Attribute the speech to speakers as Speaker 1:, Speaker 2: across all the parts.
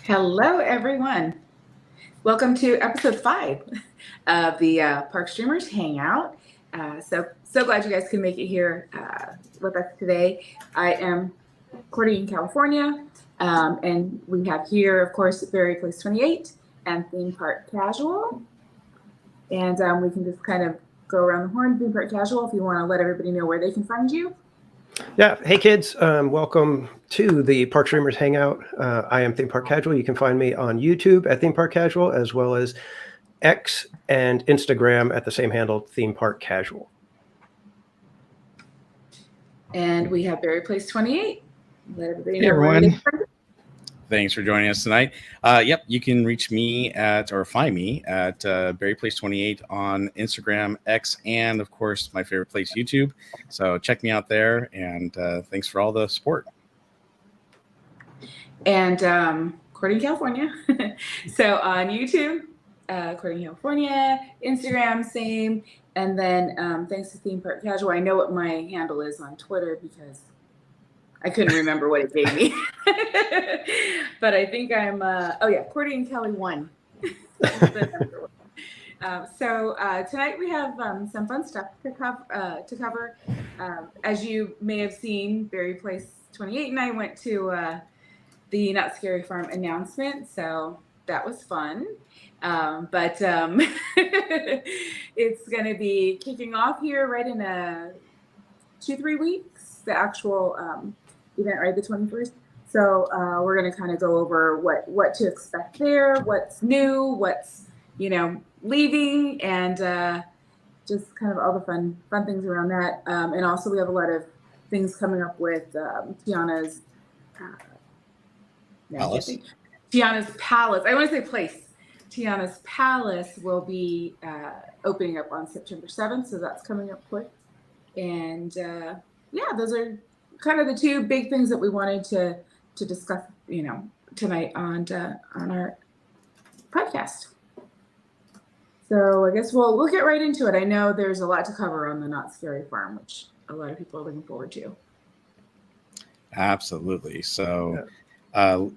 Speaker 1: Hello, everyone. Welcome to episode 5 of the Park Streamers Hangout. So glad you guys can make it here with us today. I am Cordy in California, and we have here, of course, Berry Place 28 and Theme Park Casual. And we can just kind of go around the horn. Theme Park Casual, if you want to let everybody know where they can find you.
Speaker 2: Yeah. Hey, kids. Welcome to the Park Streamers Hangout. I am Theme Park Casual. You can find me on YouTube at Theme Park Casual, as well as X and Instagram at the same handle, Theme Park Casual.
Speaker 1: And we have Berry Place 28. Let everybody know
Speaker 3: Hey,
Speaker 1: where
Speaker 3: everyone.
Speaker 1: they can find you.
Speaker 3: Thanks for joining us tonight. Yep, you can reach me find me at Berry Place 28 on Instagram, X, and of course my favorite place, YouTube. So check me out there, and thanks for all the support.
Speaker 1: And Cordy in California. So on YouTube, Cordy in California, Instagram, same. And then thanks to Theme Park Casual, I know what my handle is on Twitter because I couldn't remember what it gave me. But I think I'm, Cordy in Cali 1. So tonight we have some fun stuff to cover. As you may have seen, Berry Place 28 and I went to the Not Scary Farm announcement, so that was fun. But it's going to be kicking off here right in 2-3 weeks, the actual event, right, the 21st. So we're going to kind of go over what to expect there, what's new, what's, leaving, and just kind of all the fun things around that. And also we have a lot of things coming up with Tiana's
Speaker 3: Palace.
Speaker 1: Tiana's Palace. I want to say place. Tiana's Palace will be opening up on September 7th, so that's coming up quick. And those are kind of the two big things that we wanted to discuss, tonight on our podcast. So I guess we'll get right into it. I know there's a lot to cover on the Not Scary Farm, which a lot of people are looking forward to.
Speaker 3: Absolutely. So, go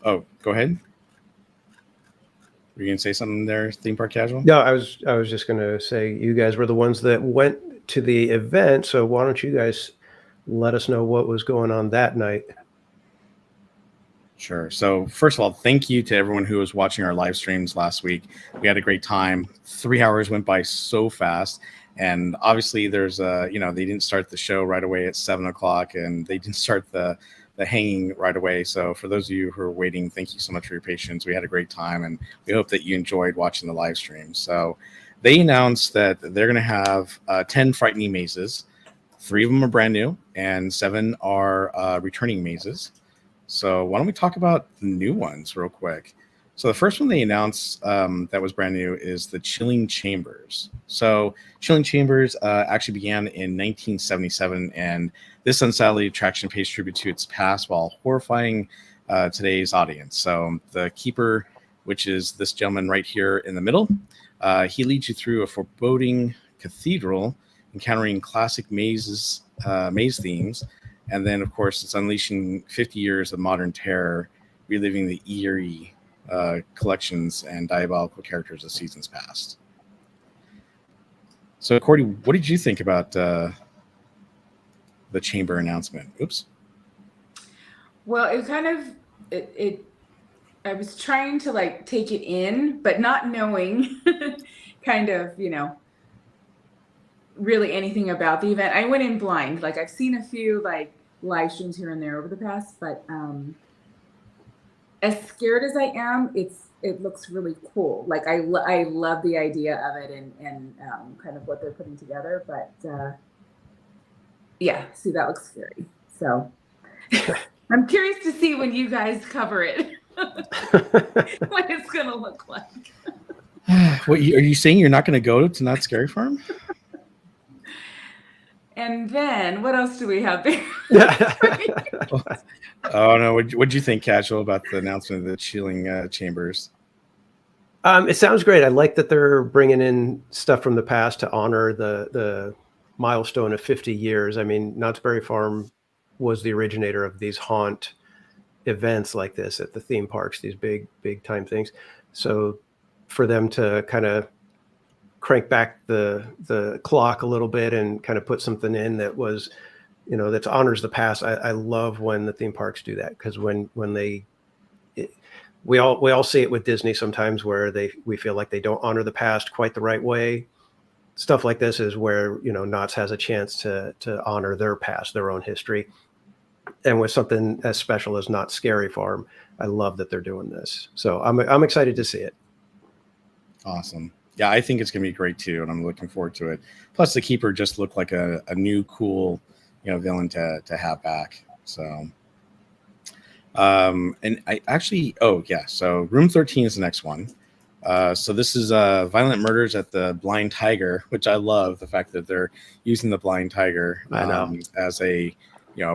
Speaker 3: ahead. Were you gonna say something there, Theme Park Casual?
Speaker 2: No, I was just going to say you guys were the ones that went to the event, so why don't you guys let us know what was going on that night?
Speaker 3: Sure. So first of all, thank you to everyone who was watching our live streams last week. We had a great time. 3 hours went by so fast. And obviously there's they didn't start the show right away at 7:00, and they didn't start the hanging right away. So for those of you who are waiting, thank you so much for your patience. We had a great time, and we hope that you enjoyed watching the live stream. So they announced that they're going to have 10 frightening mazes. 3 of them are brand new, and 7 are returning mazes. So why don't we talk about the new ones real quick? So the first one they announced that was brand new is the Chilling Chambers. So Chilling Chambers actually began in 1977, and this unsightly attraction pays tribute to its past while horrifying today's audience. So the keeper, which is this gentleman right here in the middle, he leads you through a foreboding cathedral, encountering classic maze themes. And then, of course, it's unleashing 50 years of modern terror, reliving the eerie collections and diabolical characters of seasons past. So, Cordy, what did you think about the chamber announcement? Oops.
Speaker 1: Well, it kind of I was trying to take it in, but not knowing kind of, really anything about the event. I went in blind. I've seen a few live streams here and there over the past, but as scared as I am, it looks really cool. I love the idea of it and kind of what they're putting together, but see, that looks scary. So I'm curious to see when you guys cover it, what it's gonna look like.
Speaker 3: What, are you saying you're not going to go to Not Scary Farm?
Speaker 1: And then what else do we have there?
Speaker 3: Oh no! What'd you think, Casual, about the announcement of the Chilling Chambers?
Speaker 2: It sounds great. I like that they're bringing in stuff from the past to honor the milestone of 50 years. I mean, Knott's Berry Farm was the originator of these haunt events like this at the theme parks, these big time things. So for them to kind of crank back the clock a little bit and kind of put something in that was, that honors the past. I love when the theme parks do that, because when they, we all see it with Disney sometimes where we feel like they don't honor the past quite the right way. Stuff like this is where, Knott's has a chance to honor their past, their own history. And with something as special as Knott's Scary Farm, I love that they're doing this. So I'm excited to see it.
Speaker 3: Awesome. Yeah, I think it's going to be great too, and I'm looking forward to it. Plus, the Keeper just looked like a new, cool, villain to have back. So, and I actually, so Room 13 is the next one. So this is Violent Murders at the Blind Tiger, which I love the fact that they're using the Blind Tiger as a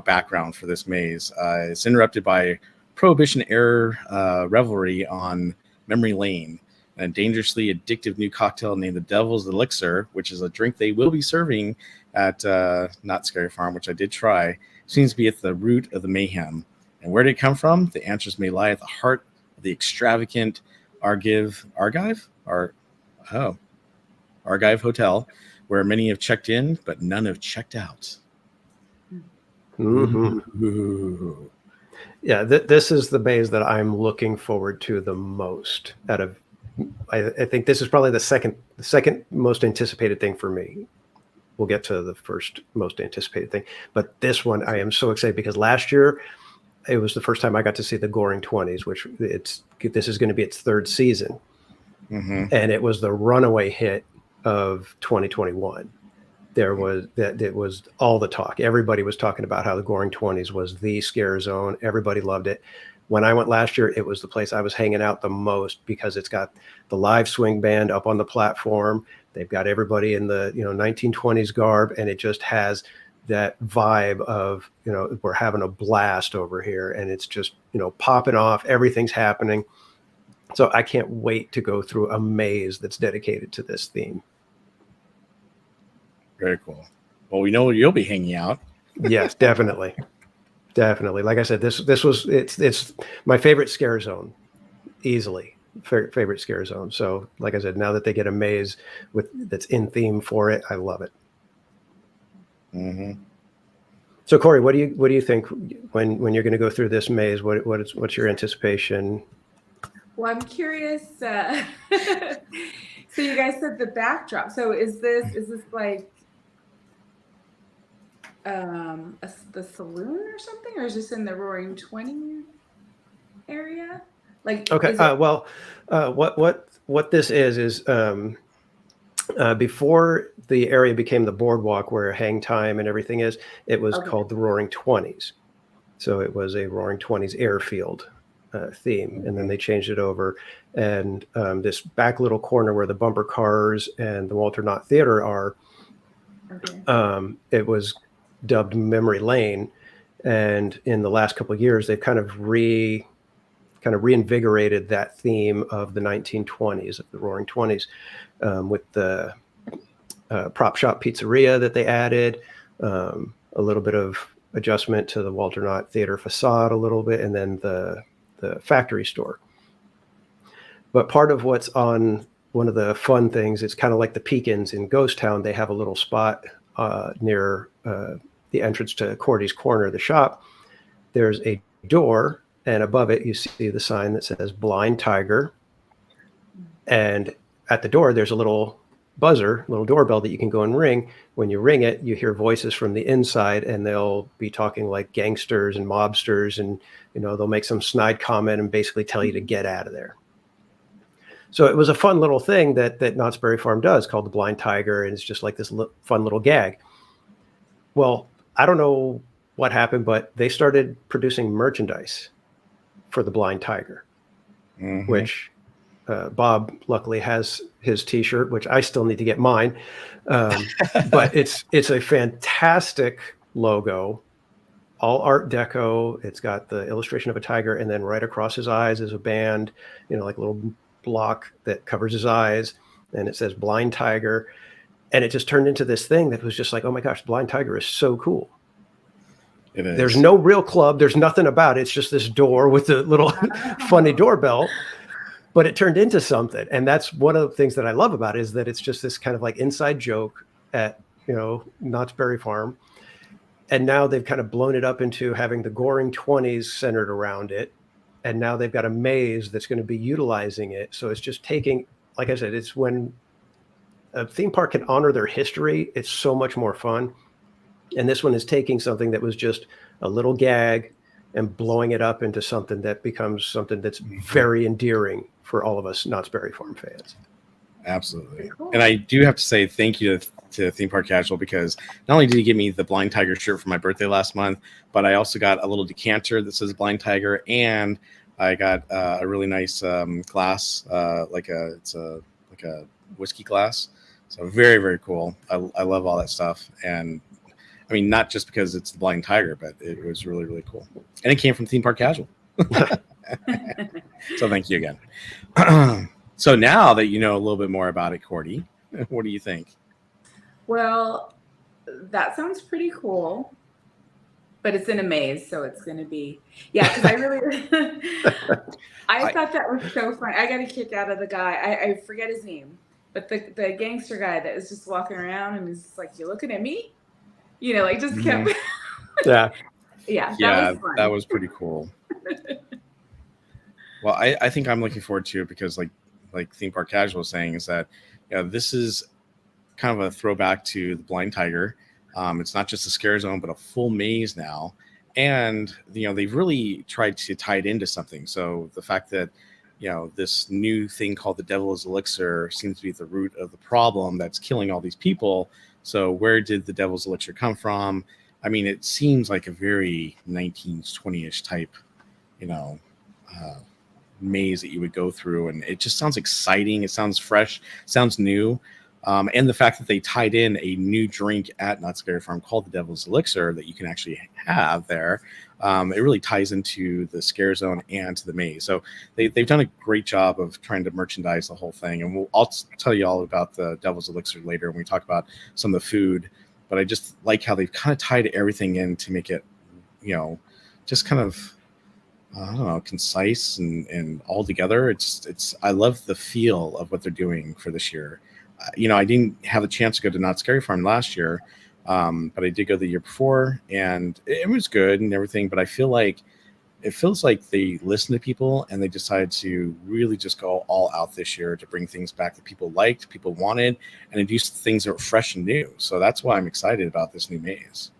Speaker 3: background for this maze. It's interrupted by Prohibition era revelry on Memory Lane, a dangerously addictive new cocktail named the Devil's Elixir, which is a drink they will be serving at Knott's Scary Farm, which I did try. Seems to be at the root of the mayhem. And where did it come from? The answers may lie at the heart of the extravagant Argive Hotel, where many have checked in, but none have checked out.
Speaker 2: Mm-hmm. Yeah, this is the maze that I'm looking forward to the most out of. I think this is probably the second most anticipated thing for me. We'll get to the first most anticipated thing, but this one I am so excited because last year it was the first time I got to see the Goring 20s, which this is going to be its third season, and it was the runaway hit of 2021. It was all the talk. Everybody was talking about how the Goring 20s was the scare zone. Everybody loved it. When I went last year, it was the place I was hanging out the most because it's got the live swing band up on the platform. They've got everybody in the 1920s garb, and it just has that vibe of we're having a blast over here, and it's just popping off. Everything's happening. So I can't wait to go through a maze that's dedicated to this theme.
Speaker 3: Very cool. Well, we know where you'll be hanging out.
Speaker 2: Yes, definitely. Definitely. Like I said, it's my favorite scare zone, easily favorite scare zone. So like I said, now that they get a maze that's in theme for it, I love it.
Speaker 3: Mm-hmm.
Speaker 2: So Corey, what do you think when you're going to go through this maze? What's your anticipation?
Speaker 1: Well, I'm curious. So you guys said the backdrop. So is this like the saloon or something, or is this in the Roaring 20 area? Like,
Speaker 2: okay. What this is before the area became the boardwalk where hang time and everything is, it was called the Roaring 20s. So it was a Roaring 20s airfield theme, and then they changed it over. And this back little corner where the bumper cars and the Walter Knott Theater are, it was dubbed Memory Lane. And in the last couple of years, they've kind of reinvigorated that theme of the 1920s, of the Roaring 20s, with the prop shop pizzeria that they added, a little bit of adjustment to the Walter Knott Theater facade a little bit, and then the factory store. But part of what's on one of the fun things, it's kind of like the Peekins in Ghost Town. They have a little spot near the entrance to Cordy's Corner, the shop. There's a door, and above it you see the sign that says Blind Tiger. And at the door, there's a little buzzer, little doorbell that you can go and ring. When you ring it, you hear voices from the inside, and they'll be talking like gangsters and mobsters, and they'll make some snide comment and basically tell you to get out of there. So it was a fun little thing that Knott's Berry Farm does, called the Blind Tiger, and it's just like this fun little gag. Well, I don't know what happened, but they started producing merchandise for the Blind Tiger, which Bob luckily has his T-shirt, which I still need to get mine. But it's a fantastic logo, all Art Deco. It's got the illustration of a tiger, and then right across his eyes is a band, like a little block that covers his eyes, and it says Blind Tiger. And it just turned into this thing that was just like, oh my gosh, Blind Tiger is so cool.
Speaker 3: It is.
Speaker 2: There's no real club. There's nothing about it. It's just this door with a little funny doorbell. But it turned into something. And that's one of the things that I love about it, is that it's just this kind of like inside joke at, Knott's Berry Farm. And now they've kind of blown it up into having the Goring 20s centered around it. And now they've got a maze that's going to be utilizing it. So it's just taking, like I said, it's when a theme park can honor their history, it's so much more fun. And this one is taking something that was just a little gag and blowing it up into something that becomes something that's very endearing for all of us Knott's Berry Farm fans.
Speaker 3: Absolutely. Cool. And I do have to say thank you to Theme Park Casual, because not only did he give me the Blind Tiger shirt for my birthday last month, but I also got a little decanter that says Blind Tiger, and I got a really nice glass, it's like a whiskey glass. So very, very cool. I love all that stuff. And I mean, not just because it's the Blind Tiger, but it was really, really cool. And it came from Theme Park Casual. So thank you again. So now that you know a little bit more about it, Cordy, what do you think?
Speaker 1: Well, that sounds pretty cool, but it's in a maze, so it's going to be, because I really, I thought that was so fun. I got a kick out of the guy. I forget his name, but the gangster guy that was just walking around and was just like, "You looking at me?" Just kept.
Speaker 2: Yeah.
Speaker 1: That was fun.
Speaker 3: That was pretty cool. Well, I think I'm looking forward to it, because like Theme Park Casual was saying, is that this is kind of a throwback to the Blind Tiger. It's not just a scare zone, but a full maze now. And, they've really tried to tie it into something. So the fact that, this new thing called the Devil's Elixir seems to be the root of the problem that's killing all these people. So where did the Devil's Elixir come from? I mean, it seems like a very 1920-ish type, maze that you would go through, and it just sounds exciting. It sounds fresh, sounds new. And the fact that they tied in a new drink at Knott's Berry Farm called the Devil's Elixir that you can actually have there, it really ties into the scare zone and to the maze. So they've done a great job of trying to merchandise the whole thing. And I'll tell you all about the Devil's Elixir later when we talk about some of the food. But I just like how they've kind of tied everything in to make it, just kind of, I don't know, concise and all together. I love the feel of what they're doing for this year. I didn't have a chance to go to Knott's Berry Farm last year, but I did go the year before, and it was good and everything. But it feels like they listen to people, and they decided to really just go all out this year to bring things back that people liked, people wanted, and to do things that were fresh and new. So that's why I'm excited about this new maze.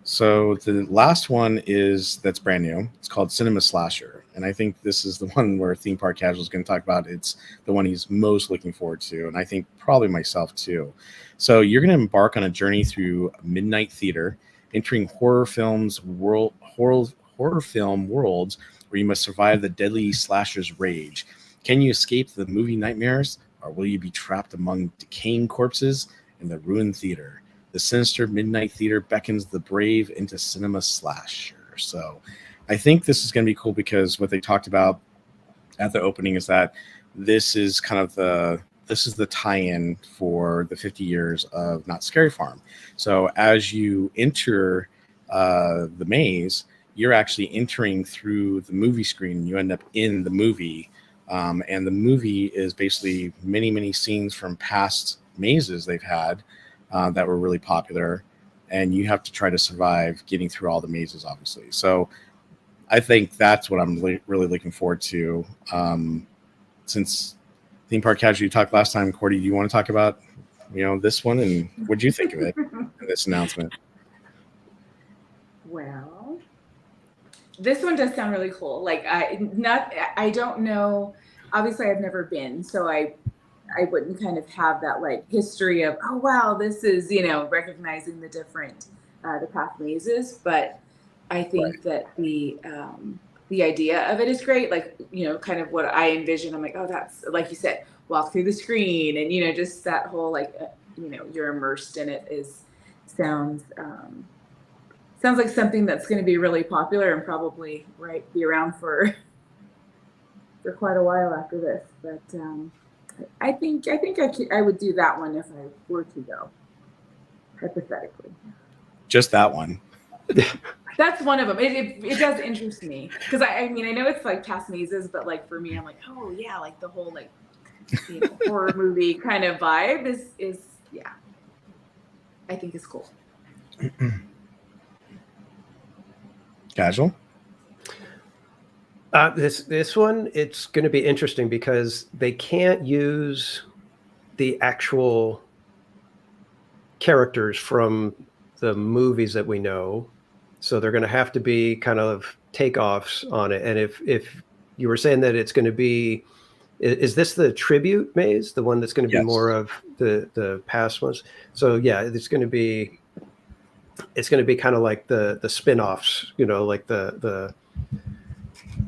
Speaker 3: So the last one that's brand new. It's called Cinema Slasher. And I think this is the one where Theme Park Casual is going to talk about. It's the one he's most looking forward to. And I think probably myself too. So you're going to embark on a journey through midnight theater, entering horror film worlds where you must survive the deadly slasher's rage. Can you escape the movie nightmares, or will you be trapped among decaying corpses in the ruined theater? The sinister midnight theater beckons the brave into Cinema Slasher. So I think this is going to be cool, because what they talked about at the opening is that this is kind of the tie-in for the 50 years of Knott's Berry Farm. So as you enter the maze, you're actually entering through the movie screen, and you end up in the movie. And the movie is basically many, many scenes from past mazes they've had that were really popular, and you have to try to survive getting through all the mazes, obviously. So I think that's what I'm really looking forward to. Since Theme Park Casual, you talked last time, Cordy, do you want to talk about this one, and what do you think of it, this announcement?
Speaker 1: Well, this one does sound really cool. I don't know. Obviously, I've never been, so I wouldn't kind of have that history of, oh wow, this is recognizing the different the path mazes. But I think that the idea of it is great. Kind of what I envision. I'm like, oh, that's like you said, walk through the screen, and just that whole you're immersed in it sounds like something that's going to be really popular and probably be around for quite a while after this. But I think I would do that one if I were to go, hypothetically.
Speaker 3: Just that one.
Speaker 1: That's one of them. It does interest me because I mean I know it's like past mazes, but like for me, I'm like, oh yeah, like the whole like horror movie kind of vibe is yeah, I think is cool.
Speaker 3: Casual.
Speaker 2: This one, it's going to be interesting because they can't use the actual characters from the movies that we know, so they're going to have to be kind of takeoffs on it. And if you were saying that it's going to be, is this the tribute maze, the one that's going to be
Speaker 3: Yes.
Speaker 2: more of the past ones? So yeah, it's going to be kind of like the spin-offs, like the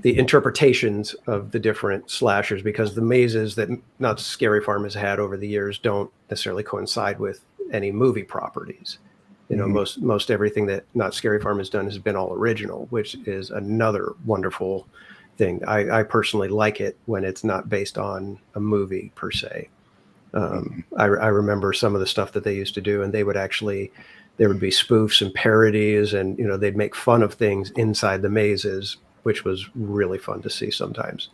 Speaker 2: interpretations of the different slashers, because the mazes that Not Scary Farm has had over the years don't necessarily coincide with any movie properties. Most everything that Not Scary Farm has done has been all original, which is another wonderful thing. I personally like it when it's not based on a movie per se. I remember some of the stuff that they used to do, and there would be spoofs and parodies, and they'd make fun of things inside the mazes, which was really fun to see sometimes.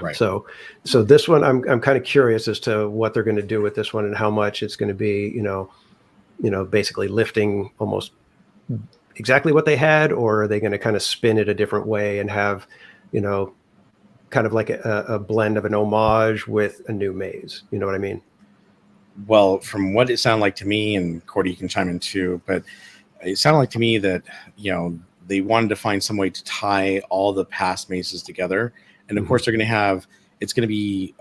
Speaker 3: Right.
Speaker 2: So this one, I'm kind of curious as to what they're going to do with this one and how much it's going to be, basically lifting almost exactly what they had, or are they going to kind of spin it a different way and have, kind of like a blend of an homage with a new maze. You know what I mean?
Speaker 3: Well, from what it sounded like to me, and Cordy, you can chime in too, but it sounded like to me that, they wanted to find some way to tie all the past mazes together. And of course, it's going to be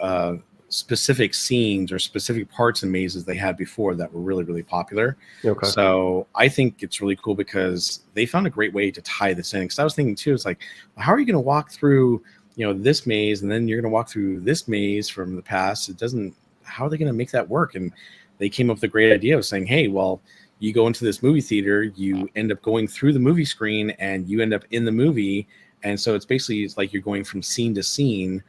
Speaker 3: specific scenes or specific parts in mazes they had before that were really, really popular.
Speaker 2: Okay.
Speaker 3: So I think it's really cool because they found a great way to tie this in. Because I was thinking too, it's like, how are you going to walk through, this maze, and then you're going to walk through this maze from the past? How are they going to make that work? And they came up with a great idea of saying, hey, well, you go into this movie theater, you end up going through the movie screen, and you end up in the movie. And so it's like you're going from scene to scene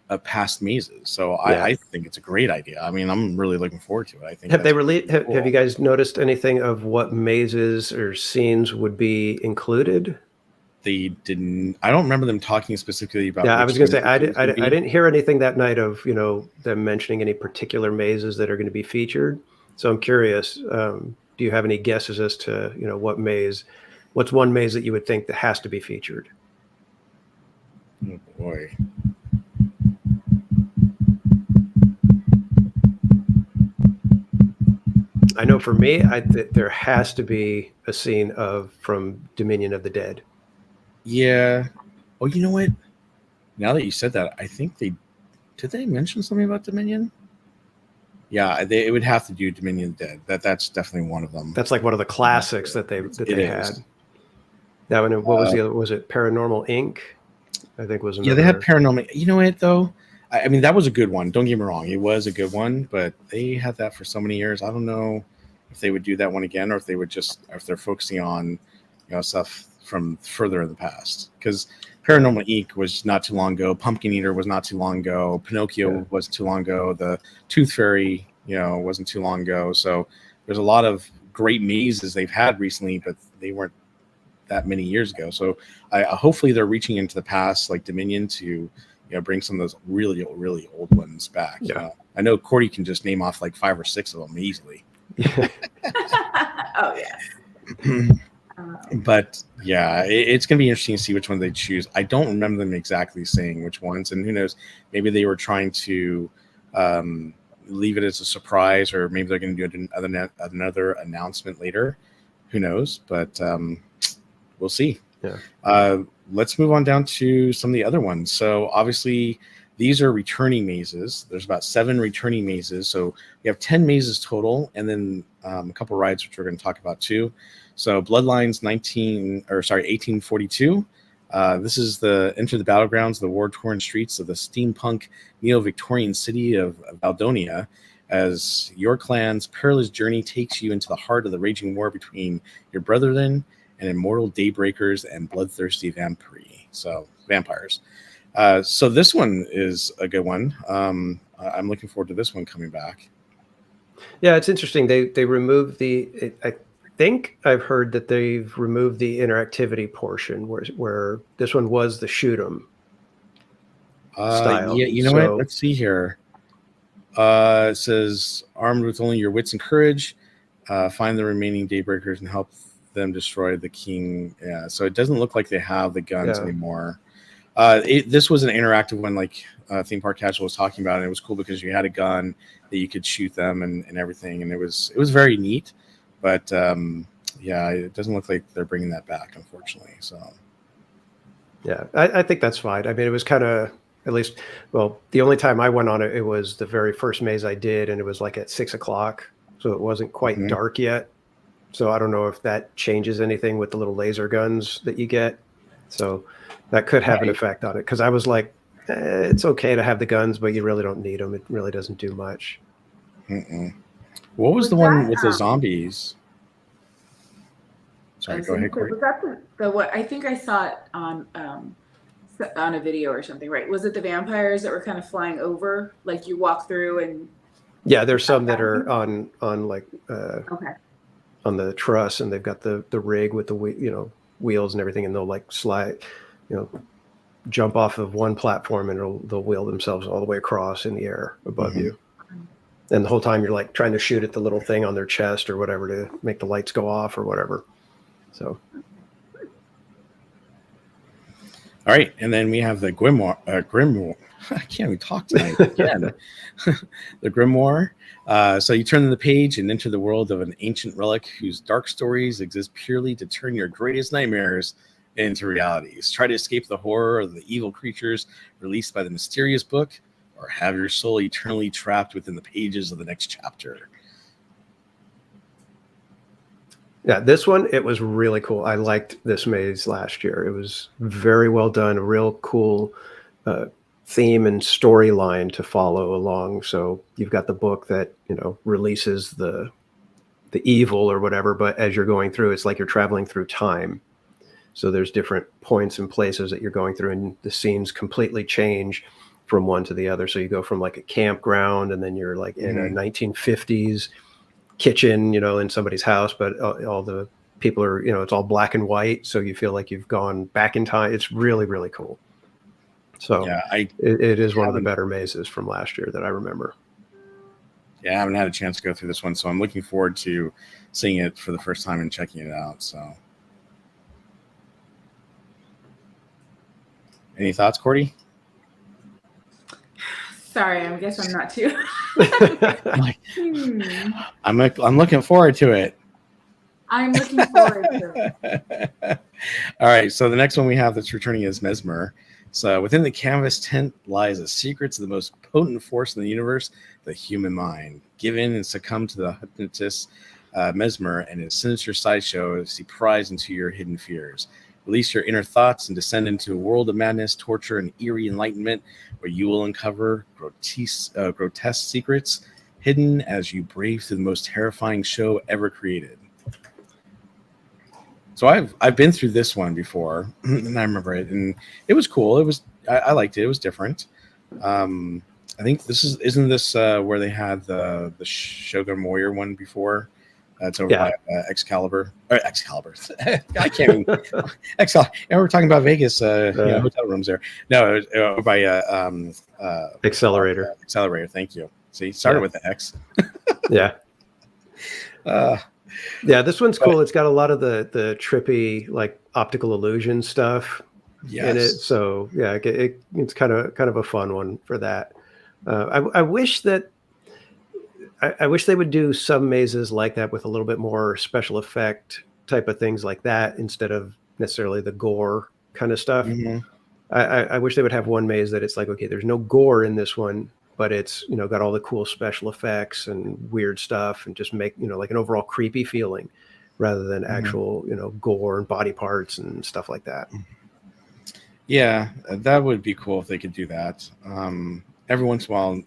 Speaker 3: of past mazes. So yeah. I think it's a great idea. I mean, I'm really looking forward to it. I think
Speaker 2: have you guys noticed anything of what mazes or scenes would be included?
Speaker 3: They didn't. I don't remember them talking specifically about.
Speaker 2: Yeah, I was going to say I didn't hear anything that night of them mentioning any particular mazes that are going to be featured. So I'm curious. Do you have any guesses as to what's one maze that you would think that has to be featured?
Speaker 3: Oh boy.
Speaker 2: I know for me, there has to be a scene from Dominion of the Dead.
Speaker 3: Yeah. Oh, you know what? Now that you said that, I think did they mention something about Dominion? Yeah, it would have to do Dominion of the Dead. That's definitely one of them.
Speaker 2: That's like one of the classics that they had. That one. What was the other? Was it Paranormal Inc.? I think was another.
Speaker 3: Yeah, they had Paranormal. You know what though? I mean, that was a good one. Don't get me wrong, it was a good one, but they had that for so many years. I don't know if they would do that one again, or if they're focusing on stuff from further in the past. Because Paranormal Inc. was not too long ago. Pumpkin Eater was not too long ago. Pinocchio wasn't too long ago. The Tooth Fairy, wasn't too long ago. So there's a lot of great mazes they've had recently, but they weren't that many years ago. So hopefully they're reaching into the past, like Dominion, to bring some of those really, really old ones back.
Speaker 2: Yeah.
Speaker 3: I know Cordy can just name off like 5 or 6 of them easily.
Speaker 1: Oh yes.
Speaker 3: But yeah, it's going to be interesting to see which one they choose. I don't remember them exactly saying which ones, and who knows, maybe they were trying to leave it as a surprise, or maybe they're going to do another announcement later. Who knows? But we'll see.
Speaker 2: Yeah.
Speaker 3: Let's move on down to some of the other ones. So obviously these are returning mazes. There's about 7 returning mazes. So we have 10 mazes total, and then a couple rides, which we're going to talk about too. So Bloodlines 1842. This is the Enter the Battlegrounds, the war-torn streets of the steampunk neo-Victorian city of Valdonia, as your clan's perilous journey takes you into the heart of the raging war between your brethren and immortal daybreakers and bloodthirsty vampires. So this one is a good one. I'm looking forward to this one coming back.
Speaker 2: Yeah, it's interesting. They removed think I've heard that they've removed the interactivity portion where this one was the shoot 'em style.
Speaker 3: Yeah, you know what? Let's see here. It says, armed with only your wits and courage, find the remaining Daybreakers and help them destroy the king. Yeah, so it doesn't look like they have the guns anymore. This was an interactive one, like Theme Park Casual was talking about, and it was cool because you had a gun that you could shoot them and everything, and it was very neat. But yeah, it doesn't look like they're bringing that back, unfortunately. So
Speaker 2: yeah, I think that's fine. I mean, it was kind of, at least, well, the only time I went on it, it was the very first maze I did, and it was like at 6 o'clock, so it wasn't quite dark yet. So I don't know if that changes anything with the little laser guns that you get. So that could have an effect on it, because I was like, it's okay to have the guns, but you really don't need them. It really doesn't do much.
Speaker 3: What was the one with the zombies? Sorry, go ahead, Cordy.
Speaker 1: Was that the what? I think I saw it on a video or something, right? Was it the vampires that were kind of flying over, like you walk through and?
Speaker 2: Yeah, there's some that are on like
Speaker 1: okay.
Speaker 2: on the truss, and they've got the rig with the wheels and everything, and they'll like slide, jump off of one platform, and they'll wheel themselves all the way across in the air above you. And the whole time you're like trying to shoot at the little thing on their chest or whatever to make the lights go off or whatever. So.
Speaker 3: All right, and then we have the Grimoire. I can't even talk tonight again. The Grimoire. So you turn the page and enter the world of an ancient relic whose dark stories exist purely to turn your greatest nightmares into realities. Try to escape the horror of the evil creatures released by the mysterious book, or have your soul eternally trapped within the pages of the next chapter.
Speaker 2: Yeah, this one, it was really cool. I liked this maze last year. It was very well done, a real cool theme and storyline to follow along. So you've got the book that, releases the evil or whatever, but as you're going through, it's like you're traveling through time. So there's different points and places that you're going through, and the scenes completely change from one to the other. So you go from like a campground, and then you're like in a 1950s kitchen, in somebody's house, but all the people are, it's all black and white. So you feel like you've gone back in time. It's really, really cool. So yeah, it is one of the better mazes from last year that I remember.
Speaker 3: Yeah, I haven't had a chance to go through this one, so I'm looking forward to seeing it for the first time and checking it out. So, any thoughts, Cordy?
Speaker 1: Sorry, I guess I'm not too.
Speaker 3: I'm looking forward to it.
Speaker 1: I'm looking forward to it.
Speaker 3: All right, so the next one we have that's returning is Mesmer. So within the canvas tent lies the secrets of the most potent force in the universe, the human mind. Give in and succumb to the hypnotist Mesmer and his sinister sideshow as he pries into your hidden fears. Release your inner thoughts and descend into a world of madness, torture, and eerie enlightenment, where you will uncover grotesque secrets hidden as you brave through the most terrifying show ever created. So I've been through this one before, and I remember it, and it was cool. I liked it. It was different. I think isn't this where they had the Shogun Warrior one before? It's over by Excalibur. I can't even. Excalibur. And we're talking about Vegas, hotel rooms there. No, over by
Speaker 2: Accelerator.
Speaker 3: Accelerator. Thank you. See, started with the X.
Speaker 2: Yeah. Yeah, this one's cool. It's got a lot of the trippy, like optical illusion stuff in it. So yeah, it's kind of a fun one for that. I wish that. I wish they would do some mazes like that with a little bit more special effect type of things like that instead of necessarily the gore kind of stuff. I wish they would have one maze that it's like, okay, there's no gore in this one, but it's, got all the cool special effects and weird stuff and just make, like an overall creepy feeling rather than actual, gore and body parts and stuff like that.
Speaker 3: Yeah, that would be cool if they could do that. Every once in a while,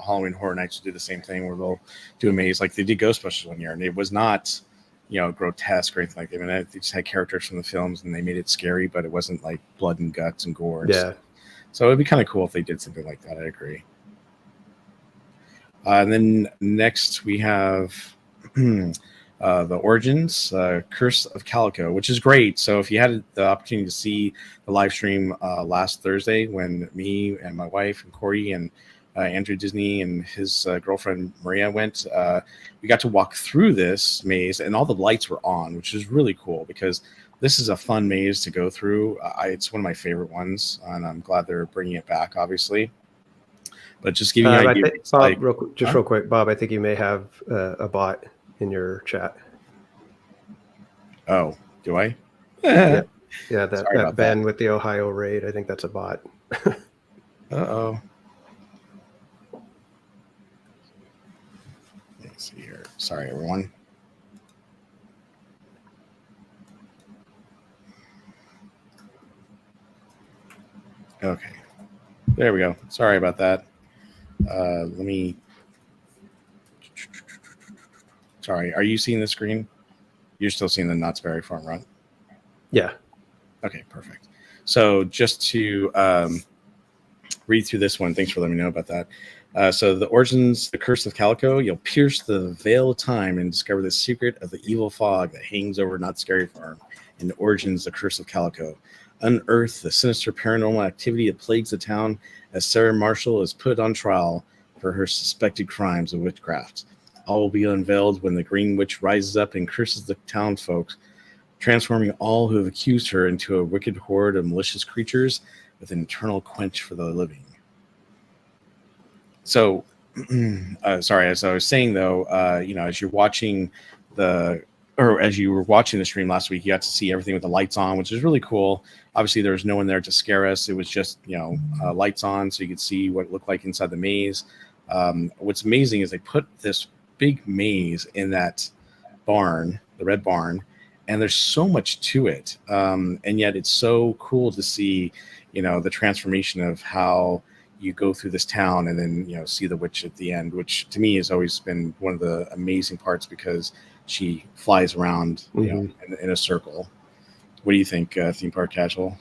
Speaker 3: Halloween Horror Nights do the same thing where they'll do a maze like they did Ghostbusters one year, and it was not, grotesque or anything like that. I mean, they just had characters from the films and they made it scary, but it wasn't like blood and guts and gore. And stuff. So it'd be kind of cool if they did something like that. I agree. And then next we have the Origins Curse of Calico, which is great. So if you had the opportunity to see the live stream last Thursday when me and my wife and Cordy and Andrew Disney and his girlfriend Maria went, we got to walk through this maze, and all the lights were on, which is really cool because this is a fun maze to go through. It's one of my favorite ones, and I'm glad they're bringing it back, obviously. But just giving you an idea.
Speaker 2: Bob, real quick, Bob, I think you may have a bot in your chat.
Speaker 3: Oh, do I?
Speaker 2: Yeah, that Ben
Speaker 3: that.
Speaker 2: with the Ohio raid. I think that's a bot.
Speaker 3: Uh-oh. Let's see here. Sorry, everyone. Okay. There we go. Sorry about that. Let me... Sorry, are you seeing the screen? You're still seeing the Knott's Berry Farm run?
Speaker 2: Yeah.
Speaker 3: Okay, perfect. So just to read through this one, thanks for letting me know about that. So the Origins, the Curse of Calico, you'll pierce the veil of time and discover the secret of the evil fog that hangs over Knott's Berry Farm. In the Origins, the Curse of Calico. Unearth the sinister paranormal activity that plagues the town as Sarah Marshall is put on trial for her suspected crimes of witchcraft. All will be unveiled when the Green Witch rises up and curses the townfolk, transforming all who have accused her into a wicked horde of malicious creatures with an eternal quench for the living. So, sorry, as I was saying though, as you're watching as you were watching the stream last week, you got to see everything with the lights on, which is really cool. Obviously, there was no one there to scare us. It was just, lights on so you could see what it looked like inside the maze. What's amazing is they put this big maze in that barn, the red barn, and there's so much to it. And yet it's so cool to see, the transformation of how you go through this town and then, see the witch at the end, which to me has always been one of the amazing parts because she flies around, in a circle. What do you think, Theme Park Casual?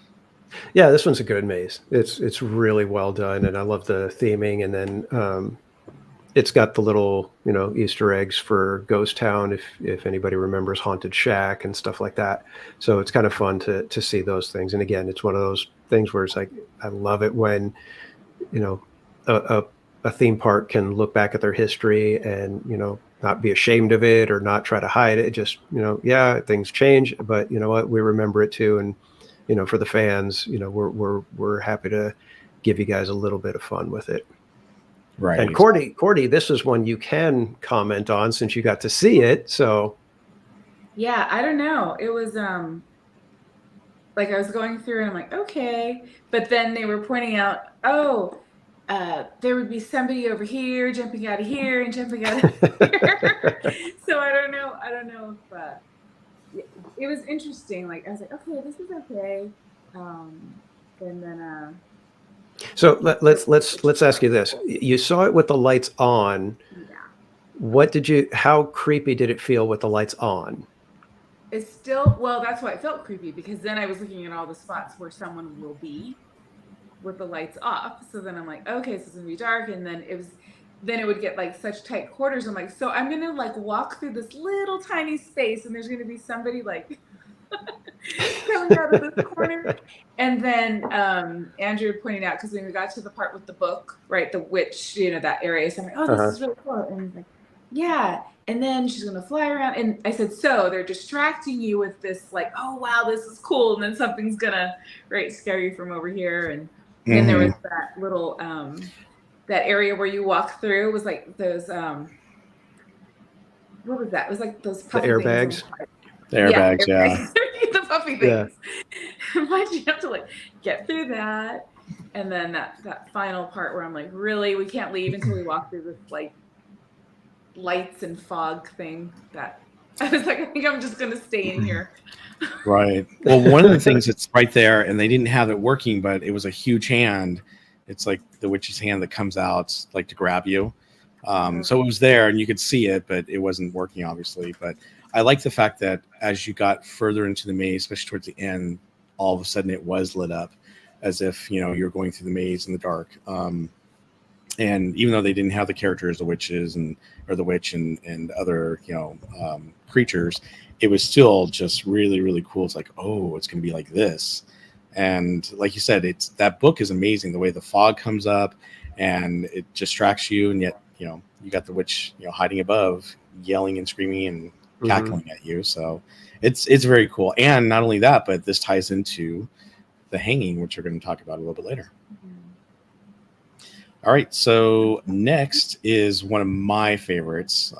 Speaker 2: Yeah, this one's a good maze. It's really well done, and I love the theming. And then it's got the little Easter eggs for Ghost Town, if anybody remembers Haunted Shack and stuff like that. So it's kind of fun to see those things. And again, it's one of those things where it's like I love it when a theme park can look back at their history and not be ashamed of it or not try to hide it. Just things change, but you know what, we remember it too. And for the fans, we're happy to give you guys a little bit of fun with it.
Speaker 3: Right.
Speaker 2: And Cordy, this is one you can comment on since you got to see it. So
Speaker 1: yeah, I don't know. It was like I was going through and I'm like, okay, but then they were pointing out, there would be somebody over here jumping out of here and jumping out of here. So I don't know if it was interesting. Like I was like, okay, this is okay. And then
Speaker 2: so let's ask you this. You saw it with the lights on. Yeah. How creepy did it feel with the lights on?
Speaker 1: It's still, that's why it felt creepy, because then I was looking at all the spots where someone will be with the lights off. So then I'm like, okay, so it's gonna be dark. And then it would get like such tight quarters. I'm like, so I'm gonna like walk through this little tiny space and there's gonna be somebody like coming out of this corner. And then Andrew pointed out, because when we got to the part with the book, right, the witch, that area, so I'm like, oh, this is really cool. And he's like, yeah. And then she's gonna fly around. And I said, so they're distracting you with this, like, oh wow, this is cool. And then something's gonna scare you from over here. And then there was that little that area where you walk through. It was like those what was that? It was like those puffy
Speaker 2: airbags.
Speaker 3: The airbags, yeah.
Speaker 1: The puffy things. Yeah. Why'd you have to like get through that? And then that final part where I'm like, really, we can't leave until we walk through this like lights and fog thing. That I was like, I think I'm just gonna stay in here.
Speaker 3: Right. Well, one of the things that's right there, and they didn't have it working, but it was a huge hand. It's like the witch's hand that comes out like to grab you. So it was there and you could see it, but it wasn't working, obviously. But I like the fact that as you got further into the maze, especially towards the end, all of a sudden it was lit up as if, you're going through the maze in the dark. And even though they didn't have the characters, the witches or the witch and other creatures, it was still just really really cool. It's like, oh, it's going to be like this. And like you said, it's that book is amazing. The way the fog comes up and it distracts you, and yet you got the witch hiding above, yelling and screaming and cackling at you. So it's very cool. And not only that, but this ties into the hanging, which we're going to talk about a little bit later. All right, so next is one of my favorites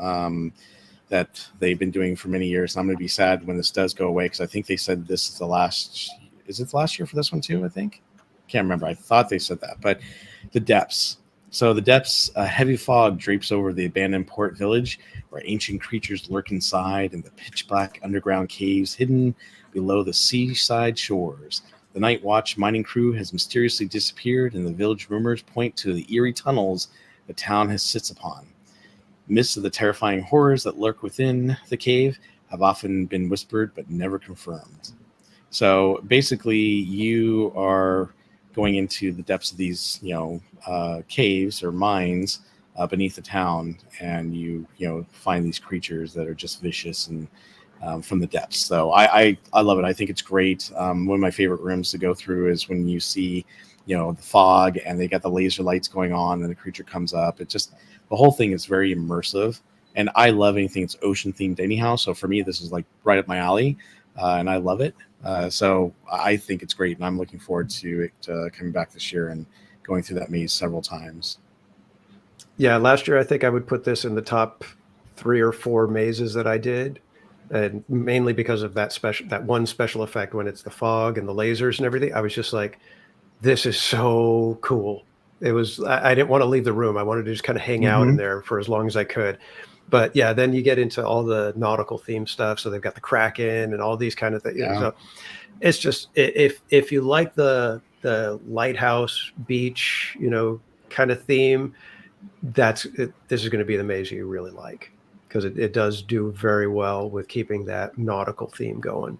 Speaker 3: that they've been doing for many years. And I'm going to be sad when this does go away, because I think they said this is the last. Is it the last year for this one too? I think. Can't remember. I thought they said that, but the depths. So the depths, a heavy fog drapes over the abandoned port village, where ancient creatures lurk inside in the pitch black underground caves hidden below the seaside shores. The Night Watch mining crew has mysteriously disappeared, and the village rumors point to the eerie tunnels the town sits upon. Myths of the terrifying horrors that lurk within the cave have often been whispered but never confirmed. So basically, you are going into the depths of these, caves or mines beneath the town, and you find these creatures that are just vicious and from the depths. So I love it. I think it's great. One of my favorite rooms to go through is when you see, the fog and they got the laser lights going on and the creature comes up. It just, the whole thing is very immersive. And I love anything that's ocean themed anyhow. So for me, this is like right up my alley, and I love it. So I think it's great, and I'm looking forward to it coming back this year and going through that maze several times.
Speaker 2: Yeah, last year I think I would put this in the top 3 or 4 mazes that I did, and mainly because of that one special effect when it's the fog and the lasers and everything. I was just like, this is so cool. It was, I didn't want to leave the room. I wanted to just kind of hang out in there for as long as I could. But yeah, then you get into all the nautical theme stuff. So they've got the Kraken and all these kind of things.
Speaker 3: Yeah.
Speaker 2: So it's just, if you like the lighthouse beach, kind of theme, this is going to be the maze you really like, because it does do very well with keeping that nautical theme going.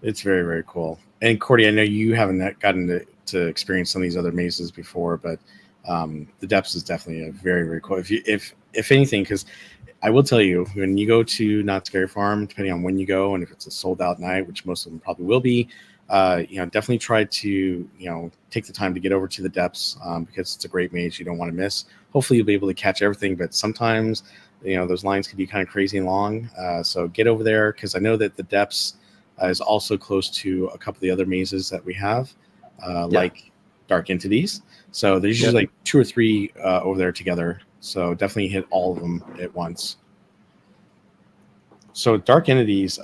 Speaker 3: It's very, very cool. And Cordy, I know you haven't gotten to experience some of these other mazes before, but the depths is definitely a very, very cool. If anything, because I will tell you, when you go to Knott's Scary Farm, depending on when you go, and if it's a sold out night, which most of them probably will be, definitely try to, take the time to get over to the depths, because it's a great maze you don't want to miss. Hopefully you'll be able to catch everything, but sometimes, those lines can be kind of crazy and long. So get over there, because I know that the depths is also close to a couple of the other mazes that we have, like Dark Entities. So there's usually like 2 or 3 over there together. So definitely hit all of them at once. So Dark Entities,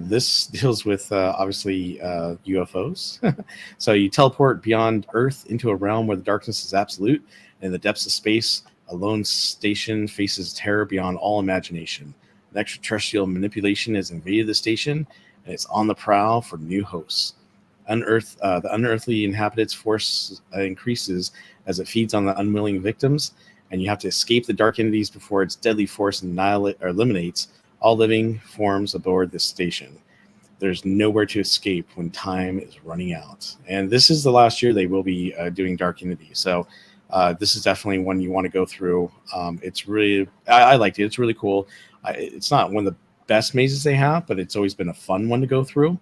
Speaker 3: this deals with obviously UFOs. So you teleport beyond Earth into a realm where the darkness is absolute. In the depths of space, a lone station faces terror beyond all imagination. An extraterrestrial manipulation has invaded the station, and it's on the prowl for new hosts. The unearthly inhabitants' force increases as it feeds on the unwilling victims, and you have to escape the dark entities before its deadly force eliminates all living forms aboard this station. There's nowhere to escape when time is running out. And this is the last year they will be doing Dark Entities. So this is definitely one you want to go through. It's really, I liked it. It's really cool. It's not one of the best mazes they have, but it's always been a fun one to go through.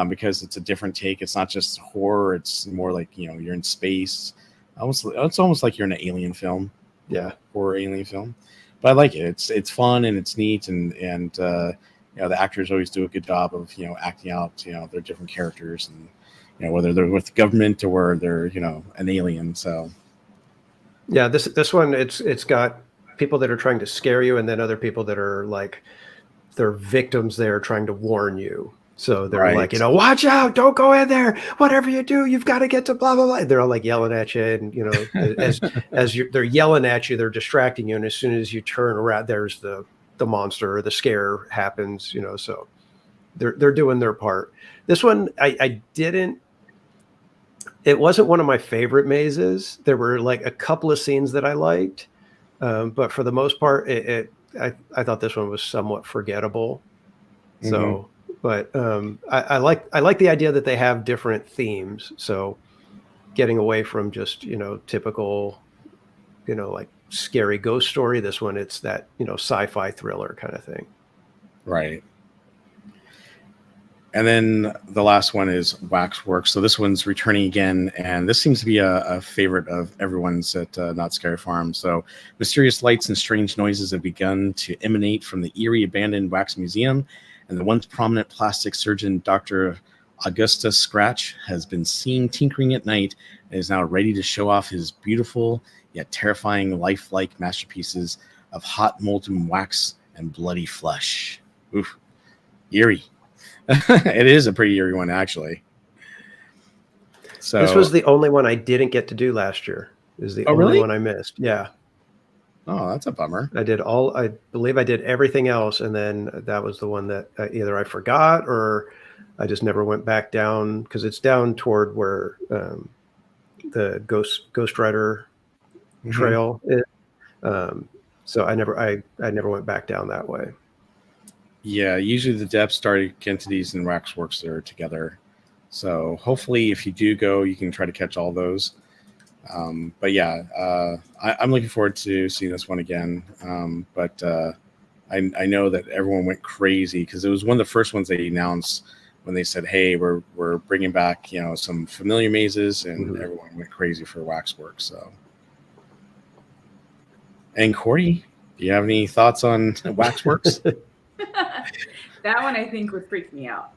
Speaker 3: Because it's a different take. It's not just horror. It's more like, you're in space. It's almost like you're in an alien film.
Speaker 2: Yeah.
Speaker 3: Horror alien film. But I like it. It's fun and it's neat. And the actors always do a good job of, acting out, their different characters, and, whether they're with the government or they're, an alien. So.
Speaker 2: Yeah. This one, it's got people that are trying to scare you, and then other people that are like, they're victims there trying to warn you. So they're like, watch out, don't go in there. Whatever you do, you've got to get to blah, blah, blah. They're all like yelling at you. And, they're yelling at you, they're distracting you. And as soon as you turn around, there's the monster or the scare happens, so they're doing their part. This one, it wasn't one of my favorite mazes. There were like a couple of scenes that I liked. But for the most part, I thought this one was somewhat forgettable. So, but I like the idea that they have different themes. So getting away from just, typical, like scary ghost story. This one, it's that, sci-fi thriller kind of thing.
Speaker 3: Right. And then the last one is Waxworks. So this one's returning again, and this seems to be a favorite of everyone's at Not Scary Farm. So mysterious lights and strange noises have begun to emanate from the eerie abandoned wax museum, and the once prominent plastic surgeon, Dr. Augustus Scratch, has been seen tinkering at night and is now ready to show off his beautiful yet terrifying lifelike masterpieces of hot molten wax and bloody flesh. Oof, eerie. It is a pretty eerie one, actually. So
Speaker 2: this was the only one I didn't get to do last year. Is the only one I missed. Yeah.
Speaker 3: Oh, that's a bummer.
Speaker 2: I believe I did everything else, and then that was the one that either I forgot or I just never went back down, because it's down toward where the Ghost Rider trail is. So I never went back down that way.
Speaker 3: Yeah, usually the Depths, Dark Entities, and Waxworks are together. So hopefully if you do go, you can try to catch all those. But yeah, I'm looking forward to seeing this one again. But I know that everyone went crazy because it was one of the first ones they announced when they said, hey, we're bringing back, some familiar mazes, and everyone went crazy for Waxworks. So, and Cordy, do you have any thoughts on Waxworks?
Speaker 1: That one I think would freak me out.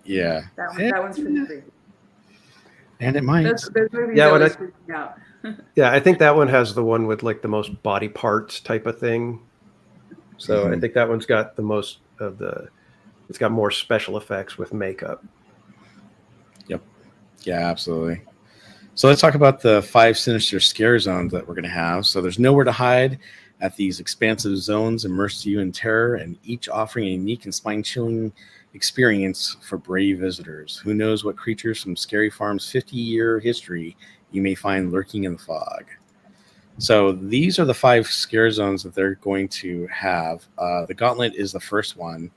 Speaker 3: Yeah.
Speaker 1: That one's pretty creepy.
Speaker 3: And it might.
Speaker 1: Those movies
Speaker 2: Yeah,
Speaker 1: always freak me out.
Speaker 2: Yeah, I think that one has the one with like the most body parts type of thing. So I think that one's got the most of it's got more special effects with makeup.
Speaker 3: Yep. Yeah, absolutely. So let's talk about the 5 sinister scare zones that we're going to have. So there's nowhere to hide at these expansive zones, immerse you in terror, and each offering a unique and spine-chilling experience for brave visitors. Who knows what creatures from Scary Farm's 50-year history you may find lurking in the fog. So these are the 5 scare zones that they're going to have. The Gauntlet is the first one.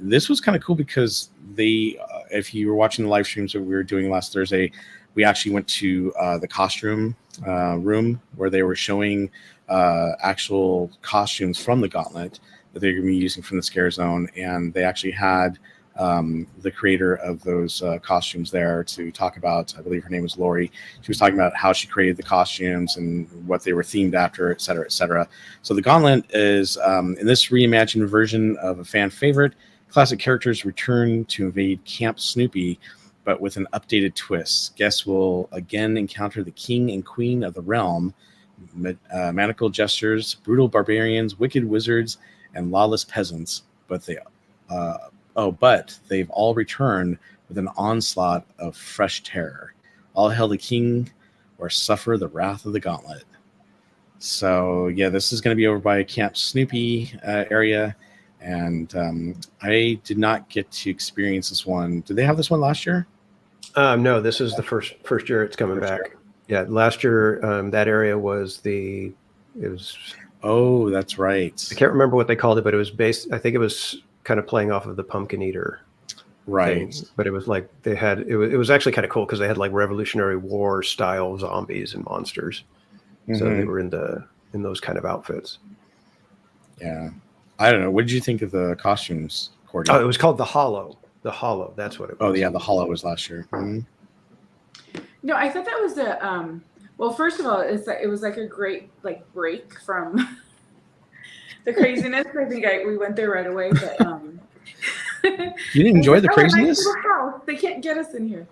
Speaker 3: This was kind of cool because if you were watching the live streams that we were doing last Thursday, we actually went to the costume room where they were showing actual costumes from the Gauntlet that they're going to be using from the Scare Zone, and they actually had the creator of those costumes there to talk about. I believe her name was Lori. She was talking about how she created the costumes and what they were themed after, et cetera, et cetera. So the Gauntlet is, in this reimagined version of a fan favorite, classic characters return to invade Camp Snoopy, but with an updated twist. Guests will again encounter the king and queen of the realm, maniacal jesters, brutal barbarians, wicked wizards, and lawless peasants. But they've all returned with an onslaught of fresh terror. All hail the king or suffer the wrath of the Gauntlet. So yeah, this is going to be over by Camp Snoopy area. And I did not get to experience this one. Did they have this one last year?
Speaker 2: No, this is the first year it's coming back. Yeah, last year that area was
Speaker 3: Oh, that's right.
Speaker 2: I can't remember what they called it, but it was based. I think it was kind of playing off of the Pumpkin Eater,
Speaker 3: right?
Speaker 2: Thing. But it was like they had. It was actually kind of cool because they had like Revolutionary War style zombies and monsters. So they were in those kind of outfits.
Speaker 3: Yeah, I don't know. What did you think of the costumes, Cordy?
Speaker 2: Oh, it was called the Hollow. The Hollow. That's what it was.
Speaker 3: Oh yeah, the Hollow was last year.
Speaker 1: No, I thought that was well, first of all, it was like a great break from the craziness. I think we went there right away, but
Speaker 3: you didn't enjoy the craziness?
Speaker 1: Nice little house. They can't get us in here.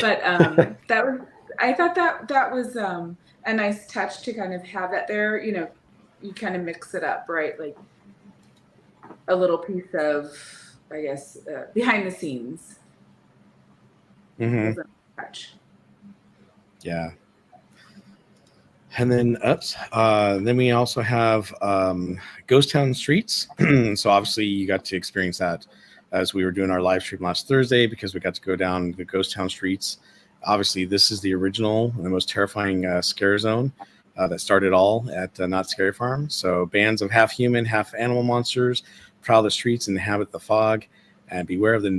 Speaker 1: But I thought that was a nice touch to kind of have that there. You kind of mix it up, right? Like a little piece of, I guess, behind the scenes. Touch.
Speaker 3: Yeah. And then then we also have Ghost Town Streets. So obviously you got to experience that as we were doing our live stream last Thursday, because we got to go down the Ghost Town Streets. Obviously this is the original and the most terrifying scare zone that started all at Not Scary Farm. So bands of half human, half animal monsters prowl the streets and inhabit the fog And beware of the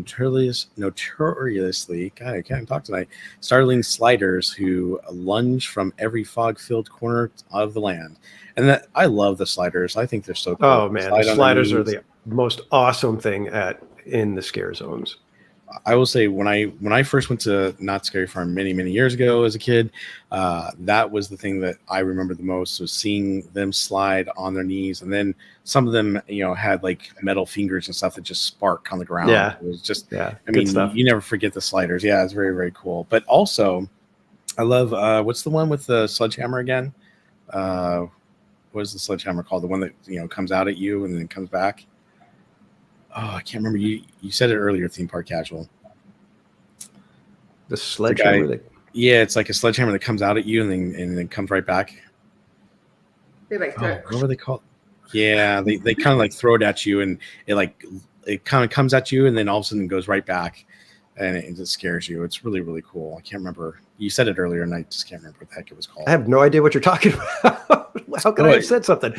Speaker 3: notoriously, God, I can't talk tonight, startling sliders who lunge from every fog-filled corner of the land. And that I love the sliders. I think they're so cool.
Speaker 2: Oh man, the
Speaker 3: Slide on
Speaker 2: sliders are
Speaker 3: knees.
Speaker 2: the most awesome thing in the scare zones.
Speaker 3: I will say when I first went to Not Scary Farm many years ago as a kid, that was the thing that I remember the most, was seeing them slide on their knees, and then some of them had like metal fingers and stuff that just spark on the ground.
Speaker 2: Yeah,
Speaker 3: it was just
Speaker 2: yeah,
Speaker 3: I
Speaker 2: good
Speaker 3: mean
Speaker 2: stuff.
Speaker 3: you never forget the sliders. Yeah, it's very cool. But also I love what's the one with the sledgehammer again? What is the sledgehammer called? The one that comes out at you and then comes back. Oh, I can't remember. You said it earlier, Theme Park Casual.
Speaker 2: The sledgehammer.
Speaker 3: Yeah, it's like a sledgehammer that comes out at you and then comes right back.
Speaker 1: They like
Speaker 3: What were they called? Yeah, they kind of like throw it at you, and it kind of comes at you and then all of a sudden goes right back, and it just scares you. It's really cool. I can't remember. You said it earlier, and I just can't remember what the heck it was called.
Speaker 2: I have no idea what you're talking about. How could I have said something?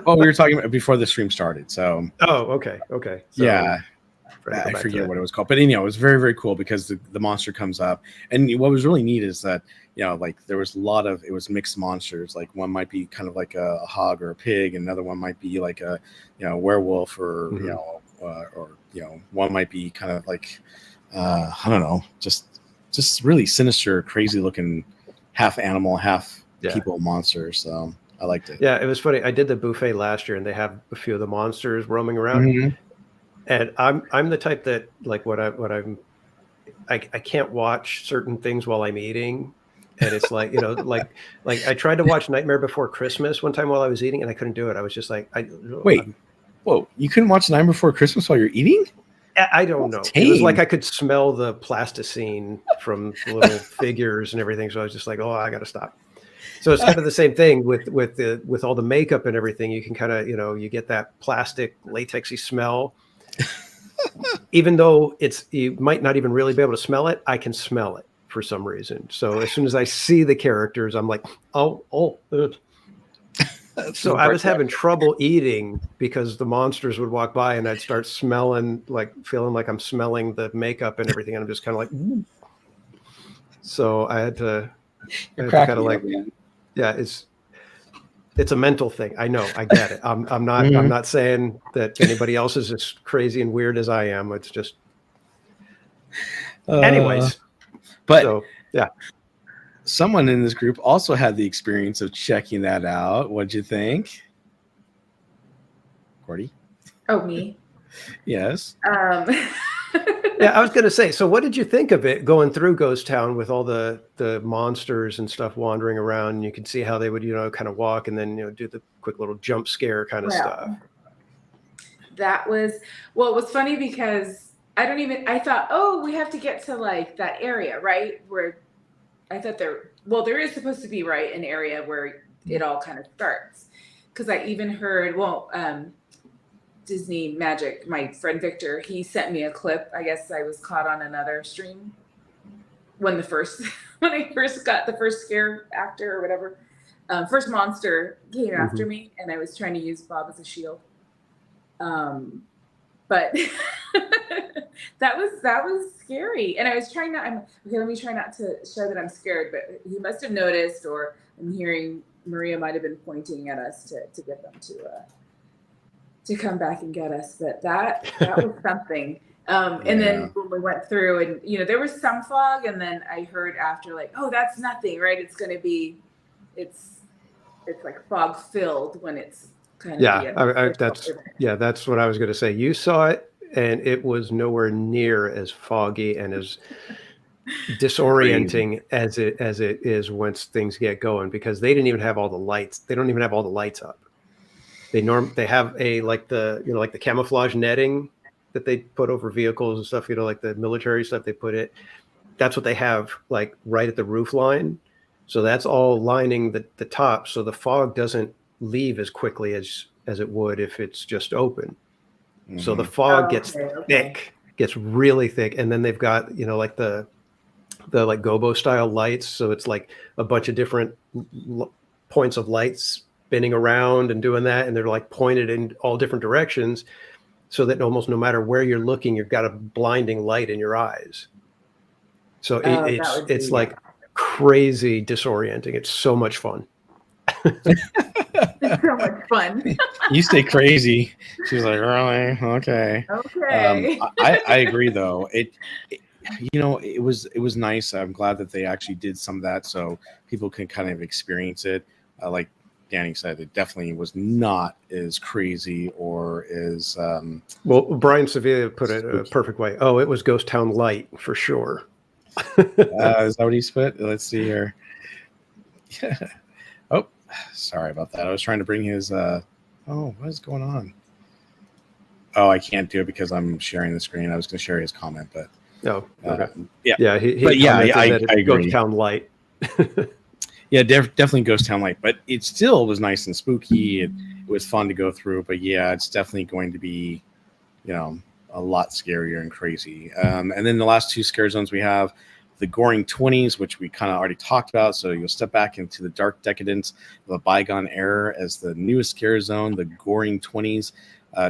Speaker 3: Oh, we were talking about before the stream started. So.
Speaker 2: Oh, okay. So,
Speaker 3: yeah. I forget what it was called, but it was very cool because the monster comes up, and what was really neat is that like there was it was mixed monsters. Like one might be kind of like a hog or a pig, and another one might be like a werewolf, or or one might be kind of like I don't know, just really sinister, crazy looking, half animal, half people monsters. So I liked it.
Speaker 2: Yeah, it was funny. I did the buffet last year, and they have a few of the monsters roaming around. Mm-hmm. And I'm the type that like I can't watch certain things while I'm eating, and it's like like I tried to watch Nightmare Before Christmas one time while I was eating, and I couldn't do it. I was just like,
Speaker 3: whoa, you couldn't watch Nightmare Before Christmas while you're eating?
Speaker 2: I don't know. It was like I could smell the plasticine from the little figures and everything, so I was just like, oh, I got to stop. So it's kind of the same thing with all the makeup and everything. You can kind of you get that plastic latexy smell. Even though you might not even really be able to smell it, I can smell it for some reason. So as soon as I see the characters, I'm like, oh. So I was having trouble eating because the monsters would walk by and I'd start feeling like I'm smelling the makeup and everything. And I'm just kind of like, so I had to kind of like, yeah, it's a mental thing. I know. I get it. I'm not. Mm-hmm. I'm not saying that anybody else is as crazy and weird as I am. It's just, anyways.
Speaker 3: But
Speaker 2: so, yeah,
Speaker 3: someone in this group also had the experience of checking that out. What'd you think, Cordy?
Speaker 1: Oh, me.
Speaker 3: Yes.
Speaker 2: Yeah, I was going to say, so what did you think of it going through Ghost Town with all the monsters and stuff wandering around? And you could see how they would, kind of walk and then, do the quick little jump scare kind of stuff.
Speaker 1: That was, well, it was funny because I thought, oh, we have to get to like that area, right? Where I thought there is supposed to be, right, an area where it all kind of starts. Because I even heard, Disney Magic, my friend Victor, he sent me a clip. I guess I was caught on another stream when I first got the first scare actor or whatever, first monster came after me, and I was trying to use Bob as a shield. But that was scary, and I was trying not. Let me try not to show that I'm scared, but he must have noticed, or I'm hearing Maria might have been pointing at us to get them to come back and get us. But that was something. And then when we went through, and there was some fog, and then I heard after, like, oh, that's nothing, right? It's going to be, it's like fog filled when it's kind of
Speaker 2: that's what I was going to say. You saw it, and it was nowhere near as foggy and as disorienting as it is once things get going, because they didn't even have all the lights. They don't even have all the lights up. They have the camouflage netting that they put over vehicles and stuff, like the military stuff they put it. That's what they have like right at the roof line. So that's all lining the top. So the fog doesn't leave as quickly as it would if it's just open. Mm-hmm. So the fog gets thick, gets really thick. And then they've got, like the like gobo style lights. So it's like a bunch of different points of lights spinning around and doing that. And they're like pointed in all different directions. so that almost no matter where you're looking, you've got a blinding light in your eyes. So it's like crazy disorienting. It's so much fun.
Speaker 1: It's so much fun.
Speaker 3: You stay crazy. She's like, really? Okay.
Speaker 1: Okay.
Speaker 3: I agree though. It was nice. I'm glad that they actually did some of that so people can kind of experience it. Like Danny said, it definitely was not as crazy or as
Speaker 2: well, Brian Sevilla put it a perfect way. Oh, it was Ghost Town Light for sure.
Speaker 3: is that what he put? Let's see here. Yeah. Oh, sorry about that. I was trying to bring his oh, what is going on? Oh, I can't do it because I'm sharing the screen. I was going to share his comment, but
Speaker 2: oh, okay.
Speaker 3: Yeah.
Speaker 2: He
Speaker 3: but yeah, I agree.
Speaker 2: Ghost Town Light.
Speaker 3: Yeah, definitely Ghost Town Light, but it still was nice and spooky. It was fun to go through, but yeah, it's definitely going to be, a lot scarier and crazy. And then the last two scare zones we have, the Goring 20s, which we kind of already talked about. So you'll step back into the dark decadence of a bygone era as the newest scare zone. The Goring 20s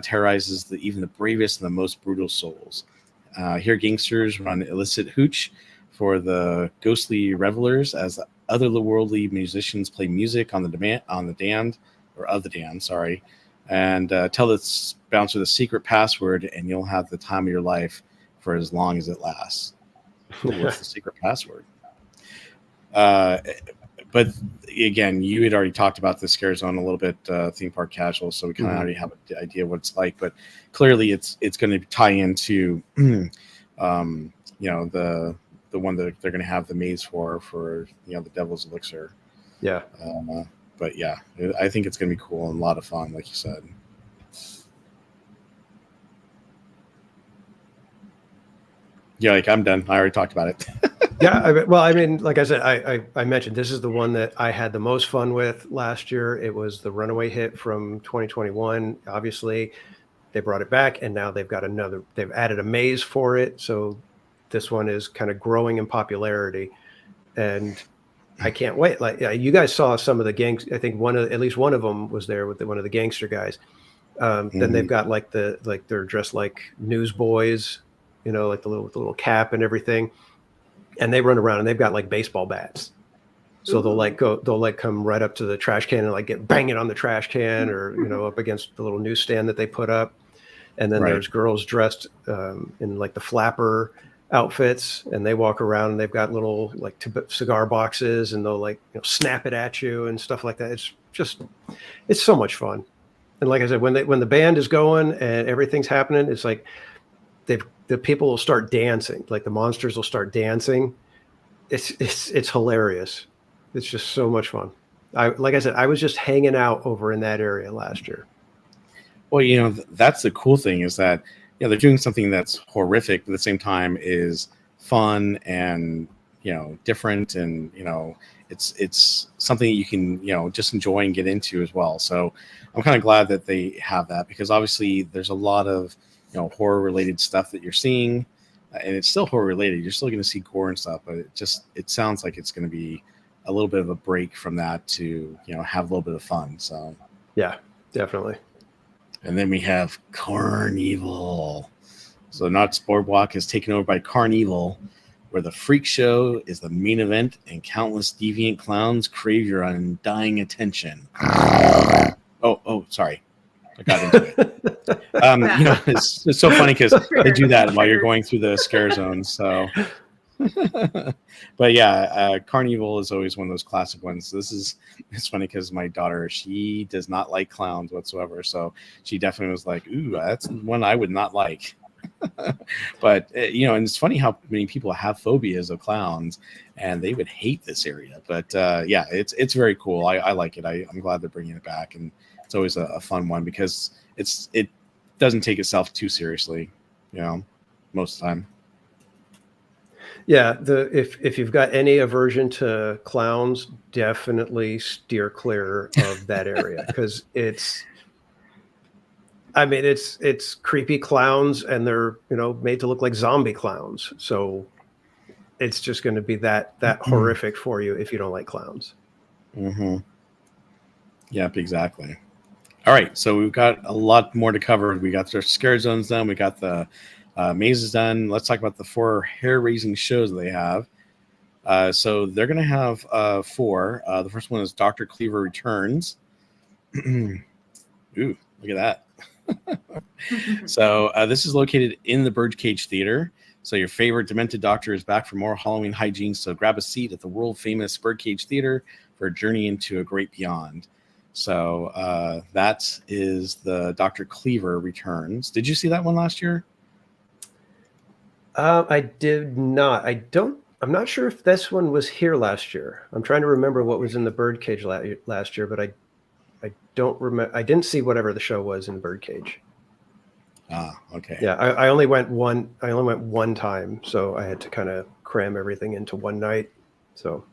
Speaker 3: terrorizes even the bravest and the most brutal souls. Here, gangsters run illicit hooch for the ghostly revelers as otherworldly musicians play music of the damned, and tell the bouncer the secret password, and you'll have the time of your life for as long as it lasts. What's the secret password? But again, you had already talked about the scare zone a little bit, theme park casual, so we kind of already have an idea what it's like. But clearly, it's going to tie into, the one that they're going to have the maze for the Devil's Elixir.
Speaker 2: Yeah.
Speaker 3: But yeah, I think it's going to be cool and a lot of fun, like you said. Yeah, like I'm done. I already talked about it.
Speaker 2: Yeah, I mean, like I said, I mentioned this is the one that I had the most fun with last year. It was the runaway hit from 2021. Obviously, they brought it back, and now they've added a maze for it. So this one is kind of growing in popularity, and I can't wait. Like, yeah, you guys saw some of the gangs. I think at least one of them was there with one of the gangster guys. Then they've got they're dressed like newsboys, like the little cap and everything. And they run around and they've got like baseball bats. So they'll come right up to the trash can and get banging on the trash can or, up against the little newsstand that they put up. And then there's girls dressed in like the flapper outfits, and they walk around and they've got little cigar boxes, and they'll snap it at you and stuff like that. It's so much fun. And like I said, when the band is going and everything's happening, it's like the people will start dancing, like the monsters will start dancing. It's hilarious. It's just so much fun. Like I said, I was just hanging out over in that area last year.
Speaker 3: Well, that's the cool thing is that they're doing something that's horrific, but at the same time is fun and different, and it's something that you can just enjoy and get into as well. So I'm kind of glad that they have that, because obviously there's a lot of horror related stuff that you're seeing, and it's still horror related. You're still going to see gore and stuff, but it sounds like it's going to be a little bit of a break from that to have a little bit of fun. So
Speaker 2: yeah, definitely.
Speaker 3: And then we have Carnival. So Knott's Boardwalk is taken over by Carnival, where the freak show is the main event and countless deviant clowns crave your undying attention. Oh, sorry. I got into it. It's so funny because they do that while you're going through the scare zones. So, but yeah, Carnival is always one of those classic ones. It's funny because my daughter, she does not like clowns whatsoever. So she definitely was like, "Ooh, that's one I would not like." But and it's funny how many people have phobias of clowns, and they would hate this area. But yeah, it's very cool. I like it. I'm glad they're bringing it back, and it's always a fun one because it doesn't take itself too seriously, most of the time.
Speaker 2: Yeah, if you've got any aversion to clowns, definitely steer clear of that area, because it's creepy clowns, and they're made to look like zombie clowns. So it's just going to be that horrific for you if you don't like clowns.
Speaker 3: Mm-hmm. Yep, exactly. All right, so we've got a lot more to cover. We got the scare zones done. We got the mazes done. Let's talk about the 4 hair-raising shows they have. So they're going to have 4. The first one is Dr. Cleaver Returns. Ooh, look at that. So this is located in the Birdcage Theater. So your favorite demented doctor is back for more Halloween hijinks. So grab a seat at the world-famous Birdcage Theater for a journey into a great beyond. So that is the Dr. Cleaver Returns. Did you see that one last year?
Speaker 2: I did not. I'm not sure if this one was here last year. I'm trying to remember what was in the Birdcage last year, but I don't remember. I didn't see whatever the show was in Birdcage.
Speaker 3: Okay.
Speaker 2: Yeah, I only went one time, so I had to kind of cram everything into one night. So,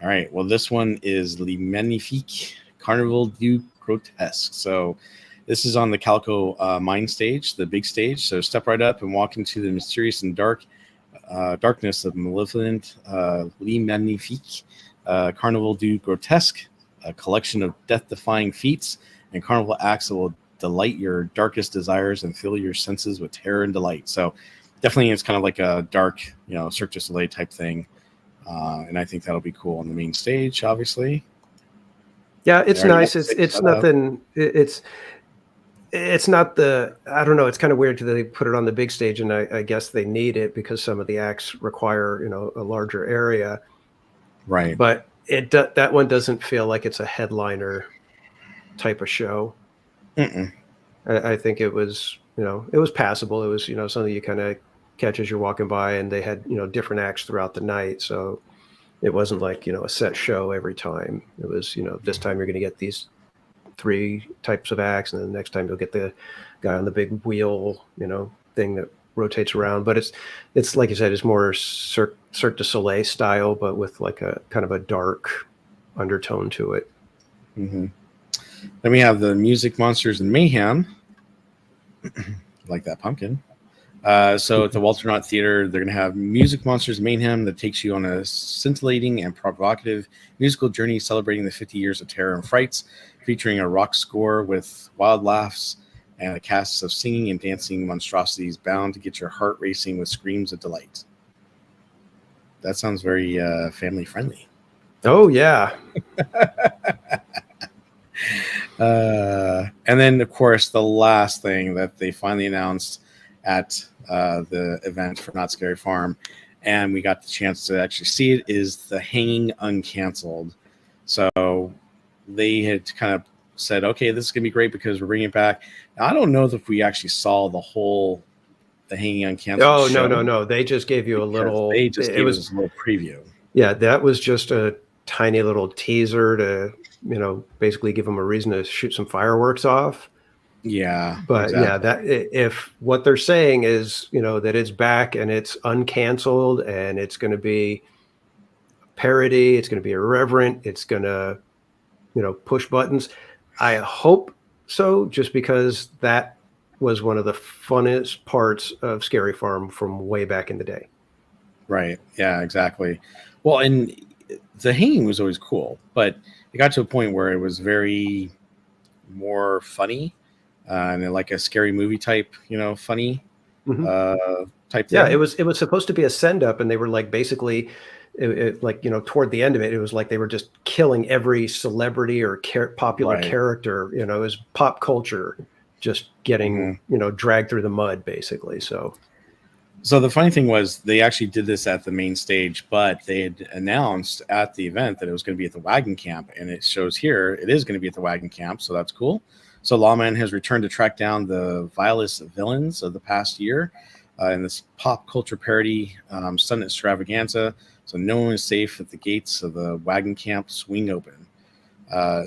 Speaker 3: all right. Well, this one is Le Magnifique Carnival du Grotesque. So this is on the Calico Mine stage, the big stage. So step right up and walk into the mysterious and darkness of malevolent Le Magnifique Carnival du Grotesque, a collection of death-defying feats and carnival acts that will delight your darkest desires and fill your senses with terror and delight. So definitely it's kind of like a dark, Cirque du Soleil type thing. And I think that'll be cool on the main stage, obviously.
Speaker 2: Yeah, it's nice. It's nothing. It's not the, I don't know. It's kind of weird that they put it on the big stage, and I guess they need it because some of the acts require, a larger area.
Speaker 3: Right.
Speaker 2: But that one doesn't feel like it's a headliner type of show. I think it was, it was passable. It was, something you kind of catch as you're walking by, and they had, different acts throughout the night. So it wasn't like, a set show every time. It was, this time you're going to get these 3 types of acts, and then the next time you'll get the guy on the big wheel, thing that rotates around. But it's like you said, it's more Cirque du Soleil style, but with like a kind of a dark undertone to it.
Speaker 3: Mm-hmm. Then we have the Music Monsters and Mayhem. Like that pumpkin. So at the Walter Knott Theater, they're going to have Music Monsters and Mayhem that takes you on a scintillating and provocative musical journey celebrating the 50 years of terror and frights, featuring a rock score with wild laughs and a cast of singing and dancing monstrosities bound to get your heart racing with screams of delight. That sounds very family friendly.
Speaker 2: Oh, yeah.
Speaker 3: And then, of course, the last thing that they finally announced at the event for Not Scary Farm, and we got the chance to actually see it, is the Hanging Uncanceled. So they had kind of said, okay, this is going to be great because we're bringing it back. Now, I don't know if we actually saw the Hanging Uncanceled show.
Speaker 2: No. They just gave you a little...
Speaker 3: They just gave us a little preview.
Speaker 2: Yeah, that was just a tiny little teaser to, basically give them a reason to shoot some fireworks off. Yeah. But exactly. Yeah, that if what they're saying is, that it's back and it's uncanceled and it's going to be parody, it's going to be irreverent, it's going to, push buttons. I hope so, just because that was one of the funnest parts of Scary Farm from way back in the day.
Speaker 3: Right. Yeah, exactly. Well, and the hanging was always cool, but it got to a point where it was very more funny and like a scary movie type, funny type thing.
Speaker 2: Yeah, it was supposed to be a send up, and they were like basically like, toward the end of it, it was like they were just killing every celebrity or popular character, it was pop culture just getting, dragged through the mud basically. So
Speaker 3: the funny thing was they actually did this at the main stage, but they had announced at the event that it was going to be at the Wagon Camp, and it shows here it is going to be at the Wagon Camp, so that's cool. So Lawman has returned to track down the vilest villains of the past year in this pop culture parody stunt extravaganza. So no one is safe at the gates of the Wagon Camp swing open.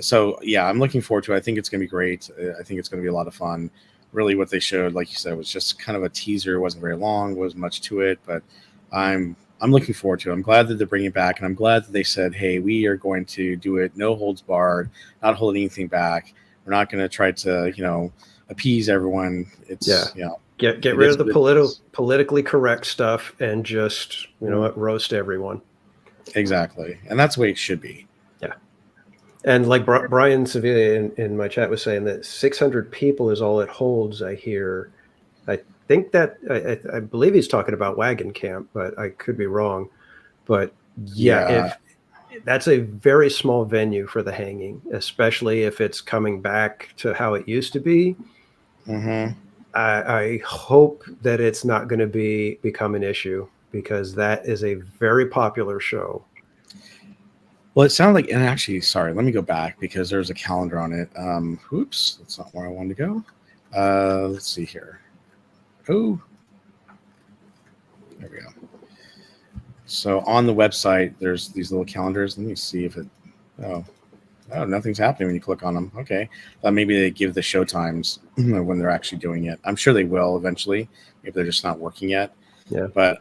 Speaker 3: So yeah, I'm looking forward to it. I think it's going to be great. I think it's going to be a lot of fun. Really what they showed, like you said, was just kind of a teaser. It wasn't very long, wasn't much to it, but I'm looking forward to it. I'm glad that they're bringing it back, and I'm glad that they said, hey, we are going to do it no holds barred, not holding anything back. We're not going to try to, appease everyone. It's,
Speaker 2: get rid of the politically correct stuff and just, roast everyone.
Speaker 3: Exactly. And that's the way it should be.
Speaker 2: Yeah. And like Brian Sevilla in my chat was saying that 600 people is all it holds. I hear. I think that I believe he's talking about Wagon Camp, but I could be wrong. But yeah,
Speaker 3: Yeah.
Speaker 2: if that's a very small venue for the hanging, especially if it's coming back to how it used to be.
Speaker 3: Mm-hmm.
Speaker 2: I hope that it's not going to become an issue, because that is a very popular show.
Speaker 3: Well, it sounded like, and actually, sorry, let me go back because there's a calendar on it. Oops, that's not where I wanted to go. Let's see here. Oh, there we go. So on the website, there's these little calendars. Let me see if it. Oh, nothing's happening when you click on them. Okay, maybe they give the show times when they're actually doing it. I'm sure they will eventually. Maybe they're just not working yet.
Speaker 2: Yeah.
Speaker 3: But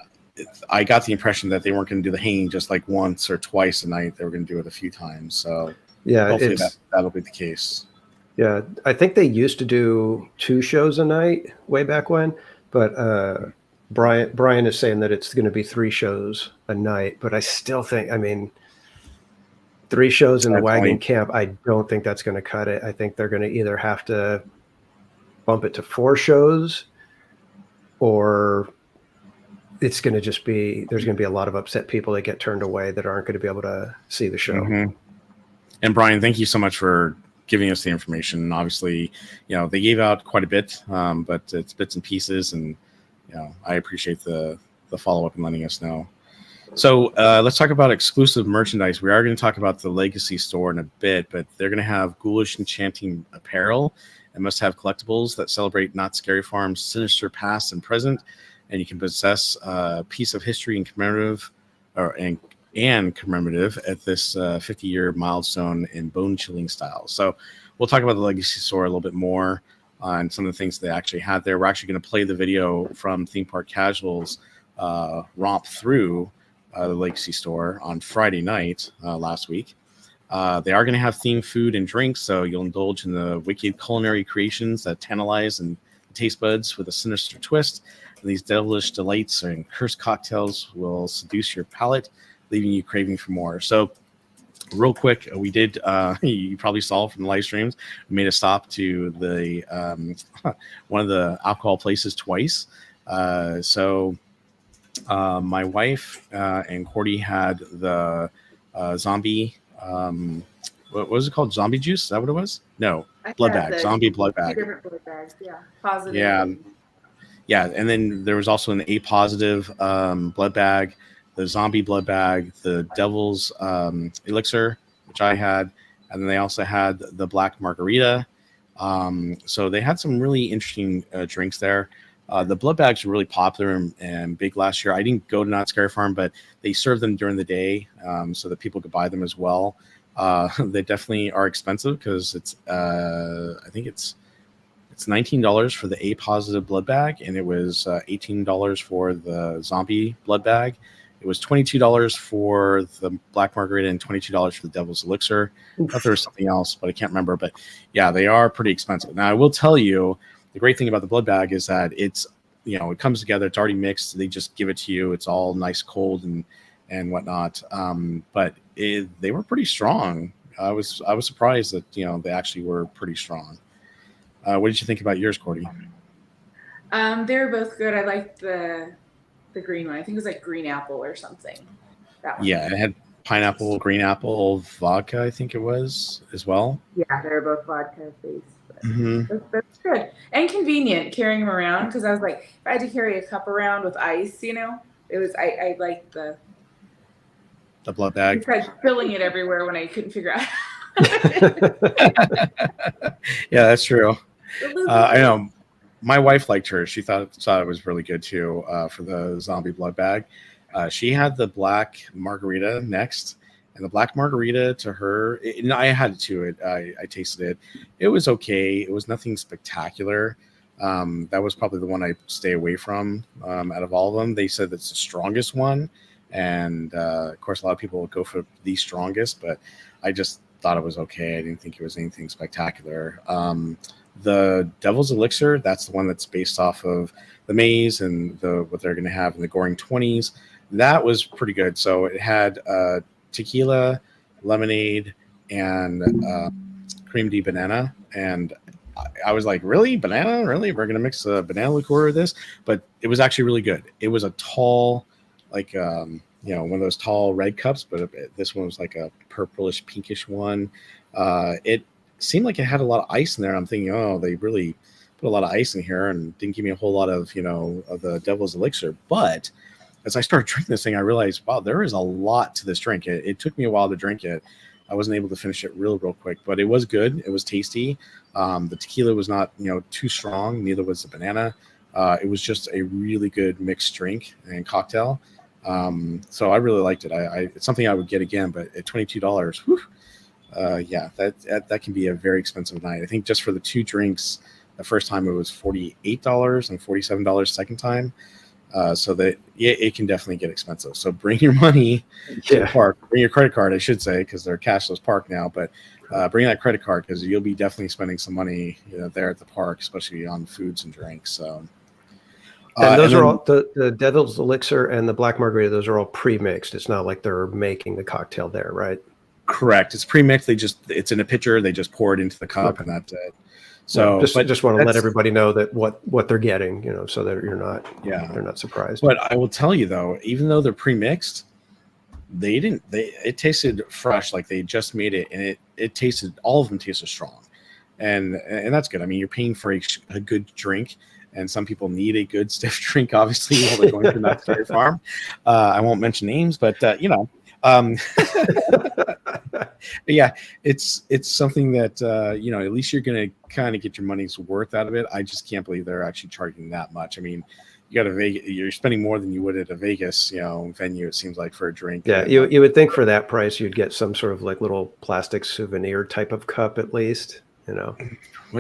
Speaker 3: I got the impression that they weren't going to do the hanging just like once or twice a night. They were going to do it a few times. So
Speaker 2: Yeah,
Speaker 3: hopefully that'll be the case.
Speaker 2: Yeah, I think they used to do 2 shows a night way back when, but Brian is saying that it's going to be 3 shows a night. But I still think, I mean, 3 shows in the Wagon Camp, I don't think that's going to cut it. I think they're going to either have to bump it to 4 shows, or it's going to just be, there's going to be a lot of upset people that get turned away that aren't going to be able to see the show.
Speaker 3: Mm-hmm. And Brian, thank you so much for giving us the information. Obviously, they gave out quite a bit, but it's bits and pieces, and I appreciate the follow-up and letting us know. So let's talk about exclusive merchandise. We are going to talk about the Legacy store in a bit, but they're going to have ghoulish enchanting apparel and must-have collectibles that celebrate Not Scary Farm's sinister past and present, and you can possess a piece of history and commemorative at this 50-year milestone in bone-chilling style. So we'll talk about the Legacy store a little bit more and some of the things they actually had there. We're actually going to play the video from Theme Park Casual's romp through the Legacy store on Friday night last week. They are going to have themed food and drinks, so you'll indulge in the wicked culinary creations that tantalize and taste buds with a sinister twist. And these devilish delights and cursed cocktails will seduce your palate, leaving you craving for more. So real quick, we did, you probably saw from the live streams, we made a stop to the one of the alcohol places twice. So my wife and Cordy had the zombie, what was it called? Zombie juice? Is that what it was? No, blood bag, zombie blood bag.
Speaker 1: Different blood bags, yeah. Positive.
Speaker 3: Yeah, and then there was also an A positive blood bag, the zombie blood bag, the devil's elixir, which I had, and then they also had the black margarita. So they had some really interesting drinks there. The blood bags were really popular and big last year. I didn't go to Not Scary Farm, but they served them during the day so that people could buy them as well. They definitely are expensive because it's I think it's $19 for the A positive blood bag, and it was $18 for the zombie blood bag. It was $22 for the black margarita and $22 for the devil's elixir. I thought there was something else, but I can't remember. But yeah, they are pretty expensive. Now I will tell you, the great thing about the blood bag is that it's, it comes together. It's already mixed. They just give it to you. It's all nice, cold, and whatnot. But they were pretty strong. I was surprised that they actually were pretty strong. What did you think about yours, Cordy?
Speaker 1: They were both good. I liked the green one. I think it was like green apple or something. That one.
Speaker 3: Yeah, it had pineapple, green apple, vodka, I think it was as well.
Speaker 1: Yeah, they were both vodka based.
Speaker 3: Mm-hmm.
Speaker 1: That's good and convenient carrying them around, because I was like, if I had to carry a cup around with ice, it was I liked the
Speaker 3: blood bag.
Speaker 1: Besides filling it everywhere when I couldn't figure out.
Speaker 3: Yeah, that's true. I know. My wife liked hers. She thought it was really good too for the zombie blood bag. She had the black margarita next, and the black margarita to her, I had it too. I tasted it. It was okay. It was nothing spectacular. That was probably the one I stay away from out of all of them. They said that's the strongest one, and of course, a lot of people would go for the strongest, but I just thought it was okay. I didn't think it was anything spectacular. The Devil's Elixir, that's the one that's based off of the maze and what they're going to have in the Goring 20s. That was pretty good. So it had tequila, lemonade, and cream de banana. And I was like, really? Banana? Really? We're going to mix a banana liqueur with this? But it was actually really good. It was a tall, like, one of those tall red cups, but this one was like a purplish, pinkish one. It seemed like it had a lot of ice in there. I'm thinking, oh, they really put a lot of ice in here and didn't give me a whole lot of, of the devil's elixir. But as I started drinking this thing, I realized, wow, there is a lot to this drink. It took me a while to drink it. I wasn't able to finish it real quick, but it was good. It was tasty. The tequila was not, too strong. Neither was the banana. It was just a really good mixed drink and cocktail. So I really liked it. It's something I would get again, but at $22, whew, that can be a very expensive night. I think just for the two drinks, the first time it was $48 and $47 second time. So that it can definitely get expensive. So bring your money to the park. Bring your credit card, I should say, because they're cashless park now. But bring that credit card because you'll be definitely spending some money there at the park, especially on foods and drinks. So.
Speaker 2: And those are all the Devil's Elixir and the Black Margarita. Those are all pre-mixed. It's not like they're making the cocktail there, right?
Speaker 3: Correct. It's pre-mixed. It's in a pitcher. They just pour it into the cup, and that's it. So
Speaker 2: just want to let everybody know that what they're getting, so that they're not surprised.
Speaker 3: But I will tell you though, even though they're pre-mixed, it tasted fresh, like they just made it, and it tasted, all of them tasted strong, and that's good. I mean, you're paying for a good drink. And some people need a good stiff drink, obviously, while they're going through that dairy farm. I won't mention names, but yeah, it's something that at least you're going to kind of get your money's worth out of it. I just can't believe they're actually charging that much. I mean, you're spending more than you would at a Vegas, venue. It seems like for a drink.
Speaker 2: Yeah, you would think for that price you'd get some sort of like little plastic souvenir type of cup at least.
Speaker 3: Well,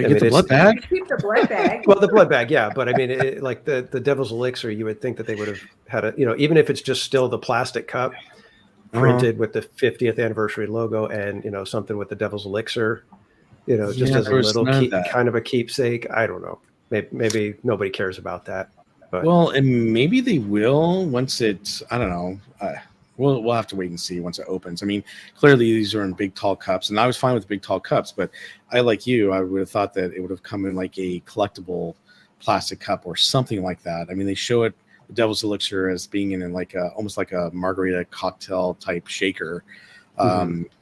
Speaker 3: you get the blood bag.
Speaker 1: Keep the blood bag.
Speaker 2: Well, the blood bag, yeah, but I mean, like the Devil's Elixir, you would think that they would have had even if it's just still the plastic cup printed with the 50th anniversary logo and something with the Devil's Elixir, just as a little kind of a keepsake. I don't know. Maybe nobody cares about that. But.
Speaker 3: Well, and maybe they will once it's. I don't know. We'll have to wait and see once it opens. I mean, clearly these are in big, tall cups, and I was fine with the big, tall cups. But I would have thought that it would have come in like a collectible plastic cup or something like that. I mean, they show it, the Devil's Elixir, as being in like almost like a margarita cocktail type shaker.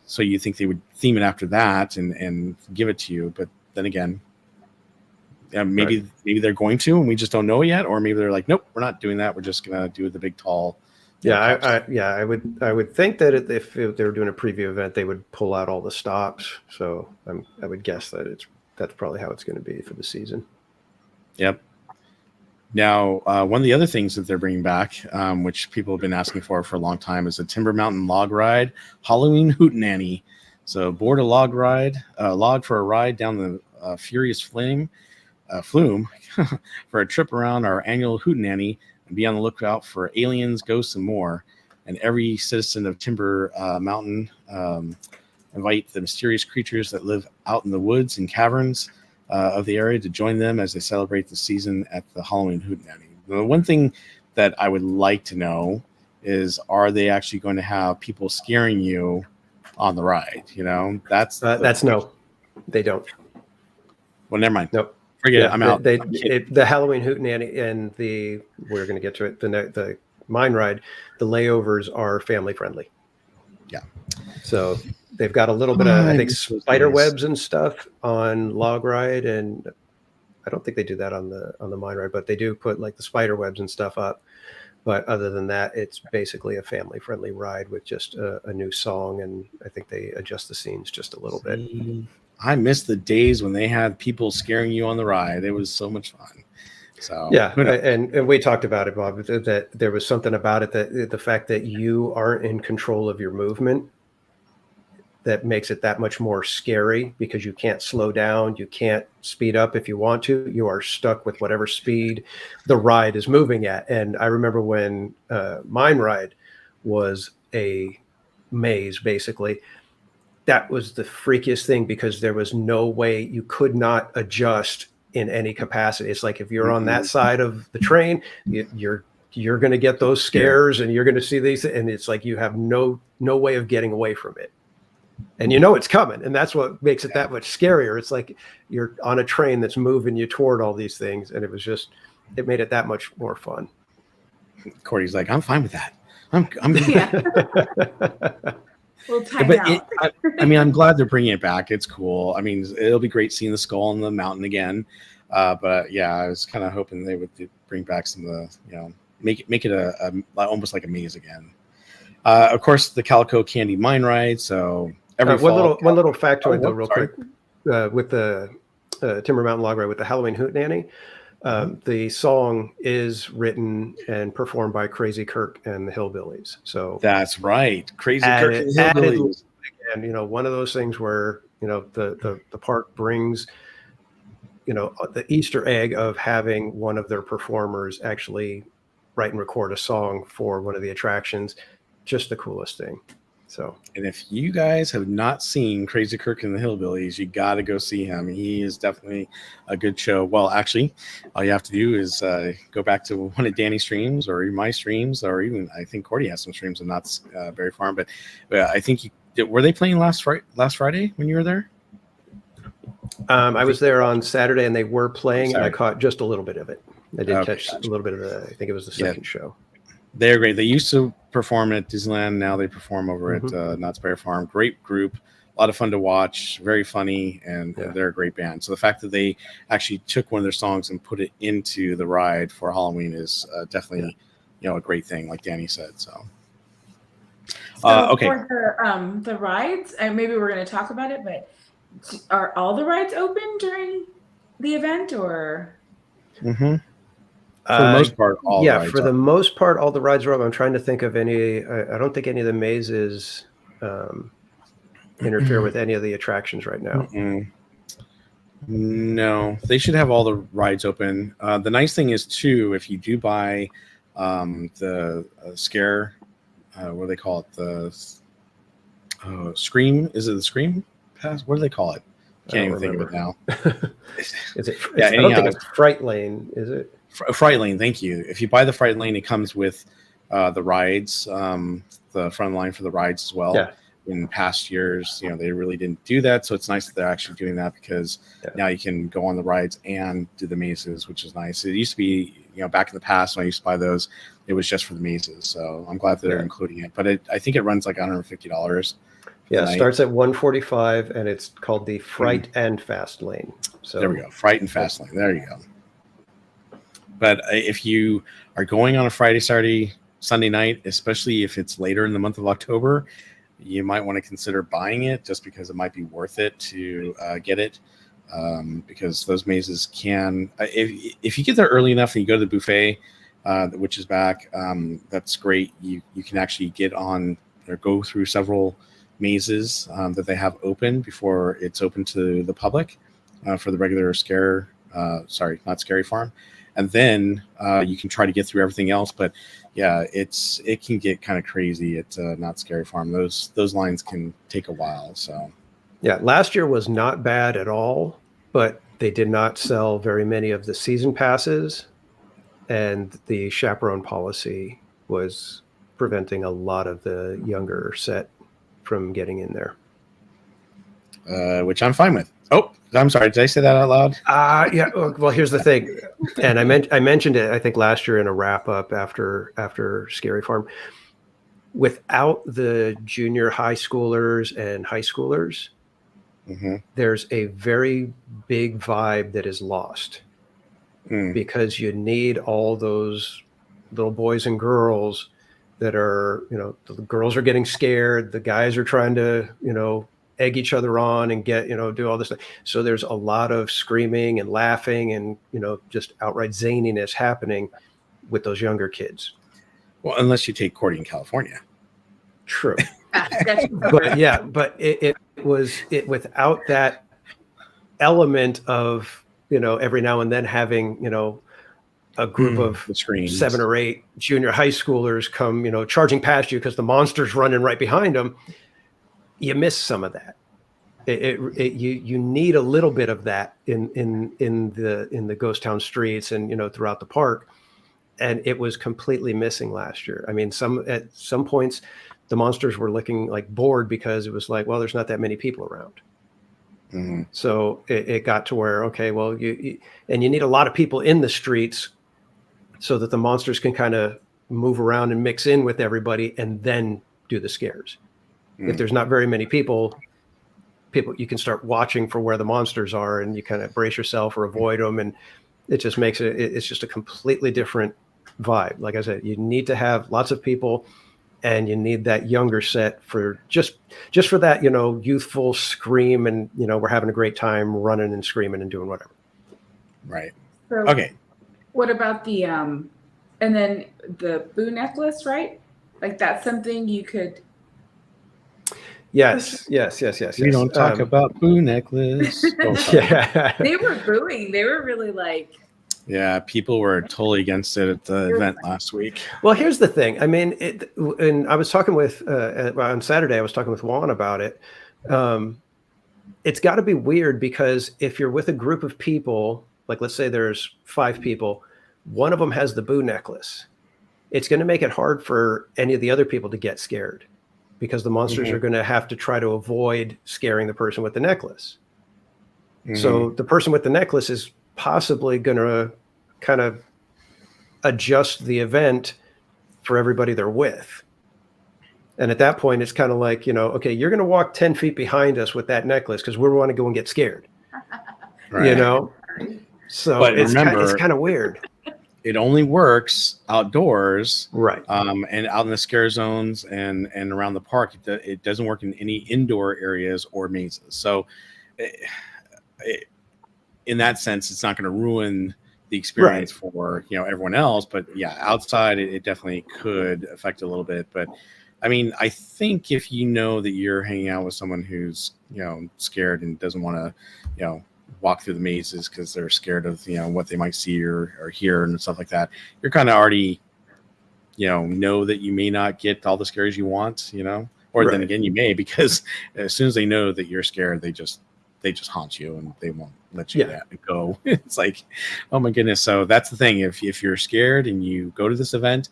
Speaker 3: So you think they would theme it after that and give it to you. But then again, maybe they're going to, and we just don't know yet. Or maybe they're like, nope, we're not doing that. We're just gonna do the big, tall.
Speaker 2: Yeah, I would think that if they were doing a preview event, they would pull out all the stops. So I would guess that that's probably how it's going to be for the season.
Speaker 3: Yep. Now, one of the other things that they're bringing back, which people have been asking for a long time, is a Timber Mountain Log Ride Halloween Hootenanny. So board a log for a ride down the Furious Flume for a trip around our annual Hootenanny. And be on the lookout for aliens, ghosts, and more. And every citizen of Timber Mountain invite the mysterious creatures that live out in the woods and caverns of the area to join them as they celebrate the season at the Halloween Hootenanny. The one thing that I would like to know is, are they actually going to have people scaring you on the ride? That's
Speaker 2: no, they don't.
Speaker 3: Well, never mind.
Speaker 2: Nope.
Speaker 3: Forget it. I'm out.
Speaker 2: The Halloween Hootenanny and we're going to get to it. The mine ride, the layovers are family friendly.
Speaker 3: Yeah.
Speaker 2: So they've got a little bit of, I think, spider webs and stuff on log ride, and I don't think they do that on the mine ride, but they do put like the spider webs and stuff up. But other than that, it's basically a family friendly ride with just a new song, and I think they adjust the scenes just a little bit.
Speaker 3: I miss the days when they had people scaring you on the ride. It was so much fun. So
Speaker 2: yeah, and we talked about it, Bob, that there was something about it, that the fact that you aren't in control of your movement, that makes it that much more scary, because you can't slow down, you can't speed up if you want to. You are stuck with whatever speed the ride is moving at. And I remember when Mine Ride was a maze, basically. That was the freakiest thing, because there was no way, you could not adjust in any capacity. It's like if you're on that side of the train, you're going to get those scares, and you're going to see these, and it's like you have no way of getting away from it. and you know it's coming, and that's what makes it that much scarier. It's like you're on a train that's moving you toward all these things, and it made it that much more fun.
Speaker 3: Cordy's like, I'm fine with that. I'm good.
Speaker 1: Yeah. We'll time
Speaker 3: But
Speaker 1: out.
Speaker 3: I mean, I'm glad they're bringing it back. It's cool. I mean, it'll be great seeing the skull on the mountain again. But yeah, I was kind of hoping they would bring back some of the, make it a almost like a maze again. Of course, the Calico Candy Mine Ride. So every
Speaker 2: one little factoid though, real
Speaker 3: sorry.
Speaker 2: quick, with the Timber Mountain Log Ride with the Halloween Hootenanny. The song is written and performed by Crazy Kirk and the Hillbillies. So
Speaker 3: that's right, Crazy Kirk and the Hillbillies.
Speaker 2: And one of those things where the park brings the Easter egg of having one of their performers actually write and record a song for one of the attractions. Just the coolest thing. So, and
Speaker 3: if you guys have not seen Crazy Kirk and the Hillbillies, you got to go see him. He is definitely a good show. Well, actually, all you have to do is go back to one of Danny's streams or my streams, or even I think Cordy has some streams of Knott's Berry Farm. But I think were they playing last Friday when you were there?
Speaker 2: I was there on Saturday, and they were playing, and I caught just a little bit of it. I did catch a little bit of I think it was the second show.
Speaker 3: They're great. They used to perform at Disneyland. Now they perform over at Knott's Berry Farm. Great group. A lot of fun to watch. Very funny. And they're a great band. So the fact that they actually took one of their songs and put it into the ride for Halloween is definitely, a great thing, like Danny said. So okay.
Speaker 1: For the rides, and maybe we're going to talk about it, but are all the rides open during the event, or?
Speaker 3: For the most part, all the rides
Speaker 2: the most part, all the rides are up. I'm trying to think of any. I don't think any of the mazes interfere with any of the attractions right now.
Speaker 3: No, they should have all the rides open. The nice thing is too, if you do buy the scare, what do they call it? The Scream? Is it the Scream Pass? What do they call it? Can't even think of it now.
Speaker 2: Is it? I don't think it's Fright Lane, is it?
Speaker 3: Fright Lane, thank you. If you buy the Fright Lane, it comes with the rides, the front line for the rides as well.
Speaker 2: Yeah.
Speaker 3: In past years, they really didn't do that, so it's nice that they're actually doing that because now you can go on the rides and do the mazes, which is nice. It used to be, back in the past when I used to buy those, it was just for the mazes. So I'm glad that they're including it. But I think it runs like $150.
Speaker 2: Yeah, it starts at $145, and it's called the Fright and Fast Lane. So
Speaker 3: there we go, Fright and Fast Lane. There you go. But if you are going on a Friday, Saturday, Sunday night, especially if it's later in the month of October, you might want to consider buying it just because it might be worth it to get it. Because those mazes can, if you get there early enough and you go to the buffet, which is back, that's great. You can actually get on or go through several mazes that they have open before it's open to the public for the regular not Scary Farm. And then you can try to get through everything else. But yeah, it can get kind of crazy at Not Scary Farm. Those lines can take a while. So
Speaker 2: yeah, last year was not bad at all, but they did not sell very many of the season passes, and the chaperone policy was preventing a lot of the younger set from getting in there.
Speaker 3: Which I'm fine with. Oh, I'm sorry. Did I say that out loud?
Speaker 2: Yeah. Well, here's the thing, and I mentioned it, I think, last year in a wrap up after Scary Farm. Without the junior high schoolers and high schoolers, there's a very big vibe that is lost because you need all those little boys and girls that are, the girls are getting scared, the guys are trying to, egg each other on and get, do all this stuff. So there's a lot of screaming and laughing and, just outright zaniness happening with those younger kids.
Speaker 3: Well, unless you take Cordy in California.
Speaker 2: True. but it was without that element of, every now and then having, a group of 7 or 8 junior high schoolers come, charging past you because the monster's running right behind them. You miss some of that. You need a little bit of that in the ghost town streets and throughout the park, and it was completely missing last year. I mean, at some points the monsters were looking like bored because it was like, well, there's not that many people around.
Speaker 3: Mhm.
Speaker 2: So it got to where, okay, well, you need a lot of people in the streets so that the monsters can kind of move around and mix in with everybody and then do the scares. If there's not very many people, you can start watching for where the monsters are and you kind of brace yourself or avoid them. And it just makes it's just a completely different vibe. Like I said, you need to have lots of people and you need that younger set for just for that, youthful scream and, we're having a great time running and screaming and doing whatever.
Speaker 3: Right.
Speaker 1: So
Speaker 3: Okay.
Speaker 1: what about the and then the Boo necklace, right? Like that's something you could.
Speaker 2: Yes.
Speaker 3: We don't talk about Boo necklace.
Speaker 2: Yeah.
Speaker 1: They were booing. They were really like.
Speaker 3: Yeah, people were totally against it at the event last week.
Speaker 2: Well, here's the thing. I mean, and I was talking with on Saturday. I was talking with Juan about it. It's got to be weird because if you're with a group of people, like let's say there's 5 people, one of them has the Boo necklace. It's going to make it hard for any of the other people to get scared because the monsters are going to have to try to avoid scaring the person with the necklace. So the person with the necklace is possibly going to kind of adjust the event for everybody they're with. And at that point, it's kind of like, okay, you're going to walk 10 feet behind us with that necklace because we want to go and get scared,
Speaker 3: Right.
Speaker 2: So
Speaker 3: but
Speaker 2: it's
Speaker 3: remember,
Speaker 2: kind of weird.
Speaker 3: It only works outdoors,
Speaker 2: right?
Speaker 3: And out in the scare zones and around the park. It doesn't work in any indoor areas or mazes. So, in that sense, it's not going to ruin the experience for everyone else. But yeah, outside it definitely could affect it a little bit. But I mean, I think if you know that you're hanging out with someone who's scared and doesn't want to walk through the mazes because they're scared of what they might see or hear and stuff like that, you're kind of already know that you may not get all the scares you want, or then again you may, because as soon as they know that you're scared, they just haunt you and they won't let you go. It's like, oh my goodness. So that's the thing. If you're scared and you go to this event,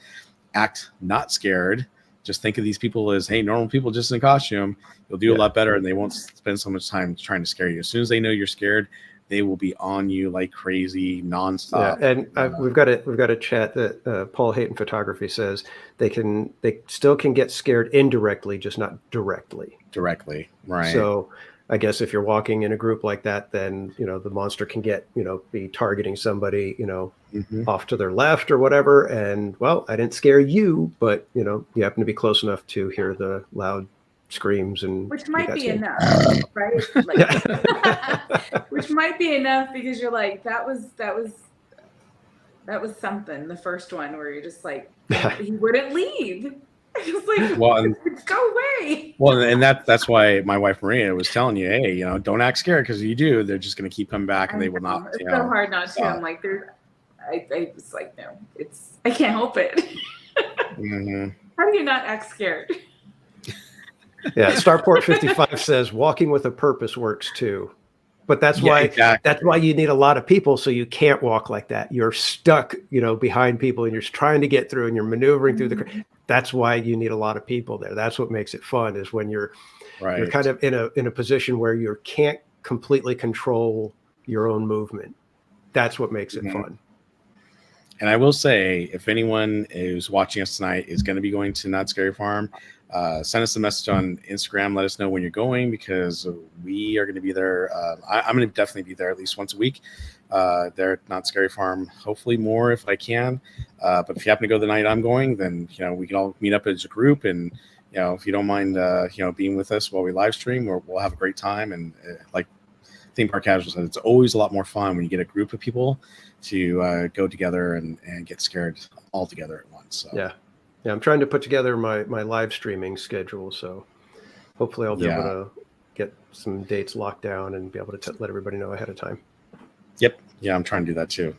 Speaker 3: act not scared. Just think of these people as, hey, normal people just in costume. You'll do a lot better and they won't spend so much time trying to scare you. As soon as they know you're scared, they will be on you like crazy nonstop.
Speaker 2: Yeah, and we've got a chat that Paul Hayton Photography says they still can get scared indirectly, just not directly.
Speaker 3: Directly, right.
Speaker 2: So I guess if you're walking in a group like that, then the monster can be targeting somebody off to their left or whatever. And well, I didn't scare you, but you happen to be close enough to hear the loud screams and
Speaker 1: which might be enough, right? Which might be enough because you're like, that was something. The first one where you're just like, he wouldn't leave. Just like, go away.
Speaker 3: Well, and that's why my wife Maria was telling you, hey, don't act scared, because you do, they're just going to keep coming back and they will not.
Speaker 1: It's so hard not to. I'm like, I was like, no, I can't help it. How do you not act scared?
Speaker 2: Yeah, Starport 55 says walking with a purpose works too. But that's why that's why you need a lot of people, so you can't walk like that. You're stuck, behind people and you're trying to get through and you're maneuvering through the. That's why you need a lot of people there. That's what makes it fun, is when you're kind of in a position where you can't completely control your own movement. That's what makes it fun.
Speaker 3: And I will say, if anyone who's watching us tonight is going to be going to Not Scary Farm, send us a message on Instagram. Let us know when you're going, because we are going to be there. I'm going to definitely be there at least once a week. There at Not Scary Farm, hopefully more if I can. But if you happen to go the night I'm going, then we can all meet up as a group, and if you don't mind being with us while we live stream, we'll have a great time. And like Theme Park Casual said, it's always a lot more fun when you get a group of people to go together and get scared all together at once. So.
Speaker 2: Yeah, I'm trying to put together my live streaming schedule, so hopefully I'll be able to get some dates locked down and be able to let everybody know ahead of time.
Speaker 3: Yep. Yeah, I'm trying to do that too.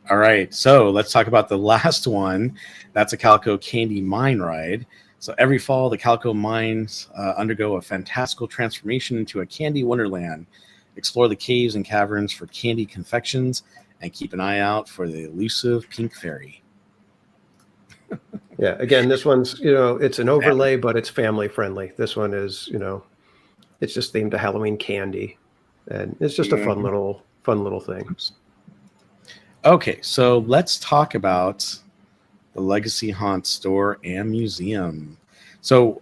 Speaker 3: All right, so let's talk about the last one. That's a Calico Candy Mine Ride. So every fall, the Calico mines undergo a fantastical transformation into a candy wonderland. Explore the caves and caverns for candy confections, and keep an eye out for the elusive pink fairy.
Speaker 2: Yeah. Again, this one's, it's an overlay, but it's family friendly. This one is, it's just themed to Halloween candy, and it's just a fun little thing.
Speaker 3: Okay, so let's talk about the Legacy Haunt store and museum. So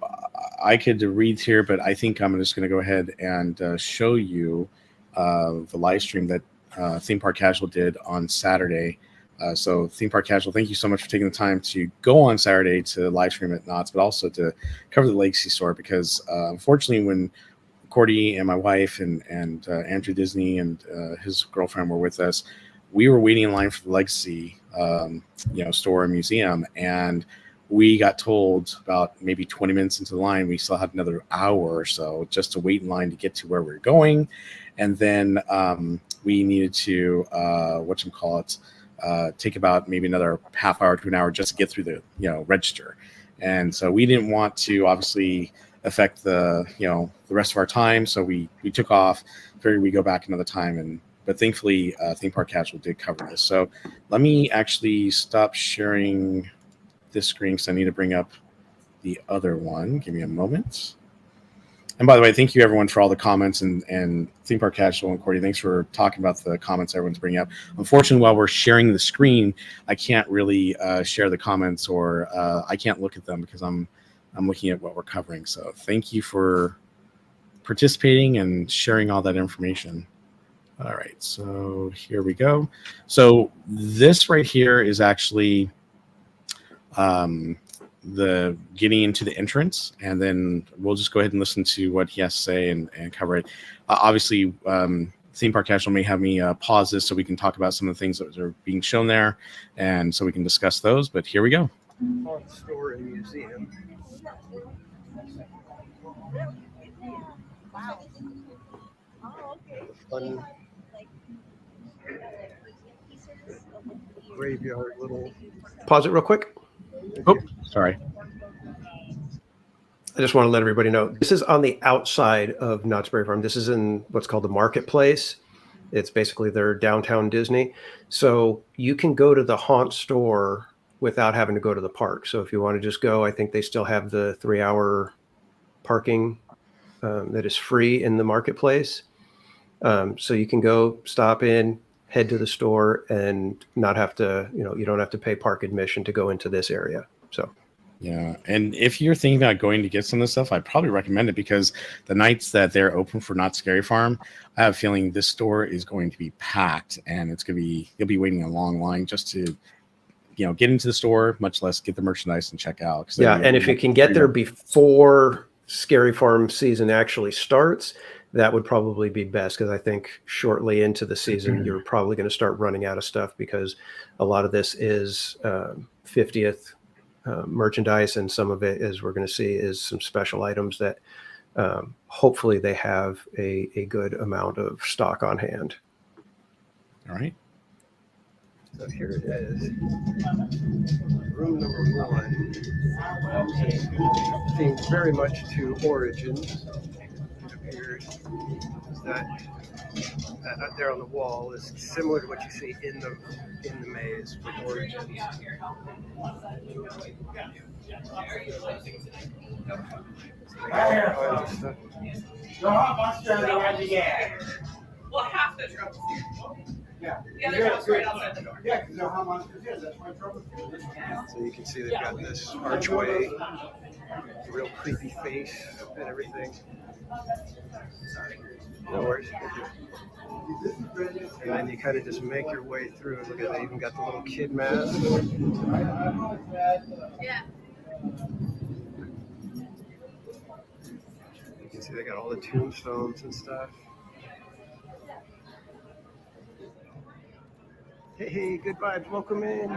Speaker 3: I could read here, but I think I'm just going to go ahead and show you the live stream that Theme Park Casual did on Saturday. So Theme Park Casual, thank you so much for taking the time to go on Saturday to live stream at Knott's, but also to cover the Legacy store, because unfortunately when Cordy and my wife and Andrew Disney and his girlfriend were with us, we were waiting in line for the Legacy store and museum, and we got told about maybe 20 minutes into the line we still had another hour or so just to wait in line to get to where we were going. And then we needed to take about maybe another half hour to an hour just to get through the register. And so we didn't want to obviously affect the rest of our time, so we took off. Figured we go back another time, but thankfully Theme Park Casual did cover this. So let me actually stop sharing this screen because I need to bring up the other one. Give me a moment. And by the way, thank you everyone for all the comments, and Theme Park Casual and Cordy, thanks for talking about the comments everyone's bringing up. Unfortunately, while we're sharing the screen, I can't really share the comments, or I can't look at them because I'm looking at what we're covering. So thank you for participating and sharing all that information. All right, so here we go. So this right here is actually the getting into the entrance, and then we'll just go ahead and listen to what he has to say and cover it. Obviously, Theme Park Casual may have me pause this so we can talk about some of the things that are being shown there, and so we can discuss those. But here we go.
Speaker 2: Haunt store and museum.
Speaker 4: Wow. Oh, okay.
Speaker 2: Fun graveyard little. Pause it real quick.
Speaker 3: Oh, sorry.
Speaker 2: I just want to let everybody know this is on the outside of Knott's Berry Farm. This is in what's called the Marketplace. It's basically their downtown Disney. So you can go to the Haunt store without having to go to the park. So if you want to just go, I think they still have the 3-hour parking that is free in the Marketplace. So you can go, stop in, head to the store, and not have to, you don't have to pay park admission to go into this area. So.
Speaker 3: Yeah, and if you're thinking about going to get some of this stuff, I'd probably recommend it, because the nights that they're open for Knott's Scary Farm, I have a feeling this store is going to be packed, and you'll be waiting a long line just to, get into the store, much less get the merchandise and check out.
Speaker 2: Yeah, and if you can get there before Scary Farm season actually starts, that would probably be best, because I think shortly into the season, you're probably going to start running out of stuff, because a lot of this is 50th merchandise, and some of it, as we're going to see, is some special items that hopefully they have a good amount of stock on hand.
Speaker 3: All right.
Speaker 2: So here it is, room number 1. Themed very much to Origins. It appears that out there on the wall is similar to what you see in the maze for Origins.
Speaker 5: Well, half the truck.
Speaker 6: Yeah.
Speaker 5: The other house right outside the door.
Speaker 6: Yeah, because they're how monsters is. That's my trouble.
Speaker 2: So you can see they've got this archway, a real creepy face and everything. No worries. And then you kind of just make your way through. Look at, they even got the little kid mask.
Speaker 5: Yeah.
Speaker 2: You can see they got all the tombstones and stuff. Hey, good vibes, welcome in.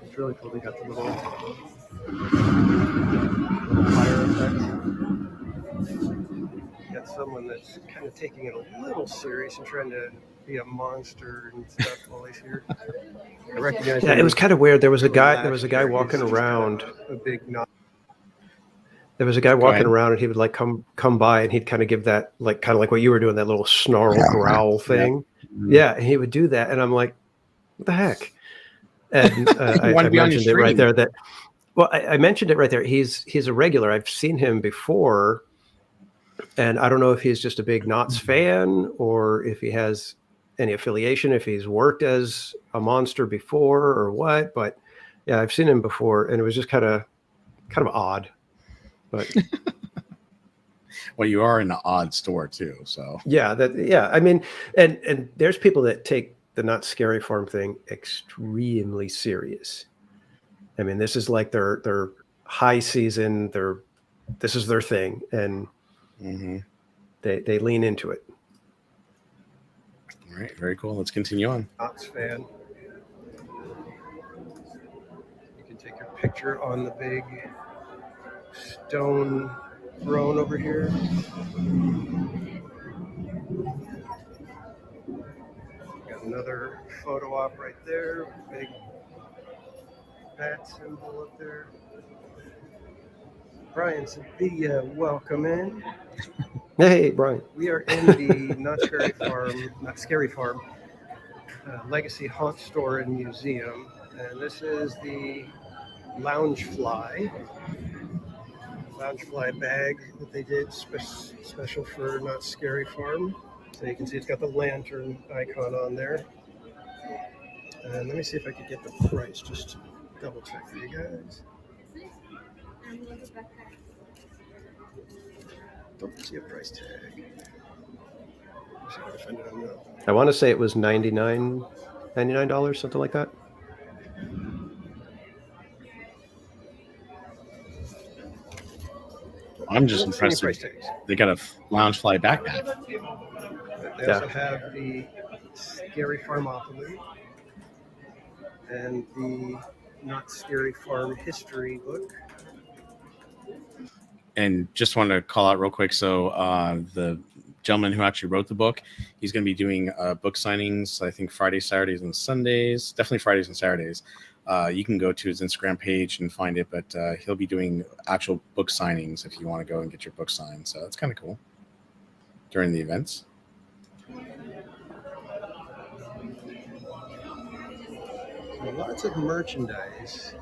Speaker 2: It's really cool. They got the little fire effects. Got someone that's kind of taking it a little serious and trying to be a monster and stuff while he's here. I recognize. Yeah, it was kind of weird. There was a guy walking around. A big knot. There was a guy walking around, and he would like come by, and he'd kind of give that kind of like what you were doing, that little snarl growl thing. Yeah, and he would do that, and I'm like, what the heck? And
Speaker 3: You want
Speaker 2: I
Speaker 3: to be on your
Speaker 2: mentioned it right
Speaker 3: stream.
Speaker 2: there. That well, I mentioned it right there. He's a regular. I've seen him before, and I don't know if he's just a big Knott's fan or if he has any affiliation, if he's worked as a monster before or what. But yeah, I've seen him before, and it was just kind of odd. But
Speaker 3: Well, you are in an odd store too, so
Speaker 2: yeah, I mean, and there's people that take the Not Scary Farm thing extremely serious. I mean, this is like their high season. This is their thing, and they lean into it.
Speaker 3: All right, very cool. Let's continue on.
Speaker 2: Knott's fan. You can take your picture on the big stone throne over here. Got another photo op right there. Big bat symbol up there. Brian Sevilla, welcome in. Hey, Brian. We are in the Not Scary Farm Legacy Haunt Store and Museum, and this is the Loungefly bag that they did special for Not Scary Farm. So you can see it's got the lantern icon on there. And let me see if I could get the price, just to double check for you guys. Don't see a price tag. See if I can find it on the... I want to say it was $99, something like that.
Speaker 3: I'm just impressed. They got a Loungefly backpack.
Speaker 2: They also have the Scary Farmopoly and the Not Scary Farm history book.
Speaker 3: And just wanted to call out real quick. So the gentleman who actually wrote the book, he's going to be doing book signings, I think Fridays, Saturdays, and Sundays. Definitely Fridays and Saturdays. You can go to his Instagram page and find it, but he'll be doing actual book signings if you want to go and get your book signed. So that's kind of cool during the events.
Speaker 2: So lots of merchandise.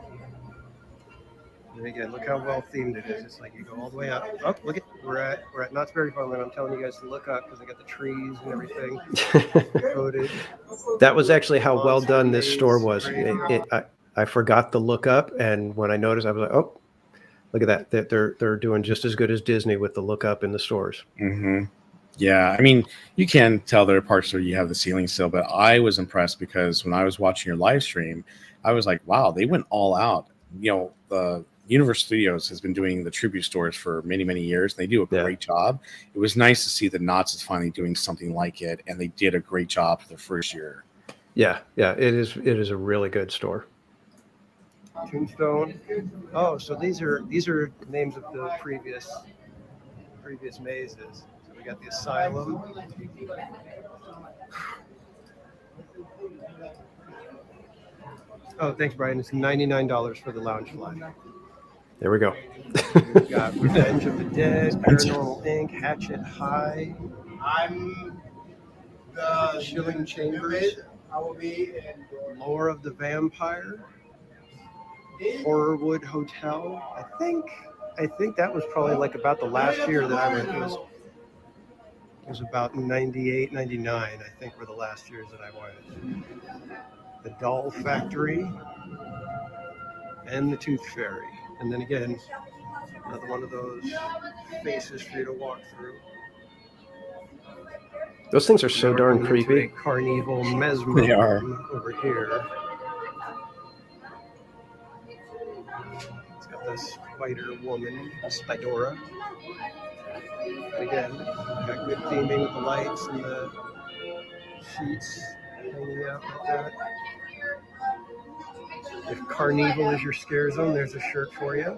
Speaker 2: And again, look how well themed it is. It's like you go all the way up. Oh, look at we're at Knott's Berry Farm, and I'm telling you guys to look up because they got the trees and everything coated. That was actually how well done this store was. I forgot to look up, and when I noticed, I was like, oh, look at that. They're doing just as good as Disney with the look up in the stores.
Speaker 3: Mm-hmm. Yeah, I mean, you can tell there are parts where you have the ceiling still, but I was impressed because when I was watching your live stream, I was like, wow, they went all out. You know, the Universal Studios has been doing the tribute stores for many, many years. They do a great job. It was nice to see that Knott's is finally doing something like it, and they did a great job for the first year. Yeah, it is a really good store.
Speaker 2: Tombstone. Oh, so these are names of the previous mazes. So we got the Asylum. Oh, thanks, Brian. It's $99 for the Loungefly. There we go. We've got Revenge of the Dead, Paranormal Inc., Hatchet High.
Speaker 6: I'm the
Speaker 2: Chilling Chambers.
Speaker 6: I will be in
Speaker 2: Lore of the Vampire. Horrorwood Hotel. I think that was probably like about the last year that I went. It was about 98, 99, I think were the last years that I went. The Doll Factory and the Tooth Fairy. And then again, another one of those faces for you to walk through. Those things are so darn creepy. Carnival Mesmer.
Speaker 3: They are.
Speaker 2: Over here. It's got the Spider Woman, Spidora. Again, got good theming with the lights and the sheets hanging out like that. If Carnival is your scare zone, there's a shirt for you.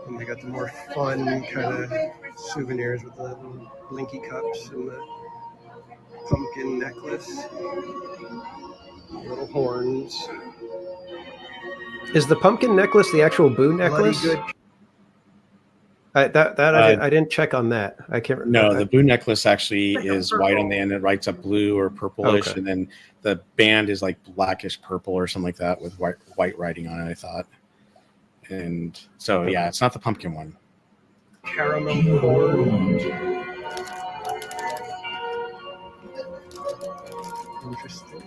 Speaker 2: And they got the more fun kind of souvenirs with the blinky cups and the pumpkin necklace, little horns. Is the pumpkin necklace the actual Boo necklace? I didn't check on that. I can't remember.
Speaker 3: No, the blue necklace actually
Speaker 1: Like a
Speaker 3: is white on
Speaker 1: purple.
Speaker 3: the end. It lights up blue or purplish,
Speaker 2: Okay.
Speaker 3: and then the band is like blackish purple or something like that with white writing on it, I thought. And so yeah, it's not the pumpkin one.
Speaker 6: Caramel corn. Interesting.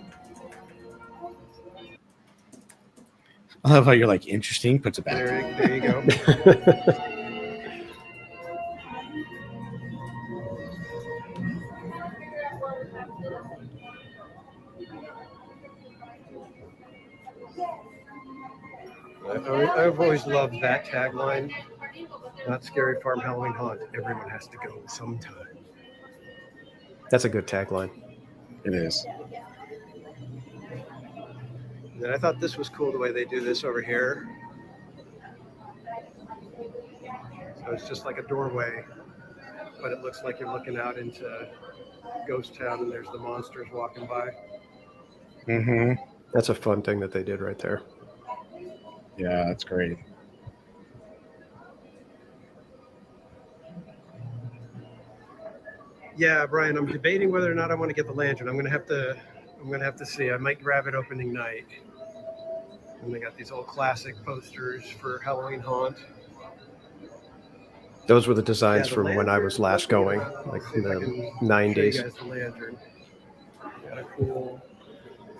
Speaker 3: I love how you're like interesting, puts it back.
Speaker 6: There you go. I've always loved that tagline. Not Scary Farm Halloween Haunt. Everyone has to go sometime.
Speaker 2: That's a good tagline.
Speaker 3: It is.
Speaker 6: And I thought this was cool the way they do this over here. So it's just like a doorway, but it looks like you're looking out into Ghost Town and there's the monsters walking by.
Speaker 3: Mm-hmm.
Speaker 2: That's a fun thing that they did right there.
Speaker 3: Yeah, that's great.
Speaker 6: Yeah, Brian, I'm debating whether or not I want to get the lantern. I'm gonna have to see. I might grab it opening night. And they got these old classic posters for Halloween Haunt.
Speaker 2: Those were the designs
Speaker 6: Yeah, the
Speaker 2: from when I
Speaker 6: lantern,
Speaker 2: was last going, like
Speaker 6: see
Speaker 2: in
Speaker 6: if I
Speaker 2: the
Speaker 6: can show you
Speaker 2: 90s.
Speaker 6: guys the lantern. Got a cool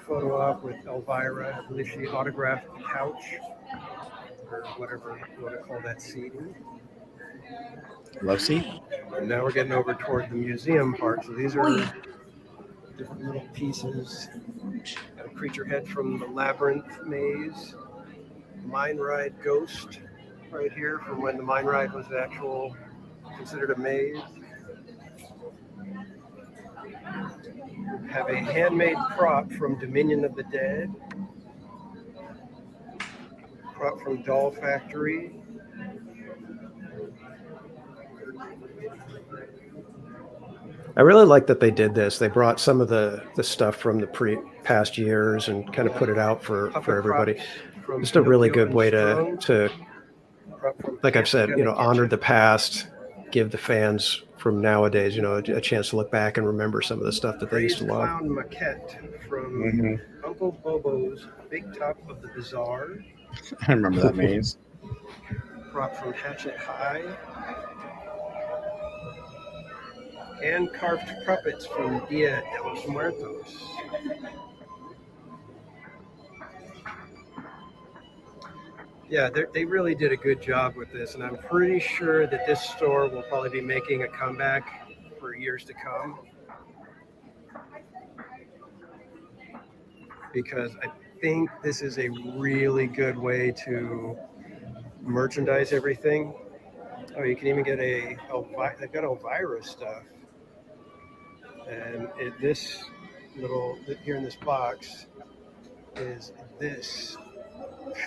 Speaker 6: photo op with Elvira. I believe she autographed the couch or whatever you want to call that seating.
Speaker 3: Love seat.
Speaker 6: And now we're getting over toward the museum part. So these are
Speaker 1: Oogie.
Speaker 6: different little pieces. Got a creature head from the Labyrinth maze. Mine Ride Ghost right here from when the Mine Ride was considered a maze. Have a handmade prop from Dominion of the Dead. Prop from Doll Factory.
Speaker 2: I really like that they did this. They brought some of the stuff from the past years and kind of put it out for
Speaker 6: Puppet
Speaker 2: everybody.
Speaker 6: props from
Speaker 2: Just a really
Speaker 6: Pinocchio
Speaker 2: good
Speaker 6: and
Speaker 2: way
Speaker 6: Strung.
Speaker 2: to
Speaker 6: Prop from
Speaker 2: like I've said,
Speaker 6: Gonna Get
Speaker 2: honor
Speaker 6: Ya.
Speaker 2: the past, give the fans from nowadays, a chance to look back and remember some of the stuff that they used to
Speaker 6: Crazed
Speaker 2: love.
Speaker 6: Clown maquette from
Speaker 3: Mm-hmm.
Speaker 6: Uncle Bobo's Big Top of the Bazaar.
Speaker 3: I remember that maze.
Speaker 6: Prop from Hatchet High. Hand carved puppets from Dia de los Muertos. Yeah, they really did a good job with this, and I'm pretty sure that this store will probably be making a comeback for years to come. Because I think this is a really good way to merchandise everything. Oh, you can even get they've got Elvira stuff. And this little, here in this box, is this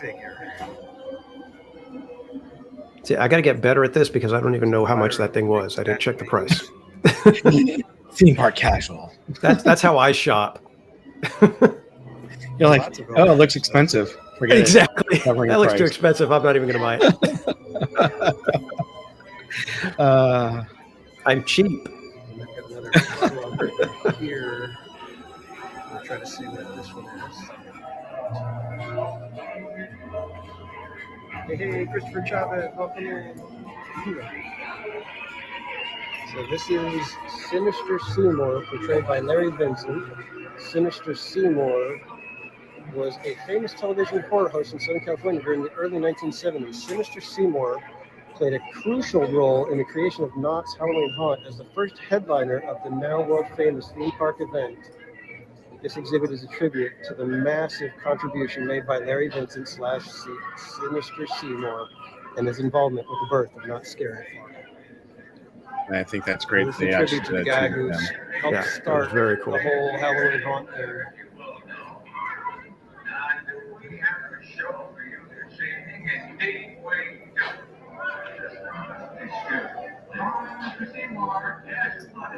Speaker 6: figure.
Speaker 2: See, I got to get better at this because I don't even know how much that thing was. I didn't check the price.
Speaker 3: Theme park casual.
Speaker 2: That's how I shop.
Speaker 3: You're like, oh, it looks expensive. Forget
Speaker 2: Exactly.
Speaker 3: Covering
Speaker 2: That
Speaker 3: the
Speaker 2: looks too
Speaker 3: price.
Speaker 2: expensive. I'm not even going to buy it. I'm cheap.
Speaker 6: And I've got another slug right here. I'll try to see what this one is. Hey, Christopher Chavez, welcome in. So this is Sinister Seymour, portrayed by Larry Vincent. Sinister Seymour was a famous television horror host in Southern California during the early 1970s. Sinister Seymour played a crucial role in the creation of Knott's Halloween Haunt as the first headliner of the now world-famous theme park event. This exhibit is a tribute to the massive contribution made by Larry Vincent / Sinister Seymour and his involvement with the birth of Knott's Scary Farm.
Speaker 3: And I think that's great.
Speaker 6: This is
Speaker 3: They
Speaker 6: a
Speaker 3: actually
Speaker 6: tribute to the
Speaker 3: did
Speaker 6: guy
Speaker 3: that
Speaker 6: who's
Speaker 3: too.
Speaker 6: helped
Speaker 2: Yeah, that was
Speaker 6: start
Speaker 2: very cool.
Speaker 6: the whole Halloween Haunt thing.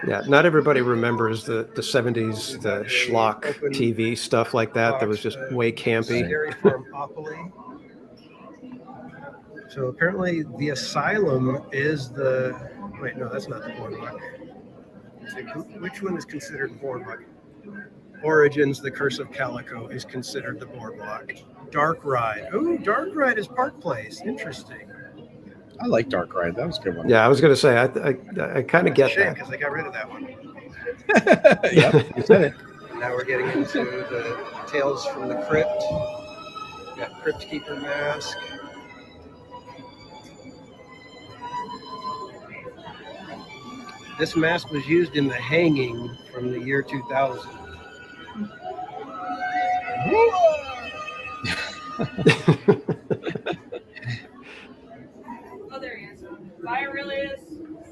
Speaker 2: Yeah, not everybody remembers the 70s, the schlock TV stuff like that. That was just way campy.
Speaker 6: Scary Farmopoly. So apparently the asylum is the. Wait, no, that's not the boardwalk. Which one is considered boardwalk? Origins, the Curse of Calico is considered the boardwalk. Dark Ride. Ooh, Dark Ride is Park Place. Interesting.
Speaker 3: I like Dark Ride. That was a good one.
Speaker 2: Yeah, I was going to say, I kind of get
Speaker 6: Shame
Speaker 2: that.
Speaker 6: because they got rid of that one.
Speaker 3: Yep, you said it.
Speaker 6: Now we're getting into the Tales from the Crypt. Got Crypt Keeper mask. This mask was used in The Hanging from the year 2000.
Speaker 4: Oh, there he is. Fire really is.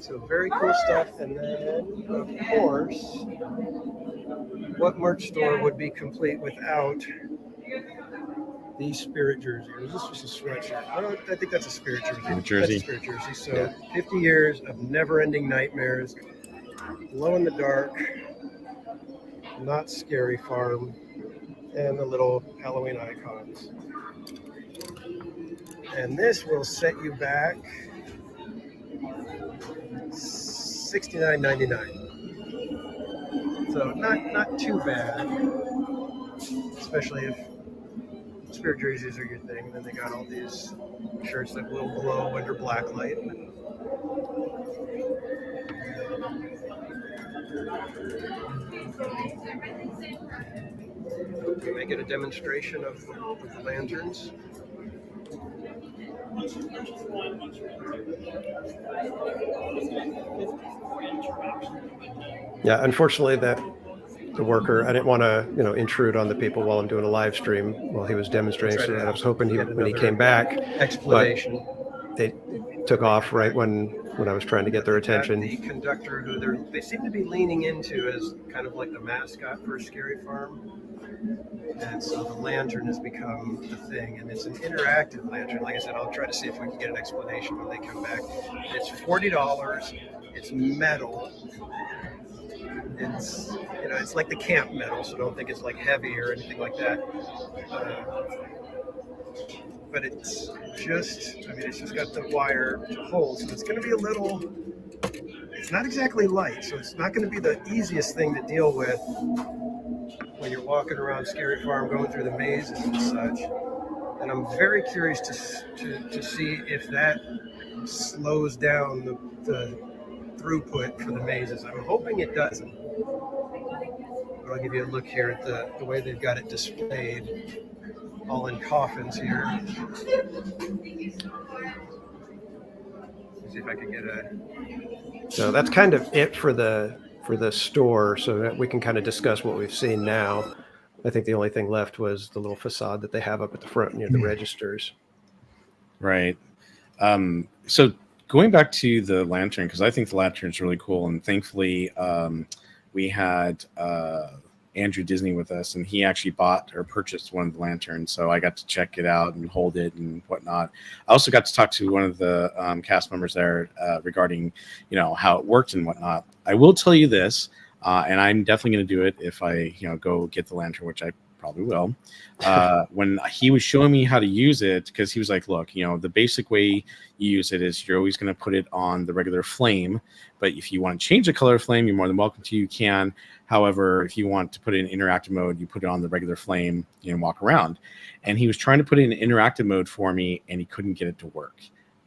Speaker 6: So very cool stuff. And then, of course, what merch store would be complete without the Spirit jersey? Or is this just a sweatshirt? I think that's a Spirit jersey.
Speaker 3: Jersey.
Speaker 6: That's a Spirit jersey. So 50 years of never-ending nightmares, glow in the dark, not scary farm, and the little Halloween icons. And this will set you back $69.99. So not too bad, especially if Spirit jerseys are your thing. And then they got all these shirts that will glow under black light. We may get a demonstration of the lanterns.
Speaker 2: Yeah, unfortunately, the worker, I didn't want to, intrude on the people while I'm doing a live stream while he was demonstrating. So that I was hoping when he came back,
Speaker 6: Explanation.
Speaker 2: they took off right when I was trying to get their attention.
Speaker 6: The conductor, who they seem to be leaning into as kind of like the mascot for Scary Farm. And so the lantern has become the thing, and it's an interactive lantern. Like I said, I'll try to see if we can get an explanation when they come back. It's $40. It's metal. It's it's like the camp metal, so don't think it's like heavy or anything like that. But it's just got the wire to hold, so it's going to be a little. It's not exactly light, so it's not going to be the easiest thing to deal with when you're walking around Scary Farm, going through the mazes and such. And I'm very curious to see if that slows down the throughput for the mazes. I'm hoping it doesn't. But I'll give you a look here at the way they've got it displayed, all in coffins here. Let's see if I can get a.
Speaker 2: So that's kind of it for the store, so that we can kind of discuss what we've seen now. I think the only thing left was the little facade that they have up at the front near the registers.
Speaker 3: Right. So going back to the lantern, because I think the lantern is really cool, and thankfully we had Andrew Disney with us, and he actually bought or purchased one of the lanterns, so I got to check it out and hold it and whatnot. I also got to talk to one of the cast members there regarding how it worked and whatnot. I will tell you this, and I'm definitely going to do it if I go get the lantern, which I probably will. When he was showing me how to use it, because he was like, look, the basic way you use it is you're always going to put it on the regular flame, but if you want to change the color of flame, you're more than welcome to. You can. However, if you want to put it in interactive mode, you put it on the regular flame and walk around. And he was trying to put it in interactive mode for me, and he couldn't get it to work.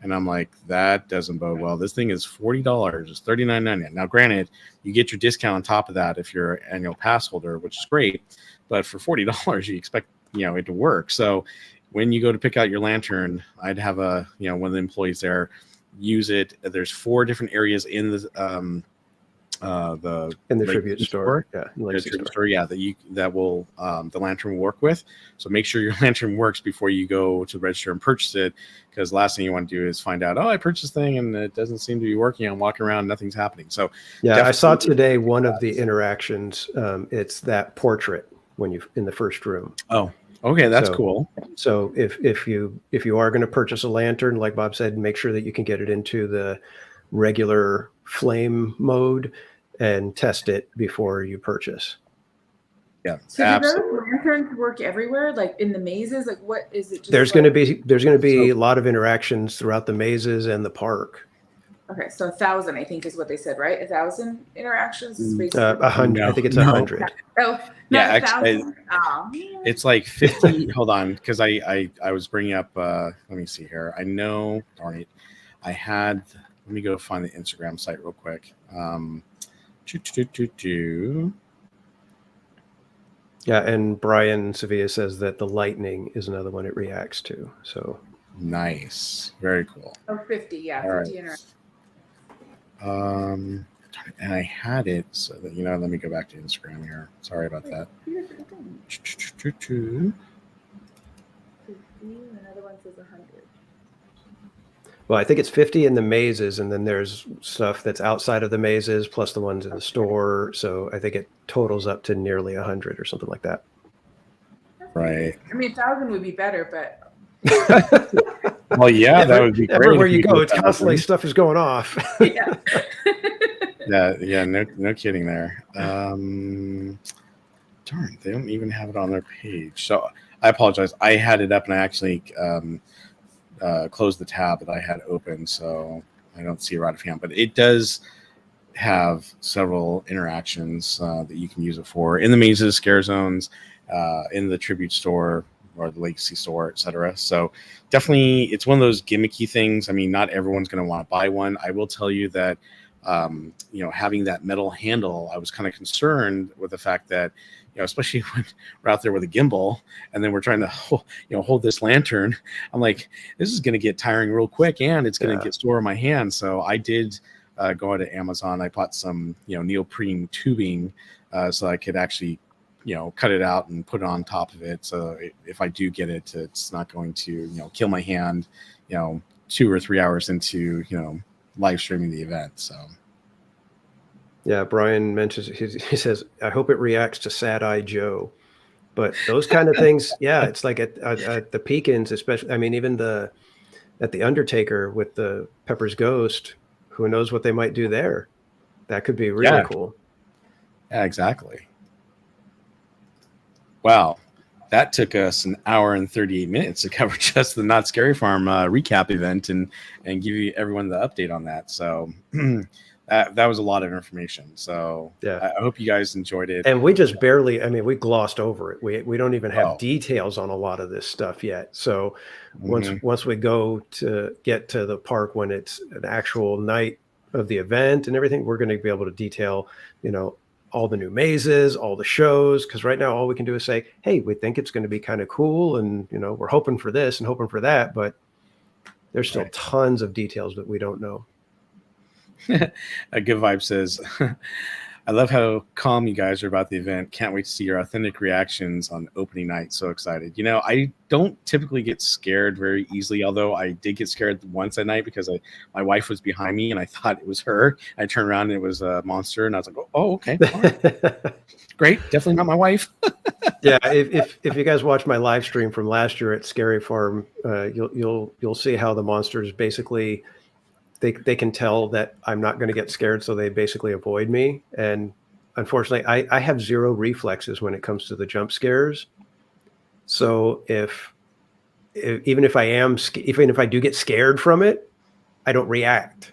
Speaker 3: And I'm like, that doesn't bode well. This thing is $40. It's $39.99. Now, granted, you get your discount on top of that if you're an annual pass holder, which is great. But for $40, you expect it to work. So when you go to pick out your lantern, I'd have one of the employees there use it. There's 4 different areas in the
Speaker 2: tribute store. Yeah,
Speaker 3: the tribute store. Yeah, that will the lantern will work with. So make sure your lantern works before you go to the register and purchase it, because the last thing you want to do is find out, I purchased this thing and it doesn't seem to be working. I'm walking around, nothing's happening. So
Speaker 2: yeah, I saw today one of the interactions. It's that portrait when you in the first room.
Speaker 3: Oh, okay, that's cool.
Speaker 2: So if you are going to purchase a lantern, like Bob said, make sure that you can get it into the regular flame mode and test it before you purchase.
Speaker 3: Yeah,
Speaker 1: So do
Speaker 3: absolutely.
Speaker 1: those lanterns work everywhere? Like in the mazes? Like what is it? Just
Speaker 2: There's
Speaker 1: like,
Speaker 2: going to be a lot of interactions throughout the mazes and the park.
Speaker 1: okay, so 1,000, I think, is what they said, right? 1,000 interactions is
Speaker 3: Mm,
Speaker 1: basically
Speaker 2: 100. I think it's
Speaker 3: No.
Speaker 2: 100.
Speaker 1: oh,
Speaker 3: Yeah,
Speaker 1: not
Speaker 3: actually,
Speaker 1: 1,000. Oh, man.
Speaker 3: it's like 50. Hold on, because I was bringing up. Let me see here. I know. Darn it. I had. Let me go find the Instagram site real quick.
Speaker 2: Yeah, and Brian Sevilla says that the lightning is another one it reacts to. So
Speaker 3: Nice, very cool.
Speaker 1: Oh, 50, yeah,
Speaker 3: All
Speaker 1: 50
Speaker 3: right.
Speaker 1: interactions.
Speaker 3: And I had it so that let me go back to Instagram here. Sorry about that.
Speaker 1: 50, another one says 100.
Speaker 2: well, I think it's 50 in the mazes, and then there's stuff that's outside of the mazes plus the ones in the store. So I think it totals up to nearly 100 or something like that.
Speaker 3: Right.
Speaker 1: I mean, 1,000 would be better, but
Speaker 3: Well, yeah, that would be great.
Speaker 2: Everywhere
Speaker 3: if
Speaker 2: you
Speaker 3: we
Speaker 2: go,
Speaker 3: did
Speaker 2: it's
Speaker 3: that.
Speaker 2: constantly stuff is going off.
Speaker 1: yeah.
Speaker 3: Yeah, no kidding there. Darn, they don't even have it on their page. So I apologize. I had it up and I actually closed the tab that I had open, so I don't see it right offhand. But it does have several interactions that you can use it for in the mazes, scare zones, in the tribute store or the legacy store, etc. So definitely, it's one of those gimmicky things. I mean, not everyone's going to want to buy one. I will tell you that having that metal handle, I was kind of concerned with the fact that, especially when we're out there with a gimbal and then we're trying to hold this lantern, I'm like, this is going to get tiring real quick and it's going to get sore in my hand. So I did go out to Amazon. I bought some neoprene tubing so I could actually cut it out and put it on top of it. So if I do get it, it's not going to kill my hand 2 or 3 hours into live streaming the event. So
Speaker 2: Yeah, Brian mentions, he says, I hope it reacts to Sad Eye Joe. But those kind of things, yeah, it's like at the Peakins, especially. I mean, even at the Undertaker with the Pepper's Ghost, who knows what they might do there? That could be really cool.
Speaker 3: Yeah, exactly. Wow. That took us an hour and 38 minutes to cover just the Not Scary Farm recap event and give everyone the update on that. So that was a lot of information. So
Speaker 2: yeah,
Speaker 3: I hope you guys enjoyed it.
Speaker 2: And we just barely, we glossed over it. We don't even have details on a lot of this stuff yet. So once we go to get to the park when it's an actual night of the event and everything, we're going to be able to detail, all the new mazes, all the shows, because right now all we can do is say, hey, we think it's going to be kind of cool, and we're hoping for this and hoping for that, but there's still tons of details that we don't know.
Speaker 3: A Good Vibe says, I love how calm you guys are about the event. Can't wait to see your authentic reactions on opening night. So excited. I don't typically get scared very easily, although I did get scared once at night because my wife was behind me and I thought it was her. I turned around and it was a monster and I was like, oh okay. All right. Great. Definitely not my wife.
Speaker 2: Yeah. If you guys watch my live stream from last year at Scary Farm, you'll see how the monsters basically, they can tell that I'm not going to get scared, so they basically avoid me. And unfortunately, I have zero reflexes when it comes to the jump scares. So even if I do get scared from it, I don't react.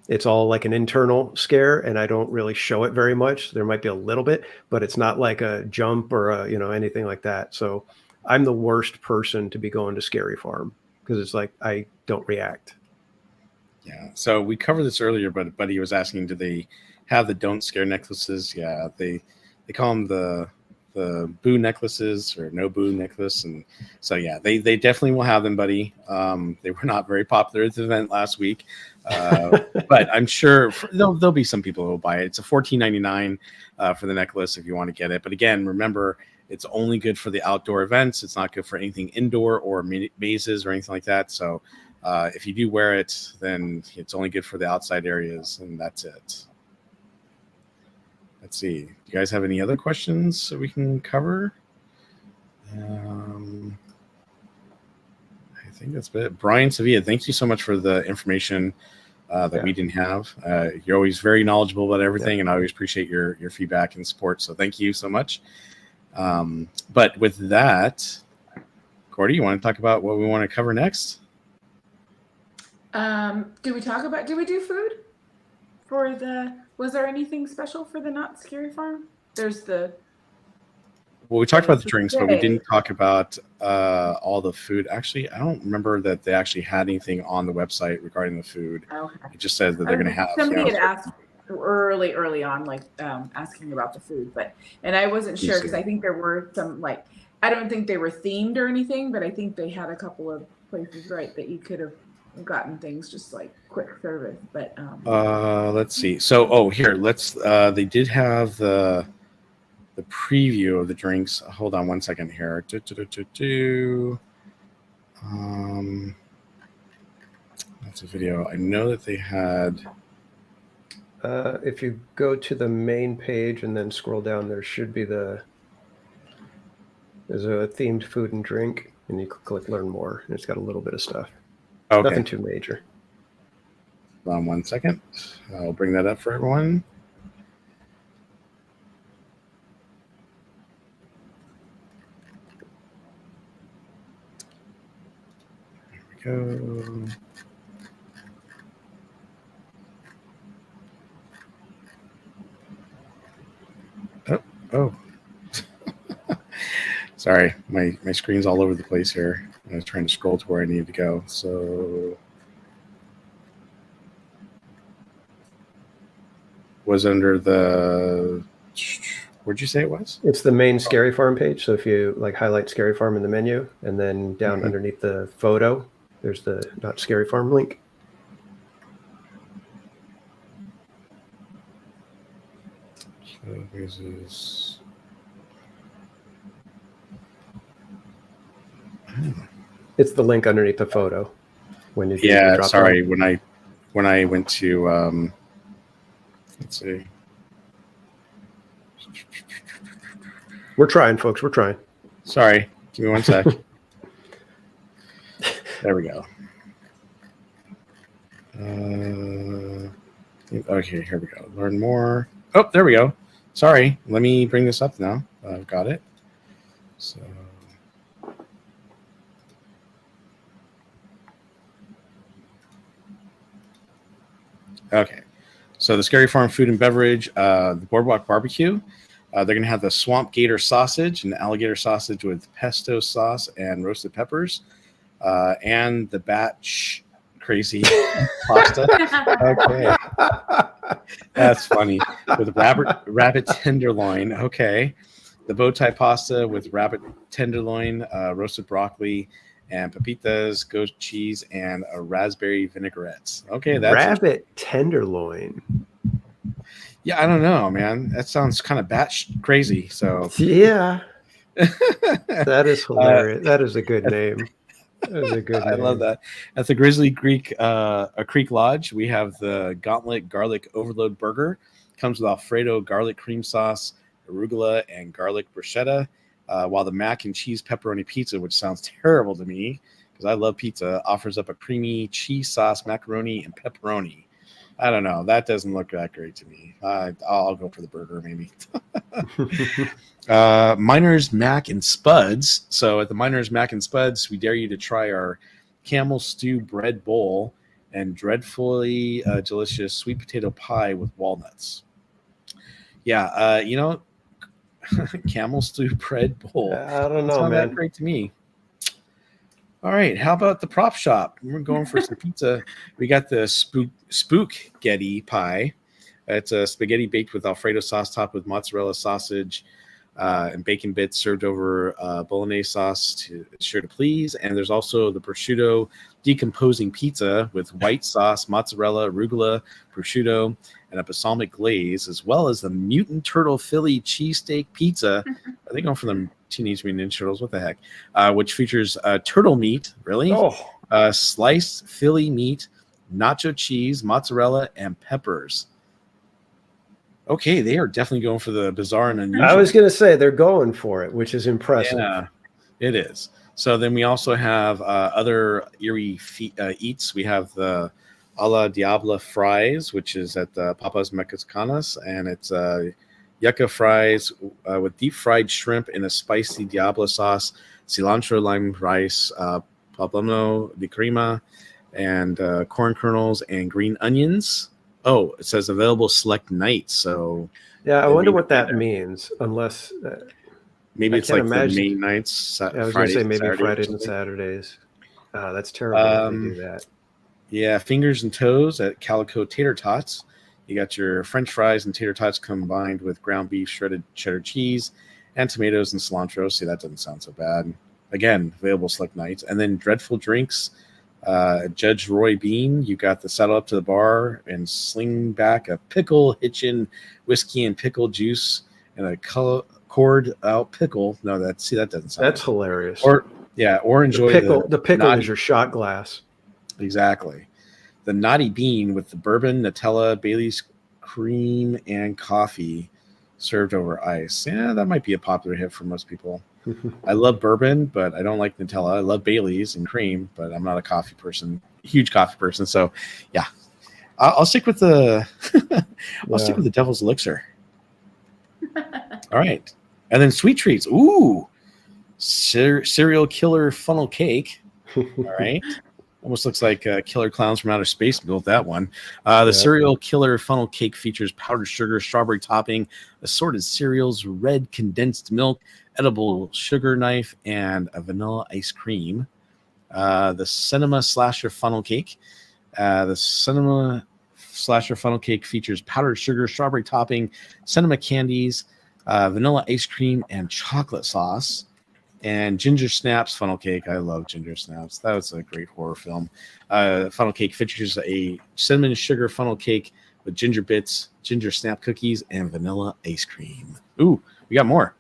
Speaker 2: It's all like an internal scare, and I don't really show it very much. There might be a little bit, but it's not like a jump or anything like that. So I'm the worst person to be going to Scary Farm because it's like I don't react.
Speaker 3: Yeah. So we covered this earlier, but Buddy was asking, do they have the don't scare necklaces? Yeah, they call them the boo necklaces or no boo necklace. And so, yeah, they definitely will have them, Buddy. They were not very popular at the event last week, but I'm sure there'll be some people who will buy it. It's a $14.99 for the necklace if you want to get it. But again, remember, it's only good for the outdoor events. It's not good for anything indoor or mazes or anything like that. So if you do wear it, then it's only good for the outside areas, and that's it. Let's see. Do you guys have any other questions that we can cover? I think that's it. Brian Sevilla, thank you so much for the information that we didn't have. You're always very knowledgeable about everything, and I always appreciate your feedback and support. So thank you so much. But with that, Cordy, you want to talk about what we want to cover next?
Speaker 1: Did we do food for was there anything special for the Not Scary Farm?
Speaker 3: Well, we talked about the drinks, but we
Speaker 1: today.
Speaker 3: didn't talk about all the food. Actually, I don't remember that they actually had anything on the website regarding the food.
Speaker 1: Okay.
Speaker 3: It just says that they're going to have.
Speaker 1: Somebody had asked early on, like asking about the food, and I wasn't sure because I think there were some I don't think they were themed or anything, but I think they had a couple of places that you could have gotten things just like quick service. But
Speaker 3: let's see. So here they did have the preview of the drinks. Hold on one second here. That's a video. I know that they had.
Speaker 2: If you go to the main page and then scroll down, there should be there's a themed food and drink, and you click learn more, and it's got a little bit of stuff.
Speaker 3: Okay.
Speaker 2: Nothing too major.
Speaker 3: Hold on one second. I'll bring that up for everyone. There we go. Oh. Sorry, my screen's all over the place here. I was trying to scroll to where I needed to go. So was under where'd you say it was?
Speaker 2: It's the main Scary Farm page. So if you highlight Scary Farm in the menu, and then down underneath the photo, there's the Not Scary Farm link.
Speaker 3: So this is.
Speaker 2: It's the link underneath the photo. When you drop
Speaker 3: sorry.
Speaker 2: down.
Speaker 3: When I went to let's see.
Speaker 2: We're trying, folks. We're trying.
Speaker 3: Sorry, give me one sec. There we go. Okay, here we go. Learn more. Oh, there we go. Sorry, let me bring this up now. I've got it. So. Okay, so the Scary Farm food and beverage, the Boardwalk Barbecue. They're going to have the Swamp Gator sausage and the alligator sausage with pesto sauce and roasted peppers, and the batch crazy pasta. Okay, that's funny. With rabbit tenderloin. Okay, the bow tie pasta with rabbit tenderloin, roasted broccoli, and pepitas, goat cheese, and a raspberry vinaigrettes. Okay, that's
Speaker 2: rabbit tenderloin.
Speaker 3: Yeah, I don't know, man. That sounds kind of batch crazy. So
Speaker 2: yeah, that is hilarious. That is a good name. That is a good name.
Speaker 3: I love that. At the Grizzly Creek Lodge, we have the Gauntlet Garlic Overload Burger. Comes with Alfredo garlic cream sauce, arugula, and garlic bruschetta. While the mac and cheese pepperoni pizza, which sounds terrible to me because I love pizza, offers up a creamy cheese sauce, macaroni, and pepperoni. I don't know. That doesn't look that great to me. I'll go for the burger maybe. Miners Mac and Spuds. So at the Miners Mac and Spuds, we dare you to try our camel stew bread bowl and dreadfully delicious sweet potato pie with walnuts. Yeah, camel stew bread bowl.
Speaker 2: I don't know,
Speaker 3: Sounds
Speaker 2: man.
Speaker 3: that great to me. All right, how about the prop shop? We're going for some pizza. We got the spaghetti pie. It's a spaghetti baked with Alfredo sauce topped with mozzarella sausage and bacon bits served over bolognese sauce sure to please. And there's also the prosciutto decomposing pizza with white sauce, mozzarella, arugula, prosciutto, and a balsamic glaze, as well as the mutant turtle Philly cheesesteak pizza. Are they going for the Teenage Mutant Ninja Turtles? What the heck? Which features turtle meat, really?
Speaker 2: Oh,
Speaker 3: Sliced Philly meat, nacho cheese, mozzarella, and peppers. Okay, they are definitely going for the bizarre and unusual.
Speaker 2: I was going to say they're going for it, which is impressive.
Speaker 3: Yeah, it is. So then we also have other eerie eats. We have the a la Diabla fries, which is at the Papa's Mexicanas, and it's yucca fries with deep fried shrimp in a spicy Diablo sauce, cilantro lime rice, poblano de crema, and corn kernels and green onions. Oh, it says available select nights. So
Speaker 2: Yeah, I
Speaker 3: Then
Speaker 2: wonder
Speaker 3: maybe
Speaker 2: what that
Speaker 3: there.
Speaker 2: means. Unless
Speaker 3: maybe
Speaker 2: I
Speaker 3: it's
Speaker 2: can't
Speaker 3: like
Speaker 2: imagine.
Speaker 3: the main nights,
Speaker 2: I was going to
Speaker 3: Fridays
Speaker 2: say
Speaker 3: and
Speaker 2: maybe
Speaker 3: Saturdays or
Speaker 2: Fridays and
Speaker 3: something.
Speaker 2: Saturdays. That's terrible if they do that.
Speaker 3: Yeah, fingers and toes at Calico Tater Tots. You got your French fries and tater tots combined with ground beef, shredded cheddar cheese, and tomatoes and cilantro. See, that doesn't sound so bad. Again, available select nights. And then Dreadful Drinks. Judge Roy Bean, you got the saddle up to the bar and sling back a pickle hitchin whiskey and pickle juice and a cord out pickle. No, that doesn't sound
Speaker 2: That's
Speaker 3: good.
Speaker 2: hilarious.
Speaker 3: Or enjoy
Speaker 2: The pickle
Speaker 3: naughty-
Speaker 2: is your shot glass.
Speaker 3: Exactly. The Naughty Bean with the bourbon, Nutella, Bailey's cream, and coffee served over ice. Yeah, that might be a popular hit for most people. I love bourbon, but I don't like Nutella. I love Bailey's and cream, but I'm not a coffee person, huge coffee person. So, yeah, I'll stick with the stick with the Devil's Elixir. All right, and then sweet treats. Ooh, serial killer funnel cake. All right. Almost looks like Killer Clowns from Outer Space built that one. The Serial Killer funnel cake features powdered sugar, strawberry topping, assorted cereals, red condensed milk, edible sugar knife, and a vanilla ice cream. The Cinema Slasher funnel cake. The Cinema Slasher funnel cake features powdered sugar, strawberry topping, cinema candies, vanilla ice cream, and chocolate sauce. And Ginger Snaps funnel cake. I love Ginger Snaps. That was a great horror film. Funnel cake features a cinnamon sugar funnel cake with ginger bits, ginger snap cookies, and vanilla ice cream. Ooh, we got more.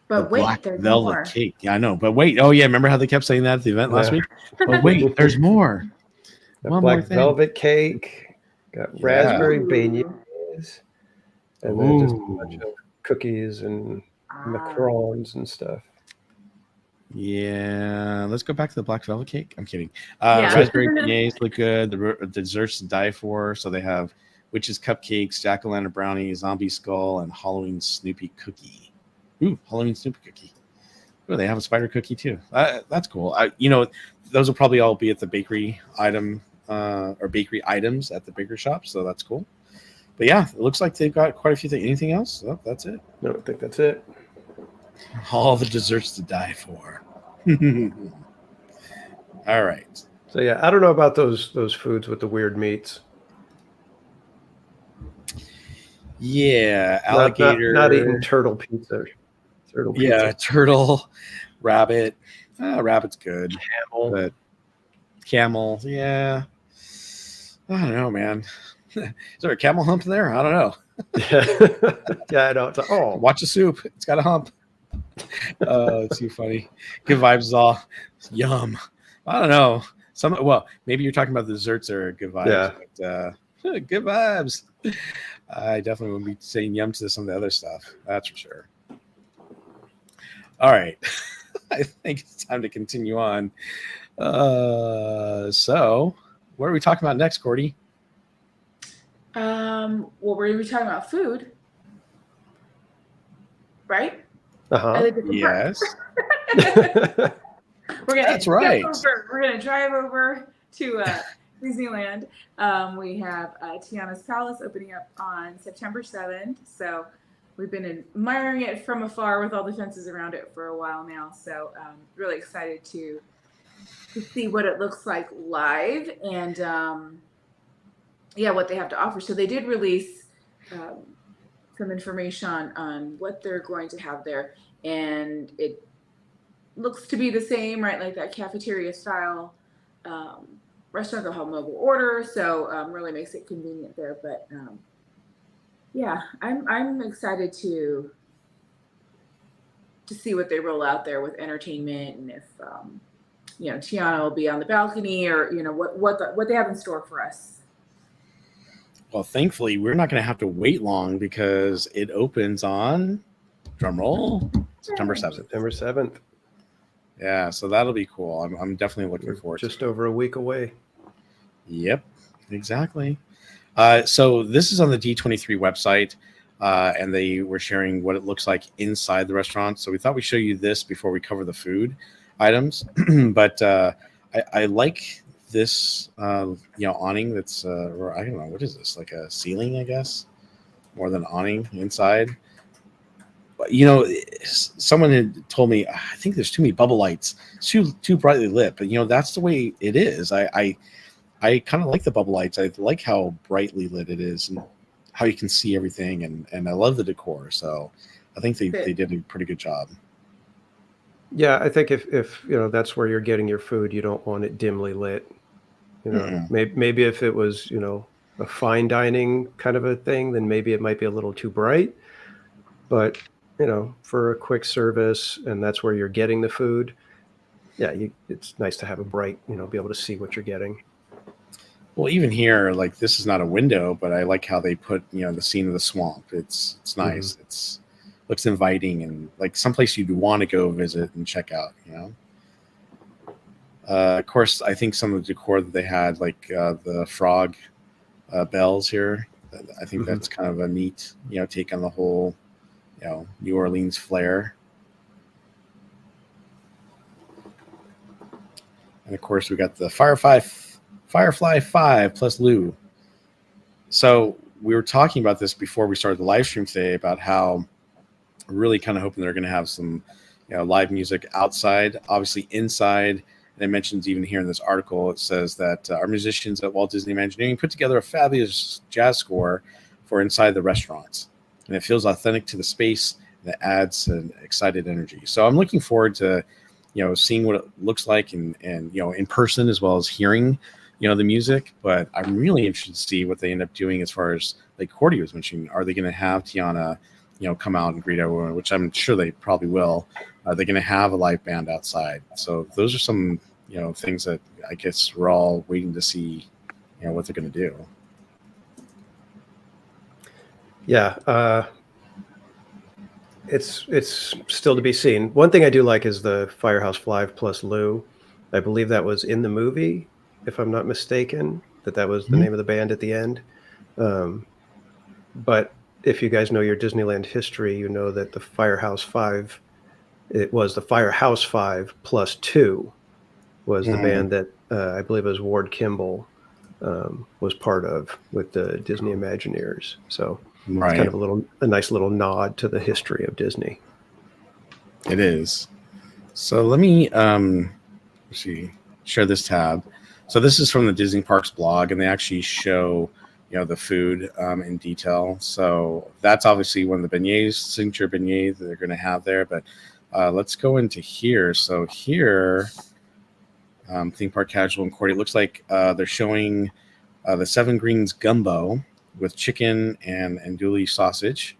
Speaker 1: But wait,
Speaker 3: Black
Speaker 1: there's
Speaker 3: velvet
Speaker 1: more.
Speaker 3: cake. Yeah, I know. But wait. Oh, yeah. Remember how they kept saying that at the event last
Speaker 2: Yeah.
Speaker 3: week? But wait, there's more.
Speaker 2: The
Speaker 3: One more
Speaker 2: black
Speaker 3: thing.
Speaker 2: velvet cake. Got raspberry
Speaker 1: Ooh.
Speaker 2: beignets. And then just a
Speaker 3: Ooh.
Speaker 2: bunch of cookies and
Speaker 1: Ah.
Speaker 2: macarons and stuff.
Speaker 3: Yeah, let's go back to the black velvet cake. I'm kidding.
Speaker 1: Yeah.
Speaker 3: Raspberry beignets look good. The desserts to die for. So they have witches cupcakes, jack-o'-lantern brownie, zombie skull, and Halloween Snoopy cookie. Ooh, Halloween Snoopy cookie. Oh, they have a spider cookie too. That's cool. Those will probably all be at the bakery item or bakery items at the baker shop. So that's cool. But yeah, it looks like they've got quite a few things. Anything else? Oh, that's it.
Speaker 2: No, I think that's it.
Speaker 3: All the desserts to die for. All right.
Speaker 2: So yeah, I don't know about those foods with the weird meats.
Speaker 3: Yeah,
Speaker 2: Not-
Speaker 3: alligator.
Speaker 2: Not eating turtle pizza.
Speaker 3: Yeah, turtle, rabbit. Rabbit's good.
Speaker 2: Camel.
Speaker 3: But camel, yeah. I don't know, man. Is there a camel hump in there? I don't know.
Speaker 2: Yeah, I know. It's
Speaker 3: Watch the soup. It's got a hump. Oh, it's too funny. Good vibes is all yum. I don't know. Maybe you're talking about the desserts are good vibes.
Speaker 2: Yeah.
Speaker 3: But, good vibes. I definitely wouldn't be saying yum to some of the other stuff. That's for sure. All right. I think it's time to continue on. So what are we talking about next, Cordy?
Speaker 1: Well, we're going to be talking about food, right?
Speaker 2: Uh-huh.
Speaker 1: At a different
Speaker 3: Yes.
Speaker 1: park.
Speaker 3: That's right.
Speaker 1: We're going to drive over to Disneyland. We have Tiana's Palace opening up on September 7th. So we've been admiring it from afar with all the fences around it for a while now. So really excited to see what it looks like live and what they have to offer. So they did release some information on what they're going to have there, and it looks to be the same, right? Like that cafeteria style restaurant. They'll have mobile order, so really makes it convenient there. But I'm excited to see what they roll out there with entertainment, and if Tiana will be on the balcony, or what they have in store for us.
Speaker 3: Well, thankfully, we're not going to have to wait long because it opens on, drum roll, September 7th.
Speaker 2: September 7th.
Speaker 3: Yeah, so that'll be cool. I'm definitely looking forward to it.
Speaker 2: Just over a week away.
Speaker 3: Yep, exactly. So this is on the D23 website. and they were sharing what it looks like inside the restaurant. So we thought we'd show you this before we cover the food items. But I like this, awning that's, or I don't know, what is this? Like a ceiling, I guess, more than awning inside. But, someone had told me, I think there's too many bubble lights, it's too brightly lit. But, that's the way it is. I kind of like the bubble lights. I like how brightly lit it is and how you can see everything. And I love the decor. So I think they did a pretty good job.
Speaker 2: Yeah, I think if that's where you're getting your food, you don't want it dimly lit. Maybe if it was a fine dining kind of a thing, then maybe it might be a little too bright. But for a quick service, and that's where you're getting the food, yeah, it's nice to have a bright, be able to see what you're getting.
Speaker 3: Well, even here, like this is not a window, but I like how they put the scene of the swamp. It's nice.
Speaker 2: Mm-hmm.
Speaker 3: It's looks inviting and like someplace you'd want to go visit and check out. Of course, I think some of the decor that they had, like the frog bells here, I think that's kind of a neat take on the whole New Orleans flair. And of course, we got the Firefly 5 plus Lou. So we were talking about this before we started the live stream today about how we're really kind of hoping they're going to have some live music outside, obviously inside. And it mentions even here in this article, it says that our musicians at Walt Disney Imagineering put together a fabulous jazz score for inside the restaurants. And it feels authentic to the space and it adds an excited energy. So I'm looking forward to seeing what it looks like and in person as well as hearing the music. But I'm really interested to see what they end up doing as far as, like Cordy was mentioning, are they going to have Tiana come out and greet everyone, which I'm sure they probably will. Are they going to have a live band outside? So those are some things that I guess we're all waiting to see what they're going to do.
Speaker 2: Yeah, it's still to be seen. One thing I do like is the Firehouse 5 plus Lou. I believe that was in the movie, if I'm not mistaken, that was the name of the band at the end. But if you guys know your Disneyland history, you know that the Firehouse 5, it was the Firehouse 5 plus 2 was the band that I believe it was Ward Kimball was part of with the Disney Imagineers. So it's kind of a nice little nod to the history of Disney.
Speaker 3: It is. So let me share this tab. So this is from the Disney Parks blog, and they actually show the food in detail. So that's obviously one of the beignets, signature beignet that they're going to have there. But let's go into here. So here, Theme Park Casual and Cordy, it looks like they're showing the Seven Greens gumbo with chicken and andouille sausage.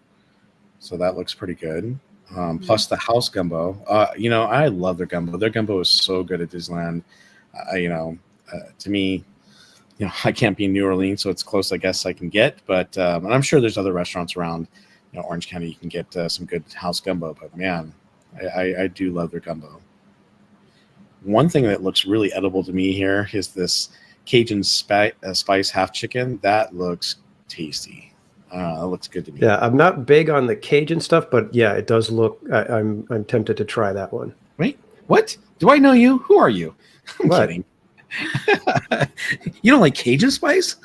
Speaker 3: So that looks pretty good. Plus the house gumbo. I love their gumbo. Their gumbo is so good at Disneyland. To me, I can't be in New Orleans, so it's close, I guess I can get. But and I'm sure there's other restaurants around, Orange County, you can get some good house gumbo. But man, I do love their gumbo. One thing that looks really edible to me here is this Cajun spice half chicken. That looks tasty. That looks good to me.
Speaker 2: Yeah, I'm not big on the Cajun stuff, but yeah, it does look. I'm tempted to try that one.
Speaker 3: Wait, what? Do I know you? Who are you? I'm kidding. You don't like Cajun spice?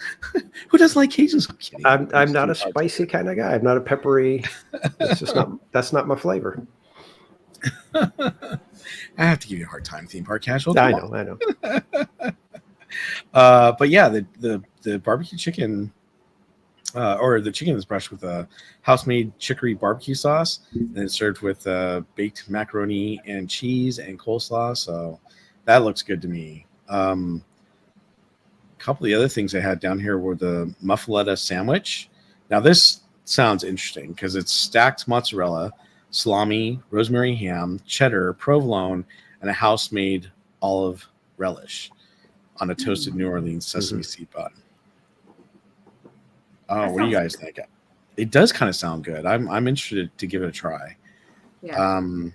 Speaker 3: Who doesn't like Cajun spice?
Speaker 2: I'm not a spicy kind of guy. I'm not a peppery. It's just not. That's not my flavor.
Speaker 3: I have to give you a hard time, Theme Park Casual.
Speaker 2: I know.
Speaker 3: But yeah, the barbecue chicken, or the chicken is brushed with a house-made chicory barbecue sauce, and it's served with baked macaroni and cheese and coleslaw. So that looks good to me. A couple of the other things I had down here were the muffaletta sandwich. Now this sounds interesting because it's stacked mozzarella, salami, rosemary ham, cheddar, provolone, and a house-made olive relish on a toasted New Orleans sesame seed bun. Oh, what do you guys think? It does kind of sound good. I'm interested to give it a try.
Speaker 1: Yeah.
Speaker 3: And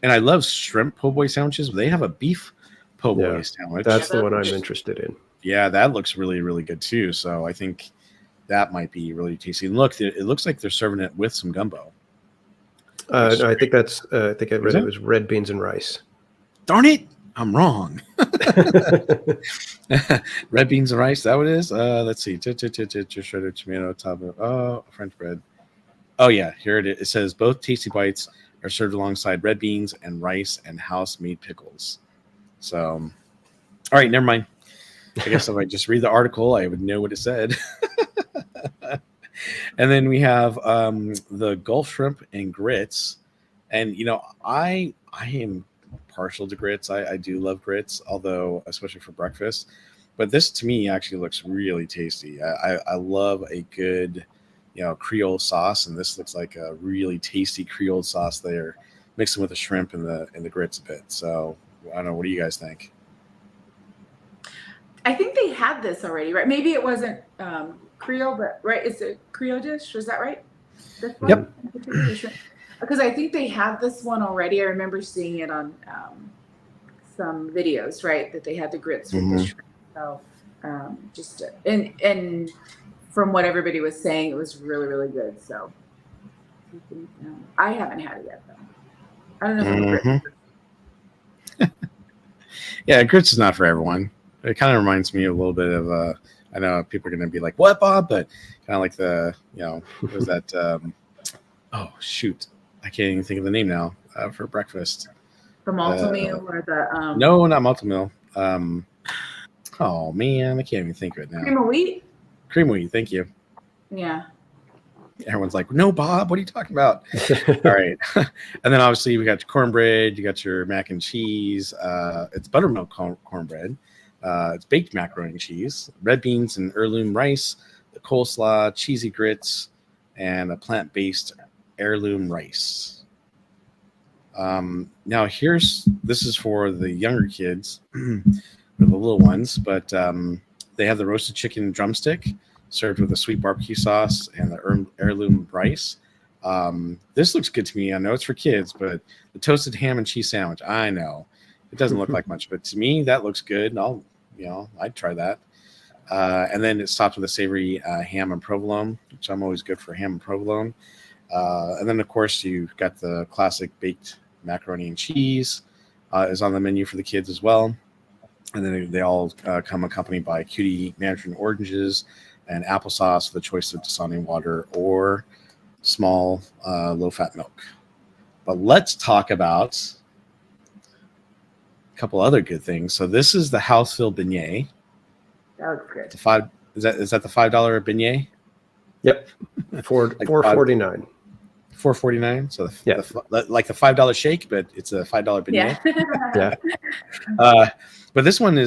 Speaker 3: I love shrimp po' boy sandwiches. They have a beef po' boy sandwich.
Speaker 2: That's the one I'm interested in.
Speaker 3: Yeah, that looks really, really good too. So I think That might be really tasty. And look, it looks like they're serving it with some gumbo.
Speaker 2: No, I think that's. I think I read
Speaker 3: Is
Speaker 2: it
Speaker 3: it?
Speaker 2: was red beans and rice.
Speaker 3: Darn it, I'm wrong. Red beans and rice. That what it is? Let's see. Shredded tomato, top of French bread. Oh yeah, here it is. It says both tasty bites are served alongside red beans and rice and house-made pickles. So, all right, never mind. I guess if I just read the article, I would know what it said. And then we have the Gulf shrimp and grits. And I am partial to grits. I do love grits, although especially for breakfast. But this to me actually looks really tasty. I love a good Creole sauce, and this looks like a really tasty Creole sauce there, mixing with the shrimp and the grits a bit. So I don't know. What do you guys think?
Speaker 1: I think they had this already, right? Maybe it wasn't Creole, but right? It's a Creole dish. Was that right? This one?
Speaker 2: Yep.
Speaker 1: Because I think they had this one already. I remember seeing it on some videos, right? That they had the grits with the shrimp. So and from what everybody was saying, it was really, really good. So I haven't had it yet, though. I don't know if I'm a grits.
Speaker 3: Yeah, grits is not for everyone. It kind of reminds me a little bit of I know people are going to be like, "What, Bob?" But kind of like the what was that? Oh shoot, I can't even think of the name now for breakfast.
Speaker 1: The malto meal or the
Speaker 3: no, not malto meal. Oh man, I can't even think of it now.
Speaker 1: cream of wheat.
Speaker 3: Cream of wheat. Thank you.
Speaker 1: Yeah.
Speaker 3: Everyone's like, "No, Bob, what are you talking about?" All right. And then obviously we got your cornbread, you got your mac and cheese. It's buttermilk cornbread. It's baked macaroni and cheese, red beans and heirloom rice, the coleslaw, cheesy grits, and a plant-based heirloom rice. Now this is for the younger kids, for the little ones, but they have the roasted chicken drumstick served with a sweet barbecue sauce and the heirloom rice. This looks good to me. I know it's for kids, but the toasted ham and cheese sandwich, I know it doesn't look like much, but to me that looks good. And I'd try that. And then it's topped with a savory ham and provolone, which I'm always good for ham and provolone. And then of course you've got the classic baked macaroni and cheese is on the menu for the kids as well. And then they all come accompanied by cutie mandarin oranges and applesauce with a choice of Dasani water or small low-fat milk. But let's talk about a couple other good things. So this is the house-filled beignet.
Speaker 1: That looks good.
Speaker 3: Is that the $5 beignet?
Speaker 2: Yep. $4.49.
Speaker 3: $4.49. So
Speaker 2: Yeah.
Speaker 3: like the $5 shake, but it's a $5 beignet.
Speaker 1: Yeah.
Speaker 2: Yeah.
Speaker 3: But this one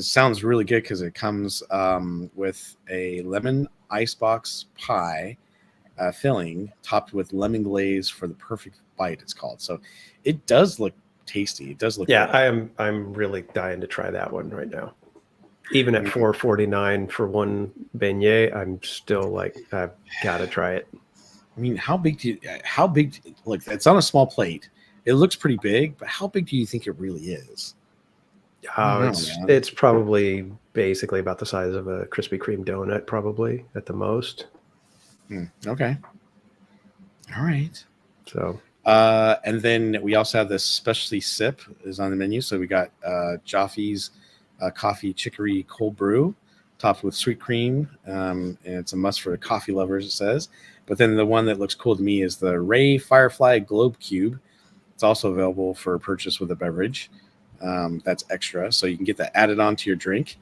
Speaker 3: sounds really good because it comes with a lemon icebox pie filling topped with lemon glaze for the perfect bite. It's called. So it does look tasty. It does look.
Speaker 2: Yeah,
Speaker 3: good.
Speaker 2: I'm really dying to try that one right now. Even at $4.49 for one beignet, I'm still like, I've got to try it.
Speaker 3: I mean, how big? Look, it's on a small plate. It looks pretty big, but how big do you think it really is?
Speaker 2: It's probably basically about the size of a Krispy Kreme donut, probably at the most.
Speaker 3: Okay. All right.
Speaker 2: So.
Speaker 3: And then we also have this specialty sip is on the menu. So we got Joffy's coffee chicory cold brew, topped with sweet cream, and it's a must for coffee lovers, it says. But then the one that looks cool to me is the Ray Firefly Globe Cube. It's also available for purchase with a beverage. That's extra, so you can get that added onto your drink,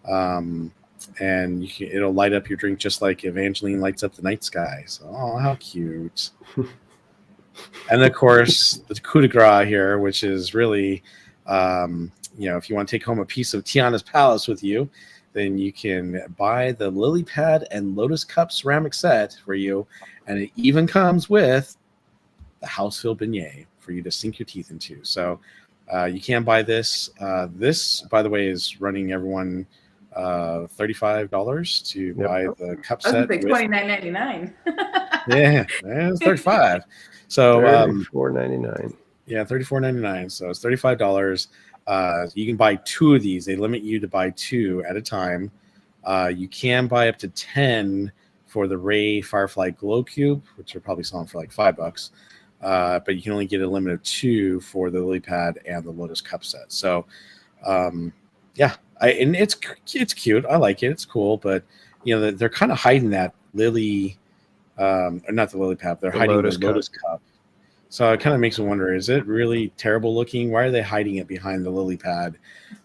Speaker 3: and it'll light up your drink just like Evangeline lights up the night sky. So, oh, how cute! And of course, the coup de grace here, which is really, if you want to take home a piece of Tiana's palace with you, then you can buy the lily pad and lotus cup ceramic set for you, and it even comes with the house-filled beignet for you to sink your teeth into. So. You can buy this. This, by the way, is running everyone $35 to buy the cup set.
Speaker 1: I was going to say $29.99.
Speaker 3: Yeah, it's $35. So
Speaker 2: $34.99.
Speaker 3: Yeah, $34.99. So it's $35. You can buy 2 of these. They limit you to buy 2 at a time. You can buy up to 10 for the Ray Firefly Glow Cube, which are probably selling for like $5. But you can only get a limit of 2 for the lily pad and the lotus cup set. So, yeah, and it's cute. I like it. It's cool, but they're kind of hiding that lily, or not the lily pad. They're hiding the lotus cup. So it kind of makes me wonder: is it really terrible looking? Why are they hiding it behind the lily pad?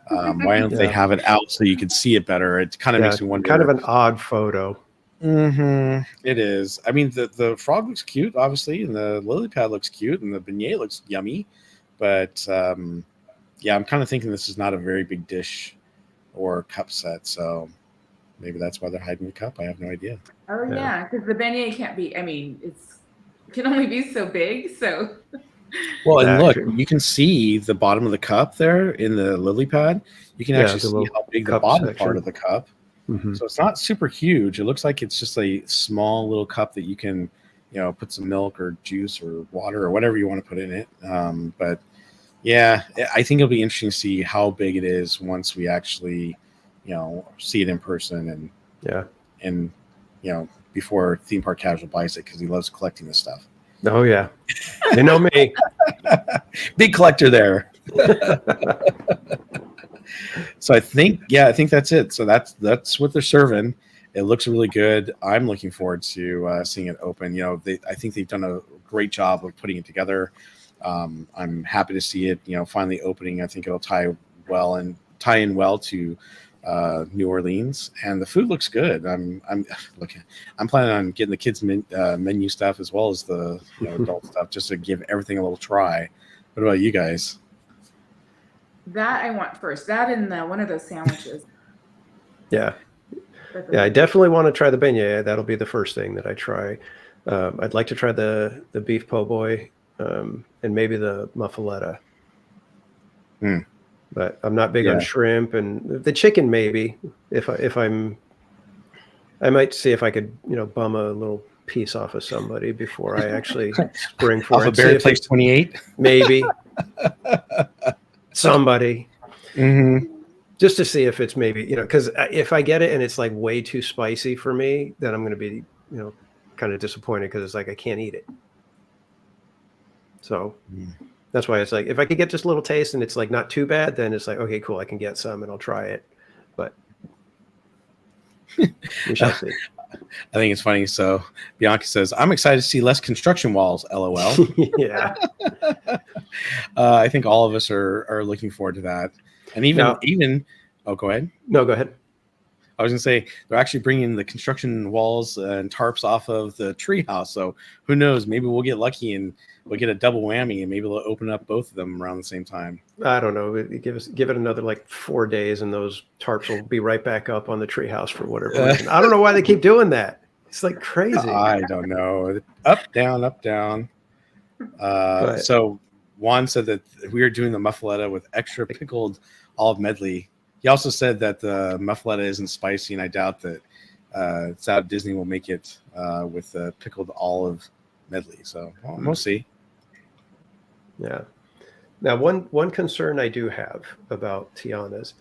Speaker 3: Why don't they have it out so you can see it better? It kind of makes me wonder.
Speaker 2: Kind of an odd photo.
Speaker 3: Mm-hmm. It is. I mean, the frog looks cute, obviously, and the lily pad looks cute, and the beignet looks yummy. But yeah, I'm kind of thinking this is not a very big dish or cup set, so maybe that's why they're hiding the cup. I have no idea.
Speaker 1: Oh yeah, because the beignet can't be. I mean, it can only be so big. So.
Speaker 3: Well, and look, you can see the bottom of the cup there in the lily pad. You can actually see how big the bottom part of the cup.
Speaker 2: Mm-hmm.
Speaker 3: So it's not super huge. It looks like it's just a small little cup that you can, put some milk or juice or water or whatever you want to put in it. But yeah, I think it'll be interesting to see how big it is once we actually, see it in person and before Theme Park Casual buys it, because he loves collecting this stuff.
Speaker 2: Oh yeah, they know me.
Speaker 3: Big collector there. So I think that's it. So that's what they're serving. It looks really good. I'm looking forward to seeing it open. I think they've done a great job of putting it together. I'm happy to see it, finally opening. I think it'll tie in well to New Orleans, and the food looks good. I'm planning on getting the kids menu stuff as well as the adult stuff, just to give everything a little try. What about you guys?
Speaker 1: That I want first. That and one of those sandwiches.
Speaker 2: Yeah, I definitely want to try the beignet. That'll be the first thing that I try. I'd like to try the beef po' boy, and maybe the muffaletta. But I'm not big on shrimp, and the chicken maybe. I might see if I could bum a little piece off of somebody before I actually spring for
Speaker 3: off of Barry Place 28.
Speaker 2: Maybe somebody.
Speaker 3: Mm-hmm.
Speaker 2: Just to see if it's maybe, because if I get it and it's like way too spicy for me, then I'm going to be, kind of disappointed, because it's like I can't eat it. So that's why it's like, if I could get just a little taste and it's like not too bad, then it's like, okay, cool, I can get some and I'll try it. But we shall see.
Speaker 3: I think it's funny. So Bianca says, "I'm excited to see less construction walls." LOL.
Speaker 2: Yeah.
Speaker 3: I think all of us are looking forward to that. And even oh, go ahead.
Speaker 2: No, go ahead.
Speaker 3: I was gonna say they're actually bringing the construction walls and tarps off of the treehouse. So who knows? Maybe we'll get lucky and we'll get a double whammy, and maybe they'll open up both of them around the same time.
Speaker 2: I don't know. Give it another like 4 days, and those tarps will be right back up on the treehouse for whatever reason. I don't know why they keep doing that. It's like crazy.
Speaker 3: I don't know. Up, down, up, down. So Juan said that we are doing the muffaletta with extra pickled olive medley. He also said that the muffaletta isn't spicy, and I doubt that South Disney will make it with the pickled olive medley. So we'll see.
Speaker 2: Yeah. Now, one concern I do have about Tiana's,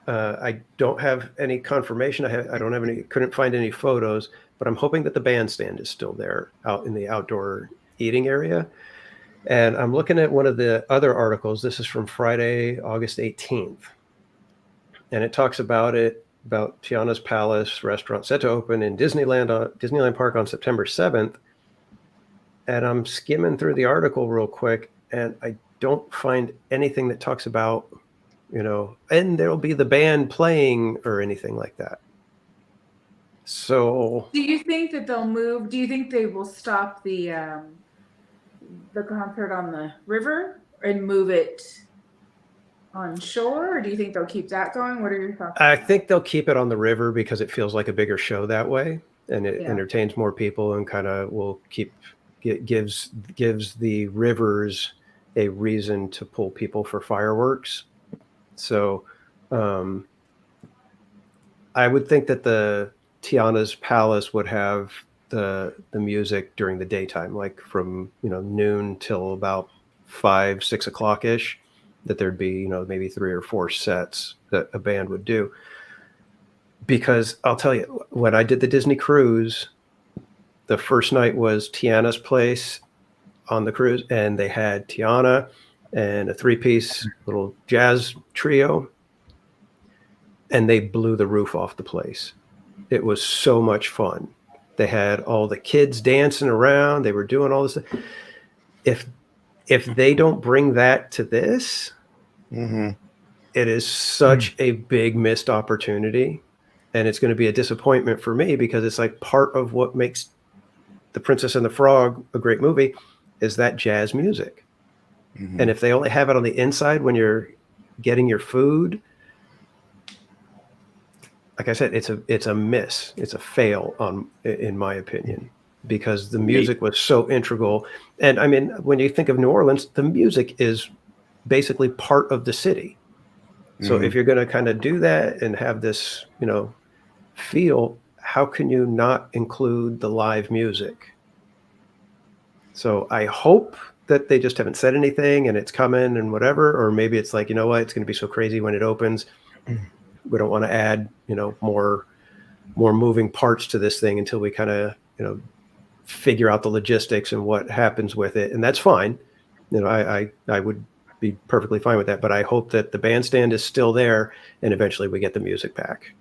Speaker 2: I don't have any confirmation. Couldn't find any photos, but I'm hoping that the bandstand is still there out in the outdoor eating area. And I'm looking at one of the other articles. This is from Friday, August 18th. And it talks about Tiana's Palace restaurant set to open in Disneyland Park on September 7th. And I'm skimming through the article real quick, and I don't find anything that talks about, and there'll be the band playing or anything like that. So
Speaker 1: do you think that they'll move? Do you think they will stop the concert on the river and move it on shore, or do you think they'll keep that going? What are your thoughts?
Speaker 2: I think they'll keep it on the river because it feels like a bigger show that way, and it entertains more people, and kind of gives the rivers a reason to pull people for fireworks. So I would think that the Tiana's Palace would have the music during the daytime, like from noon till about 5-6 o'clock ish, that there'd be maybe 3 or 4 sets that a band would do. because I'll tell you, when I did the Disney cruise, the first night was Tiana's place on the cruise, and they had Tiana and a 3-piece little jazz trio, and they blew the roof off the place. It was so much fun. They had all the kids dancing around. They were doing all this. If they don't bring that to this,
Speaker 3: Mm-hmm.
Speaker 2: it is such a big missed opportunity, and it's going to be a disappointment for me, because it's like part of what makes The Princess and the Frog a great movie is that jazz music.
Speaker 3: Mm-hmm.
Speaker 2: And if they only have it on the inside when you're getting your food, like I said, it's a miss. It's a fail in my opinion, because the music was so integral. And I mean, when you think of New Orleans, the music is basically part of the city. So if you're going to kind of do that and have this, feel, how can you not include the live music? So I hope that they just haven't said anything and it's coming and whatever, or maybe it's like, you know what, it's going to be so crazy when it opens. We don't want to add, more moving parts to this thing until we kind of, figure out the logistics and what happens with it. And that's fine. I would be perfectly fine with that, but I hope that the bandstand is still there and eventually we get the music back.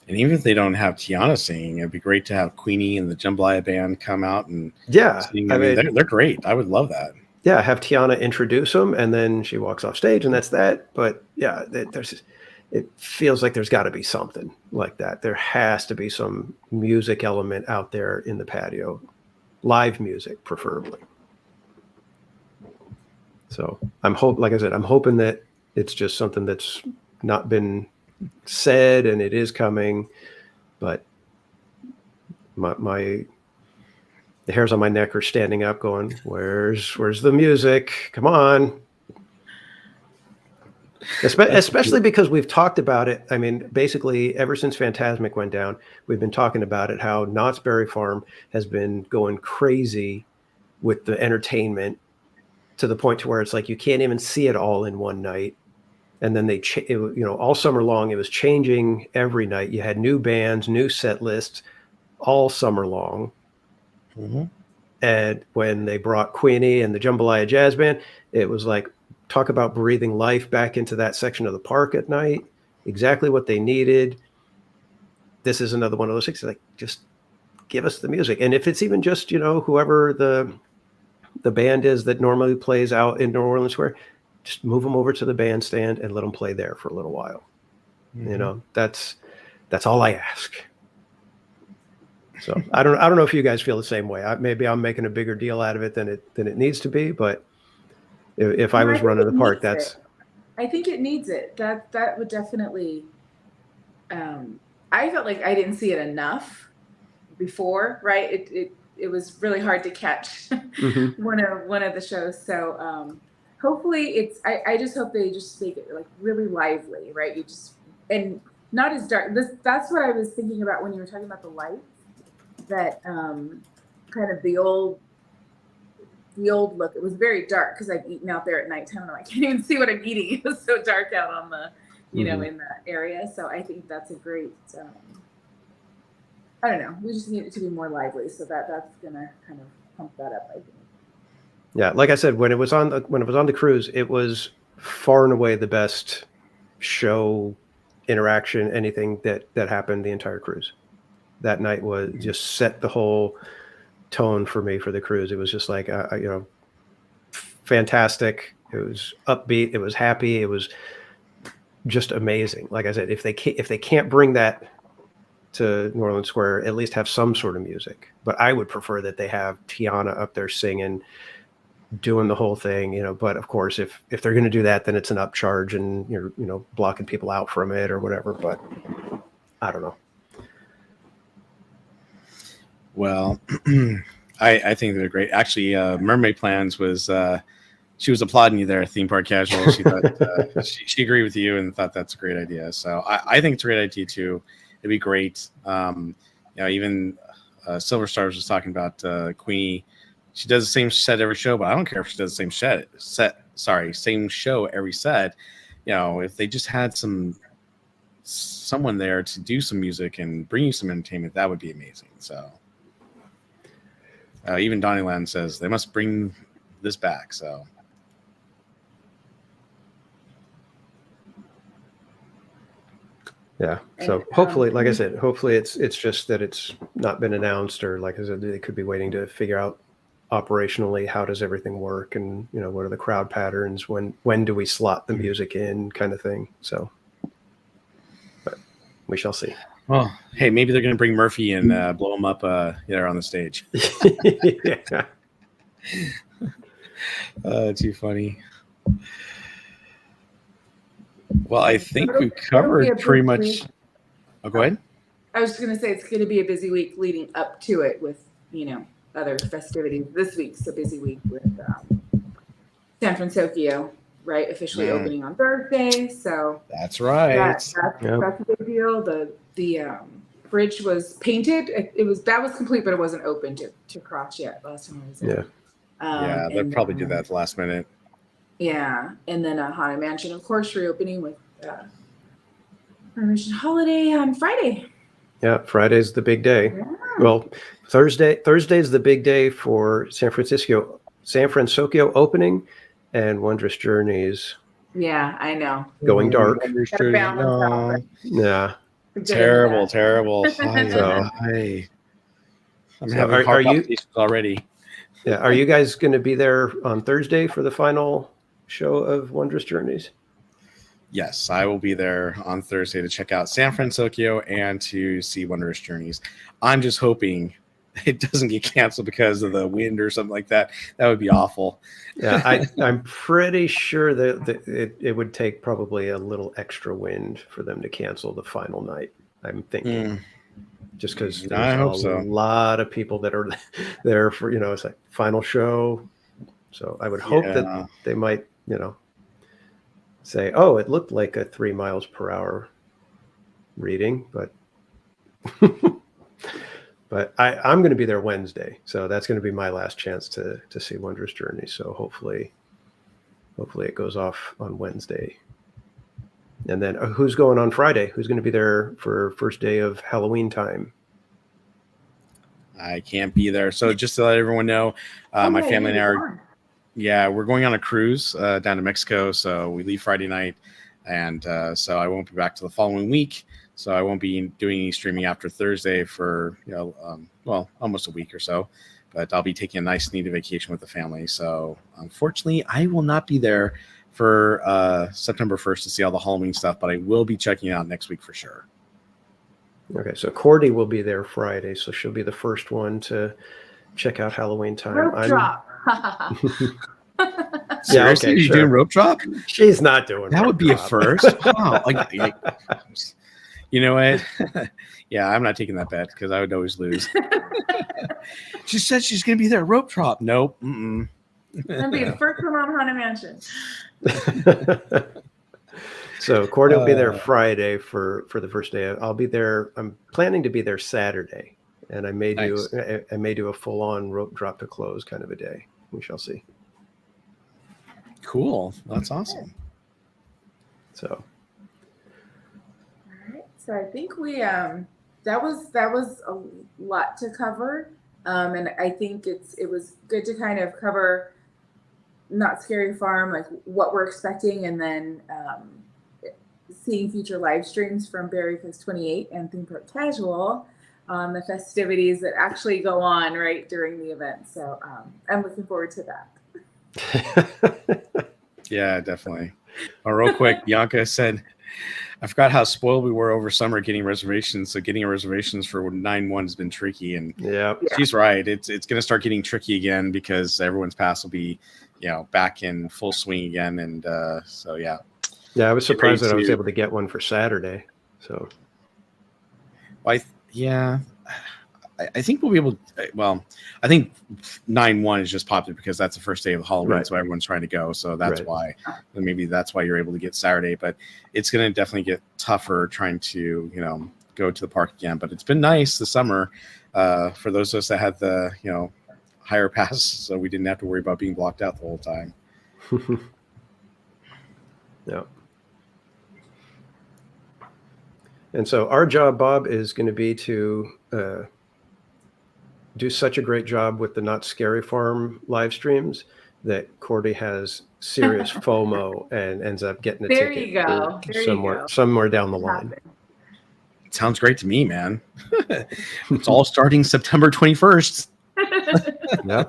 Speaker 3: And even if they don't have Tiana singing, it'd be great to have Queenie and the Jambalaya band come out and sing. I mean, they're great. I would love that.
Speaker 2: Yeah, have Tiana introduce them, and then she walks off stage, and that's that. But yeah, it feels like there's got to be something like that. There has to be some music element out there in the patio, live music preferably. So I'm hoping that it's just something that's not been said and it is coming, but the hairs on my neck are standing up going, where's the music? Come on. Especially because we've talked about it. I mean, basically ever since Fantasmic went down, we've been talking about it, how Knott's Berry Farm has been going crazy with the entertainment to the point to where it's like you can't even see it all in one night. And then all summer long, it was changing every night. You had new bands, new set lists all summer long.
Speaker 3: Mm-hmm.
Speaker 2: And when they brought Queenie and the Jambalaya Jazz Band, it was like, talk about breathing life back into that section of the park at night. Exactly what they needed. This is another one of those things, like, just give us the music. And if it's even just, whoever the band is that normally plays out in New Orleans Square, just move them over to the bandstand and let them play there for a little while.
Speaker 3: Mm-hmm.
Speaker 2: That's all I ask. So I don't know if you guys feel the same way. Maybe I'm making a bigger deal out of it than it needs to be, but if I was running the park,
Speaker 1: I think it needs it. That would definitely. I felt like I didn't see it enough before, right? It was really hard to catch one of the shows. So hopefully I just hope they just make it like really lively, right? And not as dark. That's what I was thinking about when you were talking about the lights. That kind of the old look. It was very dark because I've eaten out there at nighttime and I can't even see what I'm eating. It was so dark out on the, in that area. So I think that's a great. I don't know. We just need it to be more lively, so that's gonna kind of pump that up, I think.
Speaker 2: Yeah, like I said, when it was on the cruise, it was far and away the best show, interaction, anything that happened the entire cruise. That night was just set the whole tone for me for the cruise. It was just like, fantastic. It was upbeat. It was happy. It was just amazing. Like I said, if they can't bring that to New Orleans Square, at least have some sort of music. But I would prefer that they have Tiana up there singing, doing the whole thing, But of course, if they're going to do that, then it's an upcharge and you're, blocking people out from it or whatever. But I don't know.
Speaker 3: Well, I think they're great. Actually, Mermaid Plans was she was applauding you there, Theme Park Casual. She thought she agreed with you and thought that's a great idea. So I think it's a great idea too. It'd be great. Even Silver Stars was talking about Queenie. She does the same set every show, but I don't care if she does the same show every set. If they just had some someone there to do some music and bring you some entertainment, that would be amazing. So even Donnyland says they must bring this back. So
Speaker 2: yeah. So hopefully, like I said, hopefully it's just that it's not been announced, or like I said, they could be waiting to figure out operationally how does everything work, and what are the crowd patterns, when do we slot the music in, kind of thing. So, but we shall see.
Speaker 3: well, hey, maybe they're going to bring Murphy and blow him up there on the stage.
Speaker 2: Yeah.
Speaker 3: Too funny. Well, I think we covered pretty much. Oh, go ahead.
Speaker 1: I was just going to say it's going to be a busy week leading up to it with, other festivities. This week's a busy week with San Francisco, right? Officially opening on Thursday. So
Speaker 3: that's right.
Speaker 1: That's a big deal. The bridge was painted. That was complete, but it wasn't open to cross yet last time I was there.
Speaker 3: Yeah. They'll probably do that at the last minute.
Speaker 1: Yeah, and then Haunted Mansion, of course, reopening with Haunted Mansion Holiday on Friday.
Speaker 2: Yeah, Friday's the big day.
Speaker 1: Yeah.
Speaker 2: Well, Thursday's the big day for San Francisco opening, and Wondrous Journeys.
Speaker 1: Yeah, I know.
Speaker 2: Going dark.
Speaker 1: Gotta balance out,
Speaker 2: Yeah.
Speaker 1: but
Speaker 3: Terrible. I'm having hard palpitations already.
Speaker 2: Yeah. Are you guys going to be there on Thursday for the final show of Wondrous Journeys?
Speaker 3: Yes, I will be there on Thursday to check out San Francisco and to see Wondrous Journeys. I'm just hoping it doesn't get canceled because of the wind or something like that. That would be awful.
Speaker 2: Yeah, I'm pretty sure that it would take probably a little extra wind for them to cancel the final night, I'm thinking. Just because there's a lot of people that are there for, it's like final show. So I would hope that they might, say, oh, it looked like a 3 miles per hour reading, but but I'm going to be there Wednesday. So that's going to be my last chance to see Wondrous Journey. So hopefully it goes off on Wednesday. And then who's going on Friday? Who's going to be there for first day of Halloween time?
Speaker 3: I can't be there. So just to let everyone know, my family and I are, we're going on a cruise down to Mexico. So we leave Friday night. And so I won't be back till the following week. So I won't be doing any streaming after Thursday for, almost a week or so. But I'll be taking a nice, neat vacation with the family. So unfortunately, I will not be there for September 1st to see all the Halloween stuff. But I will be checking it out next week for sure.
Speaker 2: Okay, so Cordy will be there Friday. So she'll be the first one to check out Halloween time.
Speaker 1: Rope drop.
Speaker 3: Seriously, you doing rope drop?
Speaker 2: She's not doing
Speaker 3: that. Would be a first. Wow. You know what? Yeah, I'm not taking that bet because I would always lose. She said she's going to be there. Rope drop. Nope.
Speaker 1: I'm going to be the first one on Haunted Mansion.
Speaker 2: So Cordy will be there Friday for the first day. I'll be there. I'm planning to be there Saturday, and I may do a full on rope drop to close kind of a day. We shall see.
Speaker 3: Cool. That's awesome.
Speaker 2: So.
Speaker 1: All right. So I think we that was a lot to cover, and I think it was good to kind of cover Not Scary Farm, like what we're expecting, and then seeing future live streams from Berry Fest 28 and Theme Park Casual on the festivities that actually go on right during the event. So I'm looking forward to that.
Speaker 3: Yeah, definitely. Real quick, Bianca said, I forgot how spoiled we were over summer getting reservations. So getting reservations for 9/1 has been tricky. And she's right. It's going to start getting tricky again because everyone's pass will be, back in full swing again. And so, yeah.
Speaker 2: Yeah, I was surprised that I was able to get one for Saturday. So,
Speaker 3: I think we'll be able to, I think 9/1 is just popular because that's the first day of Halloween. So everyone's trying to go. So that's why, and maybe that's why you're able to get Saturday, but it's going to definitely get tougher trying to, go to the park again. But it's been nice this summer for those of us that had the, higher pass. So we didn't have to worry about being blocked out the whole time.
Speaker 2: Yeah. And so our job, Bob, is going to be to do such a great job with the Not Scary Farm live streams that Cordy has serious FOMO and ends up getting a
Speaker 1: There
Speaker 2: ticket
Speaker 1: you go.
Speaker 2: for
Speaker 1: There you go.
Speaker 2: somewhere down the line.
Speaker 3: It sounds great to me, man. It's all starting September 21st.
Speaker 2: Yeah.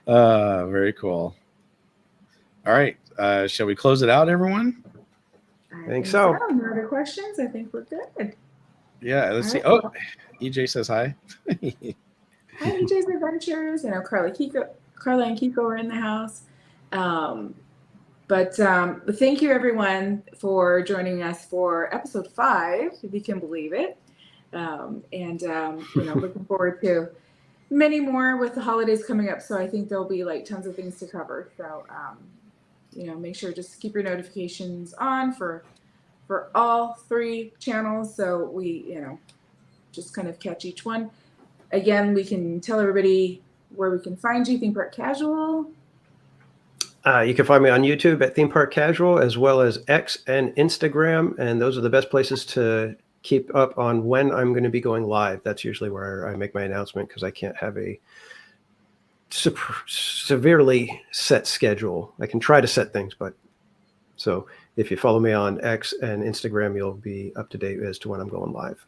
Speaker 3: Very cool. All right. Shall we close it out, everyone?
Speaker 1: I
Speaker 2: think so.
Speaker 1: No other questions? I think we're good.
Speaker 3: Yeah, let's see.
Speaker 1: All
Speaker 3: Oh, EJ says hi.
Speaker 1: Hi, EJ's Adventures. I know Carla and Kiko are in the house. But thank you, everyone, for joining us for episode 5, if you can believe it. Looking forward to many more with the holidays coming up. So I think there'll be like tons of things to cover. So, make sure just keep your notifications on for all 3 channels. So we, just kind of catch each one. Again, we can tell everybody where we can find you. Theme Park Casual.
Speaker 2: You can find me on YouTube at Theme Park Casual, as well as X and Instagram. And those are the best places to keep up on when I'm going to be going live. That's usually where I make my announcement, because I can't have a severely set schedule. I can try to set things, but so if you follow me on X and Instagram, you'll be up to date as to when I'm going live.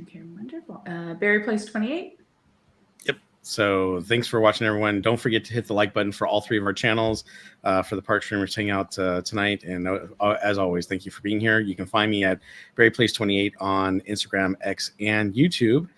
Speaker 1: Okay, wonderful. Berry Place 28.
Speaker 3: Yep. So thanks for watching, everyone. Don't forget to hit the like button for all 3 of our channels for the Park Streamers Hangout tonight. And as always, thank you for being here. You can find me at Berry Place 28 on Instagram, X, and YouTube.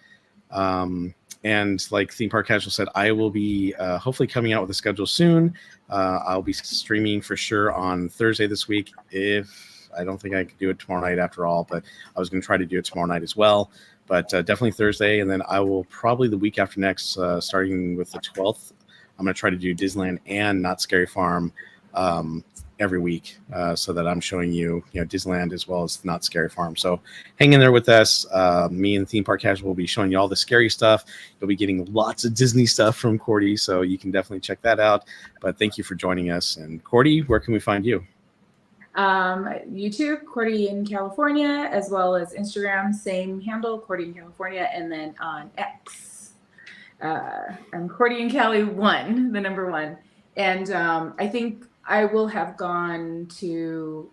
Speaker 3: And like Theme Park Casual said, I will be hopefully coming out with a schedule soon. I'll be streaming for sure on Thursday this week. If I don't think I can do it tomorrow night after all, but I was going to try to do it tomorrow night as well. But definitely Thursday. And then I will probably the week after next, starting with the 12th, I'm going to try to do Disneyland and Not Scary Farm every week, so that I'm showing you, Disneyland as well as Not Scary Farm. So hang in there with us. Me and Theme Park Casual will be showing you all the scary stuff. You'll be getting lots of Disney stuff from Cordy, so you can definitely check that out. But thank you for joining us. And Cordy, where can we find you?
Speaker 1: YouTube, Cordy In California, as well as Instagram, same handle, Cordy In California, and then on X, I'm Cordy In Cali 1, the number 1. And I think I will have gone to,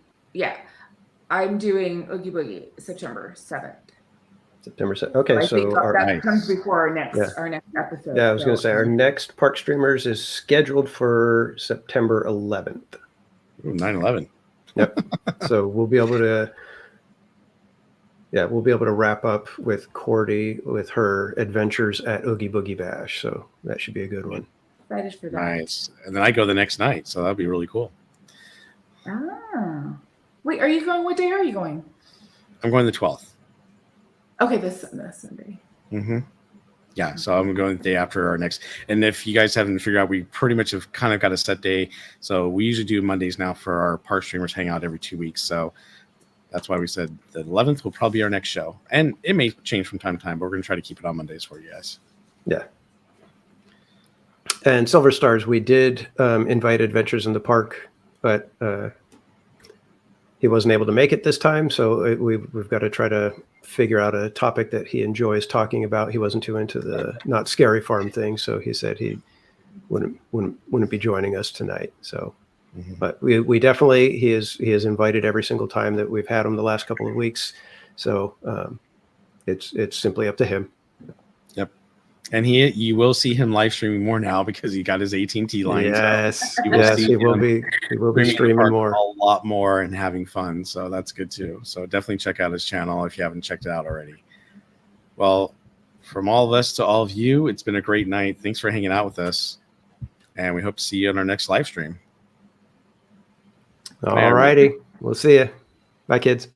Speaker 1: I'm doing Oogie Boogie September 7th.
Speaker 2: September 7th. Okay,
Speaker 1: I think that
Speaker 3: nice.
Speaker 1: comes before our next episode.
Speaker 2: Yeah, I was going to say our next Park Streamers is scheduled for September 11th.
Speaker 3: 9/11.
Speaker 2: Yep. So we'll be able to wrap up with Cordy with her adventures at Oogie Boogie Bash. So that should be a good one.
Speaker 1: Excited for that.
Speaker 3: Nice. And then I go the next night, so that'll be really cool.
Speaker 1: Wait, are you going? What day are you going?
Speaker 3: I'm going the 12th.
Speaker 1: Okay, this Sunday.
Speaker 3: Mm-hmm. Yeah, so I'm going the day after our next. And if you guys haven't figured out, we pretty much have kind of got a set day. So we usually do Mondays now for our Park Streamers Hangout every 2 weeks. So that's why we said the 11th will probably be our next show. And it may change from time to time, but we're going to try to keep it on Mondays for you guys.
Speaker 2: Yeah. And Silver Stars, we did invite Adventures in the Park, but he wasn't able to make it this time. So we've got to try to figure out a topic that he enjoys talking about. He wasn't too into the Not Scary Farm thing, so he said he wouldn't be joining us tonight. So, but we definitely he is invited every single time that we've had him the last couple of weeks. So it's simply up to him.
Speaker 3: Yep. And you will see him live streaming more now because he got his AT&T line.
Speaker 2: Yes,
Speaker 3: so
Speaker 2: he will be streaming more,
Speaker 3: a lot more, and having fun. So that's good too. So definitely check out his channel if you haven't checked it out already. Well, from all of us to all of you, it's been a great night. Thanks for hanging out with us, and we hope to see you on our next live stream.
Speaker 2: All righty, we'll see you. Bye, kids.